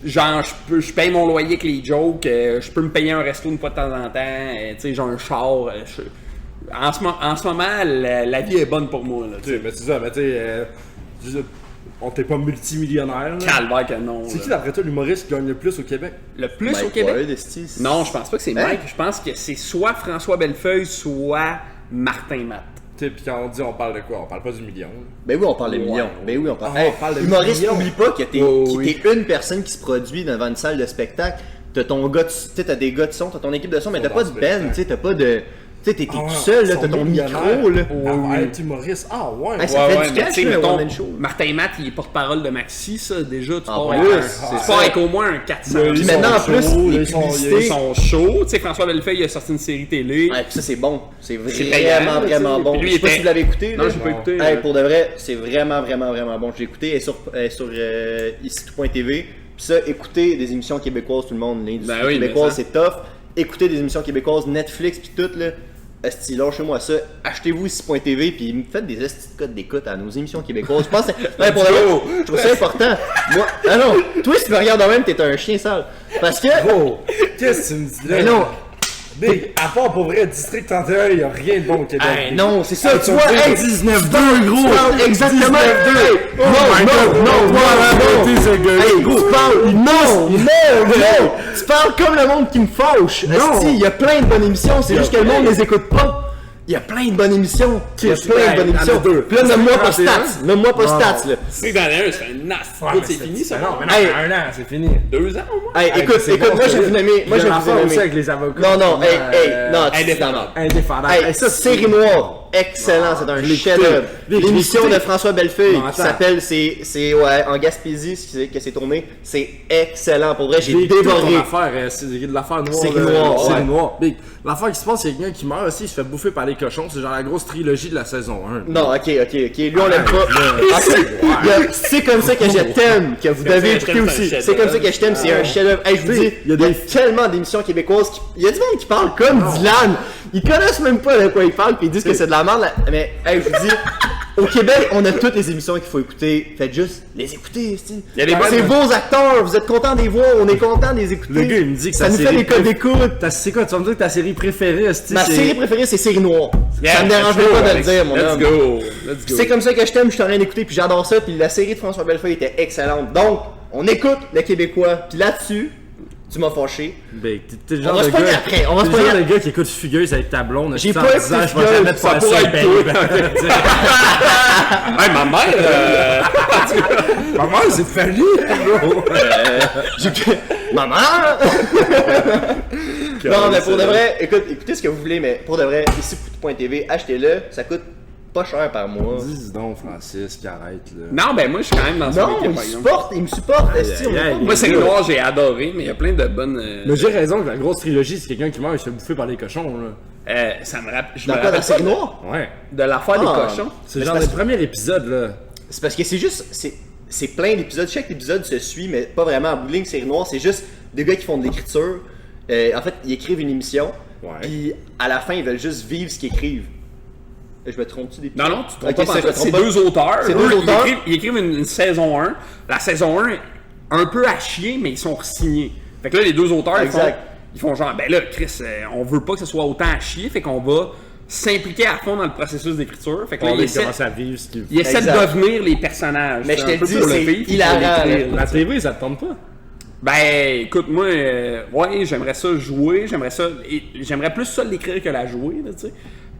Speaker 4: Genre, je paye mon loyer avec les jokes, je peux me payer un resto une fois de temps en temps, tu sais, j'ai un char. En ce moment, la vie est bonne pour moi. Là,
Speaker 2: Tu sais, mais c'est ça, mais tu sais, je veux dire, on t'est pas multimillionnaire, là.
Speaker 4: calvaire que non.
Speaker 2: C'est
Speaker 4: là.
Speaker 2: qui, d'après toi, l'humoriste qui gagne le plus au Québec?
Speaker 4: Le plus
Speaker 1: Mike
Speaker 4: au Québec?
Speaker 1: Ward, esti, c'est-
Speaker 4: Non, je pense pas que c'est
Speaker 1: Hein?
Speaker 4: Mike. Je pense que c'est soit François Bellefeuille, soit Martin Matt.
Speaker 2: Tu sais, pis quand on dit on parle de quoi? On parle pas du million. Là.
Speaker 1: Ben oui, on parle de
Speaker 4: Ouais.
Speaker 1: millions. Ben oui, on parle.
Speaker 2: Ah, on parle de
Speaker 1: humoriste,
Speaker 2: millions.
Speaker 1: oublie pas que t'es
Speaker 4: Oh,
Speaker 1: que t'es une personne qui se produit devant une salle de spectacle. T'as ton gars, tu sais, t'as des gars de son, t'as ton équipe de son, mais t'as pas de band, tu sais, t'as pas de. Tu sais, t'es tout seul, là, t'as ton micro, là.
Speaker 2: Être humoriste, ah ouais.
Speaker 1: Hey, ça fait du
Speaker 4: mais
Speaker 1: cash,
Speaker 4: tu sais,
Speaker 1: là, un
Speaker 4: mettons,
Speaker 1: one-man show.
Speaker 4: Martin Matt, il est porte-parole de Maxi, ça, déjà, tu pars
Speaker 1: En
Speaker 4: avec,
Speaker 1: plus,
Speaker 4: un-
Speaker 1: c'est
Speaker 4: tu
Speaker 1: ça.
Speaker 4: pars avec au moins un 400.
Speaker 1: Puis
Speaker 2: Ils
Speaker 1: maintenant, en
Speaker 2: sont
Speaker 1: plus,
Speaker 2: chauds,
Speaker 1: les
Speaker 2: ils sont-
Speaker 1: publicités.
Speaker 4: Ils sont chauds. Tu sais, François Bellefeuille, il a sorti une série télé.
Speaker 1: Ouais, pis ça, c'est bon. C'est
Speaker 4: payant,
Speaker 1: vraiment,
Speaker 4: tu sais.
Speaker 1: vraiment bon.
Speaker 4: Puis lui,
Speaker 1: Je sais pas
Speaker 4: était-
Speaker 1: si vous l'avez écouté.
Speaker 4: Non,
Speaker 1: là.
Speaker 4: j'ai pas écouté.
Speaker 1: Hey, pour de vrai, c'est vraiment, vraiment, vraiment bon. Je l'ai écouté, elle est sur ici tout.tv. Puis ça, écoutez des émissions québécoises, tout le monde. L'industrie
Speaker 4: Ben oui, mais
Speaker 1: québécoise,
Speaker 4: ça.
Speaker 1: c'est tough. Écoutez des émissions québécoises, Netflix, puis tout, là. Esti, lâchez-moi ça. Achetez-vous ici.tv, puis faites des esti de codes d'écoute à nos émissions québécoises. Je pense que ouais, pour de vrai, je trouve ça important. Moi, ah non, toi, si tu me regardes de même, t'es un chien sale. Parce que.
Speaker 2: Oh, qu'est-ce que tu me dis là?
Speaker 1: Mais non,
Speaker 2: Big, à part pour vrai, District 31, il y a rien de bon au Québec.
Speaker 1: hey, non, c'est ça,
Speaker 2: Hey,
Speaker 1: tu vois, hey,
Speaker 2: 19-2, gros!
Speaker 1: tu parles exactement.
Speaker 2: 19-2.
Speaker 1: Hey,
Speaker 2: Oh my God, non, toi, arrêtez ce gars-là.
Speaker 1: Hey, gros, tu parles. Non! Tu parles comme le monde qui me fâche. Esti, il y a plein de bonnes émissions, c'est juste que le monde les écoute pas. Il y a plein de bonnes émissions. Il y a plein de bonnes émissions. Puis là, nomme-moi pas stats. Nomme-moi pas stats, là.
Speaker 4: C'est dans un, c'est un nasty. C'est fini, ça?
Speaker 2: Non, mais non,
Speaker 1: Hey.
Speaker 2: un an, c'est fini.
Speaker 4: 2 ans au moins?
Speaker 1: Hey, écoute,
Speaker 2: c'est
Speaker 1: écoute,
Speaker 2: bon,
Speaker 1: moi
Speaker 2: c'est
Speaker 1: j'ai vu
Speaker 2: bien.
Speaker 1: nommer. Moi
Speaker 2: Il y a
Speaker 1: j'ai vu
Speaker 2: l'affaire aussi
Speaker 1: nommer.
Speaker 2: avec les avocats.
Speaker 1: Non, non, hey, non, tu
Speaker 4: indépendant.
Speaker 2: Indépendant.
Speaker 1: Hey, ça, Série Noire, excellent, c'est un chef-d'œuvre. L'émission de François Bellefeuille
Speaker 2: Non,
Speaker 1: qui
Speaker 2: attends.
Speaker 1: s'appelle c'est ouais, en Gaspésie que c'est tourné, c'est excellent. Pour vrai, j'ai
Speaker 2: J'ai
Speaker 1: dévoré.
Speaker 2: c'est de l'affaire noire.
Speaker 1: Série
Speaker 2: là.
Speaker 1: noire,
Speaker 2: Série
Speaker 1: ouais.
Speaker 2: noire. Big. L'affaire qui se passe, c'est quelqu'un qui meurt aussi, il se fait bouffer par les cochons. C'est genre la grosse trilogie de la saison 1.
Speaker 1: Non, ok. Lui, on l'aime pas. En fait, c'est comme ça que je t'aime, que vous devez écouter aussi. C'est comme ça que je t'aime, c'est un chef-d'œuvre. Hey, je vous dis, il y a tellement d'émissions québécoises. Il y a du monde qui parle comme Dylan. Ils connaissent même pas de quoi ils parlent, puis ils disent que c'est de la merde. Mais, hey, je vous dis, au Québec, on a toutes les émissions qu'il faut écouter. Faites juste les écouter,
Speaker 4: Il y a des
Speaker 1: c'est
Speaker 4: bonnes-
Speaker 1: vos acteurs, vous êtes contents de les voir, on est contents de les écouter.
Speaker 2: Le gars, il me dit que
Speaker 1: ça
Speaker 2: sa
Speaker 1: nous fait
Speaker 2: série
Speaker 1: des codes d'écoute.
Speaker 2: C'est quoi, tu vas me dire que ta série préférée, hostie,
Speaker 1: Ma
Speaker 2: c'est-
Speaker 1: série préférée, c'est Série Noire.
Speaker 4: Yeah,
Speaker 1: Ça me dérange
Speaker 4: let's go,
Speaker 1: pas de le
Speaker 4: Alex.
Speaker 1: dire, mon
Speaker 4: Let's
Speaker 1: homme.
Speaker 4: go. Let's go.
Speaker 1: C'est comme ça que je t'aime, je suis en train d'écouter, puis j'adore ça, puis la série de François Bellefeuille était excellente. Donc, on écoute le Québécois, puis là-dessus, Tu m'as fâché.
Speaker 2: Ben, t'es le
Speaker 1: On
Speaker 2: genre
Speaker 1: va
Speaker 2: de
Speaker 1: se pogner
Speaker 2: gars.
Speaker 1: après, on va se
Speaker 2: T'es le
Speaker 1: pogner
Speaker 2: genre de
Speaker 1: après.
Speaker 2: gars qui écoute Fugueuse avec ta blonde.
Speaker 1: J'ai
Speaker 2: sans
Speaker 1: pas
Speaker 2: disant,
Speaker 1: écouté
Speaker 2: je vais jamais te
Speaker 1: Fugueuse,
Speaker 2: faire
Speaker 4: ça
Speaker 2: ça
Speaker 4: pourrait
Speaker 2: payer.
Speaker 4: Hey, ma mère,
Speaker 2: Maman, c'est Fanny, bro.
Speaker 1: Maman! Non, mais pour de vrai, écoutez ce que vous voulez, mais pour de vrai, ici Foot.tv, achetez-le, ça coûte pas cher par mois.
Speaker 2: Dis donc, Francis, qui arrête, là.
Speaker 4: Non, ben moi, je suis quand même dans son
Speaker 1: Non,
Speaker 4: équipe,
Speaker 1: il
Speaker 4: par
Speaker 1: me
Speaker 4: exemple.
Speaker 1: supporte, il me supporte, esti, on est pas
Speaker 4: Moi, Série Noire, j'ai adoré, mais il y a plein de bonnes...
Speaker 2: Mais j'ai raison que la grosse trilogie, c'est quelqu'un qui meurt et se fait bouffer par les cochons, là.
Speaker 4: ça me rappelle... Je
Speaker 1: Dans
Speaker 4: me
Speaker 1: quoi, dans
Speaker 4: rappelle
Speaker 1: Série Noire?
Speaker 2: Ouais.
Speaker 4: de l'affaire
Speaker 1: Ah.
Speaker 4: des cochons.
Speaker 2: C'est
Speaker 1: Mais
Speaker 2: genre
Speaker 1: c'est
Speaker 2: le
Speaker 1: parce-
Speaker 2: premier épisode, là.
Speaker 1: C'est parce que c'est juste, c'est plein d'épisodes, chaque épisode se suit, mais pas vraiment en bout de ligne, Série Noire, c'est juste des gars qui font de l'écriture. En fait, ils écrivent une émission,
Speaker 2: Ouais.
Speaker 1: puis à la fin, ils veulent juste vivre ce qu'ils écrivent. Je me trompe-tu des
Speaker 4: Non, non, tu te trompes
Speaker 1: Ok,
Speaker 4: pas.
Speaker 1: ça, je me
Speaker 4: pantoute.
Speaker 1: trompe
Speaker 4: C'est
Speaker 1: pas.
Speaker 4: 2 auteurs.
Speaker 1: C'est
Speaker 4: là.
Speaker 1: deux auteurs.
Speaker 4: Ils écrivent une saison 1. La saison 1, un peu à chier, mais ils sont signés. Fait que là, les 2 auteurs,
Speaker 1: Exact.
Speaker 4: ils font genre, ben là, Chris, on veut pas que ce soit autant à chier, fait qu'on va s'impliquer à fond dans le processus d'écriture. Fait que là,
Speaker 2: On
Speaker 4: ils essaient,
Speaker 2: commence à vivre ce qu'il
Speaker 4: ils essaient de
Speaker 1: Exact.
Speaker 4: devenir les personnages.
Speaker 1: Mais je
Speaker 4: un
Speaker 1: te
Speaker 4: peu
Speaker 1: dis,
Speaker 4: pour le
Speaker 1: c'est
Speaker 4: vivre, puis pour
Speaker 1: hilarant,
Speaker 4: l'écrire,
Speaker 1: là.
Speaker 2: La TV, ça te tombe pas?
Speaker 4: Ben, écoute, moi, ouais, j'aimerais ça jouer, j'aimerais plus ça l'écrire que la jouer, là, tu sais.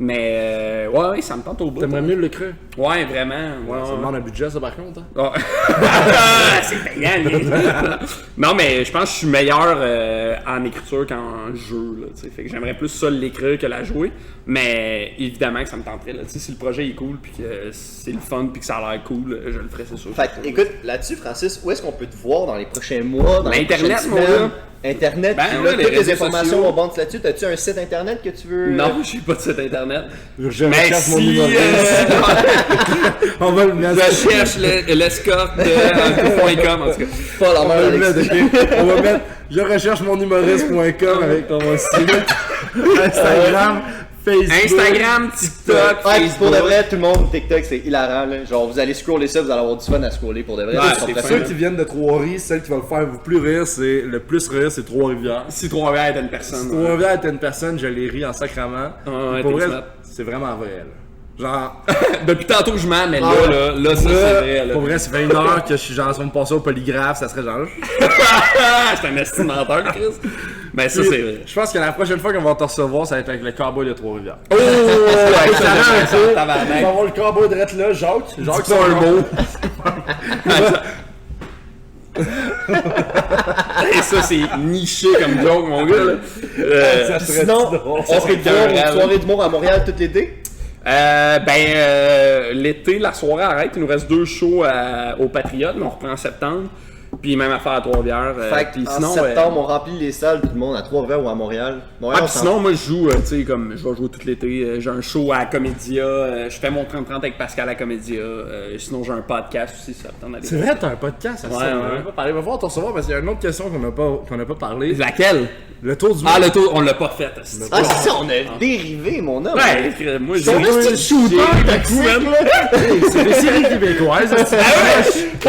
Speaker 4: Mais, ouais, ça me tente au bout.
Speaker 2: T'aimerais mieux le creux?
Speaker 4: Ouais, vraiment. Ouais,
Speaker 2: Ça
Speaker 4: ouais.
Speaker 2: demande un budget, ça, par contre. Hein?
Speaker 4: Ah. C'est payant, lui. Non, mais je pense que je suis meilleur en écriture qu'en jeu, là, tu sais. Fait que j'aimerais plus ça l'écrire que la jouer. Mais évidemment que ça me tenterait, là. Tu sais, si le projet est cool, puis que c'est le fun, puis que ça a l'air cool, je le ferais, c'est sûr.
Speaker 1: Fait que, écoute, là-dessus, Francis, où est-ce qu'on peut te voir dans les prochains mois, dans les
Speaker 4: Internet,
Speaker 1: prochaines
Speaker 4: mon
Speaker 1: semaines?
Speaker 4: gars.
Speaker 1: Internet,
Speaker 4: Ben
Speaker 1: puis
Speaker 4: ouais,
Speaker 1: là,
Speaker 4: les
Speaker 1: toutes les
Speaker 4: réseaux
Speaker 1: informations
Speaker 4: sociaux.
Speaker 1: vont bande là-dessus. T'as-tu un site internet que tu veux?
Speaker 4: Non, j'ai pas de site internet.
Speaker 2: Je
Speaker 4: Mais
Speaker 2: recherche mon
Speaker 4: si
Speaker 2: numéro. On va le mettre.
Speaker 4: je cherche l'escorte de .com, en tout cas.
Speaker 1: Pas la
Speaker 2: On va
Speaker 1: mère
Speaker 2: le mettre,
Speaker 1: Alexis.
Speaker 2: ok? On va mettre je recherche mon humoriste.com avec ton site, Instagram, Facebook.
Speaker 4: Instagram, TikTok,
Speaker 1: Ouais, puis
Speaker 4: Facebook.
Speaker 1: pour de vrai, tout le monde, TikTok, c'est hilarant, là. Genre, vous allez scroller ça, vous allez avoir du fun à scroller pour de vrai.
Speaker 4: Ouais,
Speaker 1: Ils sont
Speaker 4: c'est
Speaker 1: très
Speaker 4: fin,
Speaker 2: Ceux
Speaker 1: fun.
Speaker 2: qui viennent de Trois-Rivières, celle qui va le faire vous plus rire, c'est le plus rire, c'est Trois-Rivières.
Speaker 4: Si Trois-Rivières était une personne.
Speaker 2: Si Trois-Rivières était une personne, je l'ai ri en sacrament.
Speaker 4: ouais,
Speaker 2: Pour
Speaker 4: t'es
Speaker 2: vrai,
Speaker 4: smart.
Speaker 2: c'est vraiment vrai, là. Genre,
Speaker 4: Depuis tantôt que je mens, mais
Speaker 1: Ah
Speaker 4: là, ça c'est vrai. Là.
Speaker 2: pour vrai, ça fait une heure que je suis genre en train de passer au polygraphe, ça serait genre.
Speaker 4: C'est un estimateur, Chris. Ben ça c'est vrai.
Speaker 2: Je pense que la prochaine fois qu'on va te recevoir, ça va être avec le cowboy de Trois-Rivières.
Speaker 4: Oh! Ouais, ça
Speaker 2: un peu. On va
Speaker 4: tabarnak.
Speaker 2: avoir le cowboy de là, Jacques. Jacques,
Speaker 4: Dis pas un mot. Et ça c'est niché comme joke, mon gars. Là.
Speaker 2: Ça
Speaker 1: Puis
Speaker 2: serait
Speaker 1: sinon,
Speaker 2: drôle.
Speaker 1: on fait
Speaker 4: écœurant,
Speaker 1: une soirée d'humour à Montréal tout l'été.
Speaker 4: L'été, la soirée arrête. Il nous reste 2 shows au Patriote, mais on reprend en septembre. Puis même affaire à Trois-Rivières.
Speaker 1: Fait
Speaker 4: Puis
Speaker 1: en
Speaker 4: sinon,
Speaker 1: septembre, on remplit les salles, tout le monde à Trois-Rivières ou à Montréal. Montréal,
Speaker 4: Ah,
Speaker 1: on
Speaker 4: puis
Speaker 1: s'en-
Speaker 4: sinon, moi, je joue, tu sais, comme je vais jouer tout l'été. J'ai un show à la Comédia. Je fais mon 30-30 avec Pascal à la Comédia. Sinon, j'ai un podcast aussi, ça tente d'aller.
Speaker 2: C'est vrai, t'as un podcast, ça
Speaker 4: Ouais,
Speaker 2: on
Speaker 4: ouais.
Speaker 2: en a pas parlé. Va falloir te recevoir parce qu'il y a une autre question qu'on n'a pas parlé.
Speaker 4: Laquelle?
Speaker 2: Le tour du
Speaker 4: Ah,
Speaker 2: monde.
Speaker 4: le tour, on l'a pas fait. asti.
Speaker 1: Ah, c'est ça, on a dérivé, mon homme.
Speaker 4: Ouais, moi, j'ai
Speaker 1: Ton petit shooter toxique, là.
Speaker 2: C'est des séries québécoises.
Speaker 4: Ah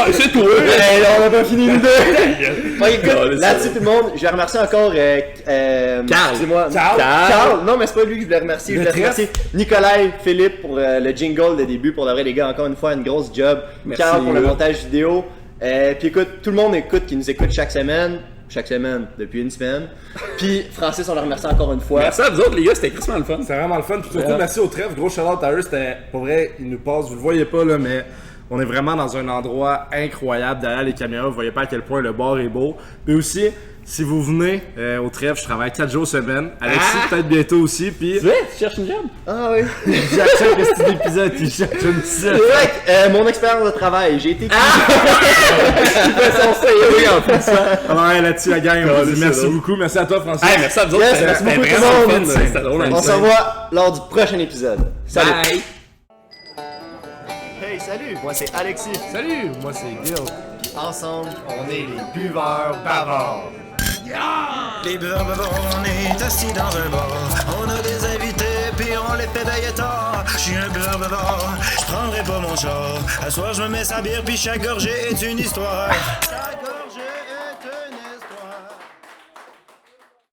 Speaker 4: ouais, c'est toi.
Speaker 1: Hey, on a pas fini nous deux. Ouais, écoute,
Speaker 4: Non,
Speaker 1: là-dessus tout le monde, je vais remercier encore
Speaker 4: Carl.
Speaker 1: excusez-moi.
Speaker 2: Carl.
Speaker 1: Non, mais c'est pas lui que je voulais remercier. Je voulais remercier Nicolas, Philippe pour le jingle de début. Pour de vrai, les gars, encore une fois, une grosse job.
Speaker 4: Merci,
Speaker 1: Carl pour le
Speaker 4: les gars.
Speaker 1: montage vidéo. Puis écoute, tout le monde qui nous écoute chaque semaine. Chaque semaine, depuis une semaine. Puis Francis, on le remercie encore une fois.
Speaker 4: Merci à vous autres, les gars, c'était crissement le fun.
Speaker 2: C'est vraiment le fun. Puis surtout, merci au trèfle. Gros shout-out à eux. C'était, pour vrai, ils nous passent. Vous le voyez pas, là, mais on est vraiment dans un endroit incroyable derrière les caméras. Vous voyez pas à quel point le bar est beau. Puis aussi, si vous venez au trèfle, je travaille 4 jours semaine. Alexis, peut-être bientôt aussi. Puis,
Speaker 4: Tu sais, tu cherches une job?
Speaker 1: Ah oui.
Speaker 2: j'achète le petit épisode. Il cherche une
Speaker 1: C'est
Speaker 2: petite.
Speaker 1: vrai que mon expérience de travail, j'ai été
Speaker 4: Oui, en plus.
Speaker 2: Alors, ouais, là-dessus, la gang, on vous dit
Speaker 4: c'est
Speaker 2: merci
Speaker 4: drôle.
Speaker 2: beaucoup. Merci à toi, Francis.
Speaker 4: Hey, merci à vous autres,
Speaker 1: Yes,
Speaker 4: c'était
Speaker 1: merci beaucoup,
Speaker 4: vraiment
Speaker 1: tout le
Speaker 4: fun.
Speaker 1: monde.
Speaker 4: C'était drôle.
Speaker 1: On se revoit lors du prochain épisode. Salut.
Speaker 4: Bye.
Speaker 1: Hey, salut. Moi c'est Alexis.
Speaker 2: Salut, moi c'est Gil.
Speaker 1: Ensemble, on est les buveurs bavards.
Speaker 3: Les buveurs bavards, on est assis dans un bar. On a des invités, puis on les fait veiller tard. Je suis un buveur bavard, je prendrai pas mon char. À soir, je me mets sa bière, puis chaque gorgée est une histoire.